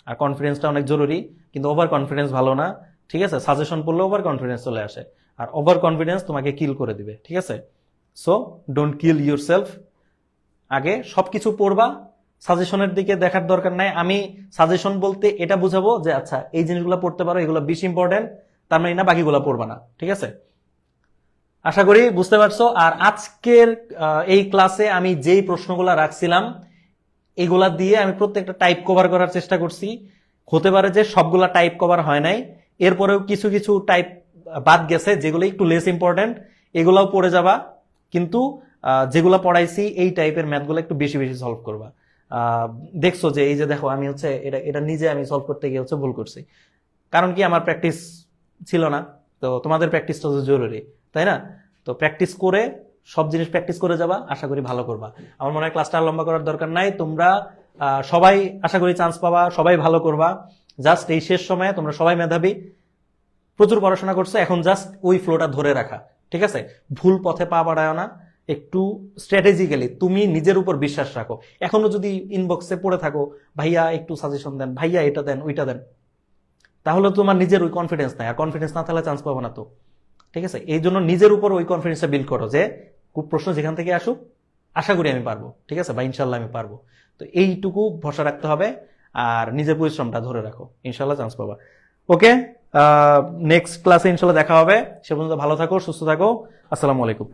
আর কনফিডেন্সটা অনেক জরুরি, কিন্তু ওভার কনফিডেন্স ভালো না, ঠিক আছে? সাজেশন পড়লে ওভার কনফিডেন্স চলে আসে, আর ওভার কনফিডেন্স তোমাকে কিল করে দিবে, ঠিক আছে? So don't kill your self. আগে সবকিছু পড়বা, সাজেশনের দিকে দেখার দরকার নাই। আমি সাজেশন বলতে এটা বুঝাবো যে আচ্ছা এই জিনিসগুলো পড়তে পারো, এগুলো বেশি ইম্পর্টেন্ট, তার মানে না বাকিগুলো পড়বা না, ঠিক আছে? আশা করি বুঝতে পারছো। আর আজকের এই ক্লাসে আমি যেই প্রশ্নগুলো রাখছিলাম, এগুলা দিয়ে আমি প্রত্যেকটা টাইপ কভার করার চেষ্টা করছি। হতে পারে যে সবগুলা টাইপ কভার হয় নাই, এরপরেও কিছু কিছু টাইপ বাদ গেছে যেগুলো একটু লেস ইম্পর্টেন্ট, এগুলাও পড়ে যাবা। কিন্তু যেগুলা পড়াইছি এই টাইপের ম্যাথগুলো একটু বেশি বেশি সলভ করবা। দেখছো যে এই যে দেখো আমি হচ্ছে এটা এটা নিজে আমি সলভ করতে গিয়ে হচ্ছে ভুল করছি, কারণ কি আমার প্র্যাকটিস ছিল না। তো তোমাদের প্র্যাকটিসটা তো জরুরি, তাই না? তো প্র্যাকটিস করে, সব জিনিস প্র্যাকটিস করে যাবা, আশা করি ভালো করবা। আমার মনে হয় ক্লাসটা আর লম্বা করার দরকার নাই। তোমরা সবাই আশা করি চান্স পাবা, সবাই ভালো করবা। জাস্ট এই শেষ সময়ে তোমরা সবাই মেধাবী, প্রচুর পড়াশোনা করছো, এখন জাস্ট ওই ফ্লোটা ধরে রাখা, ঠিক আছে? ভুল পথে পা বাড়ায় না, একটু স্ট্র্যাটেজিক্যালি তুমি নিজের উপর বিশ্বাস রাখো। এখনো যদি ইনবক্সে পড়ে থাকো, ভাইয়া একটু সাজেশন দেন, ভাইয়া এটা দেন ওইটা দেন, তাহলে তোমার নিজের ওই কনফিডেন্স নাই, আর কনফিডেন্স না থাকলে চান্স পাবো না তো, ঠিক আছে? এই জন্য নিজের উপর ওই কনফিডেন্সটা বিল্ড করো যে প্রশ্ন যেখান থেকে আসুক আশা করি আমি পারবো, ঠিক আছে? বা ইনশাল্লাহ আমি পারবো। তো এইটুকু ভরসা রাখতে হবে, আর নিজের পরিশ্রমটা ধরে রাখো, ইনশাল্লাহ চান্স পাবা। ওকে, নেক্সট ক্লাসে ইনশাল্লাহ দেখা হবে। সে পর্যন্ত ভালো থাকো, সুস্থ থাকো। আসসালামু আলাইকুম।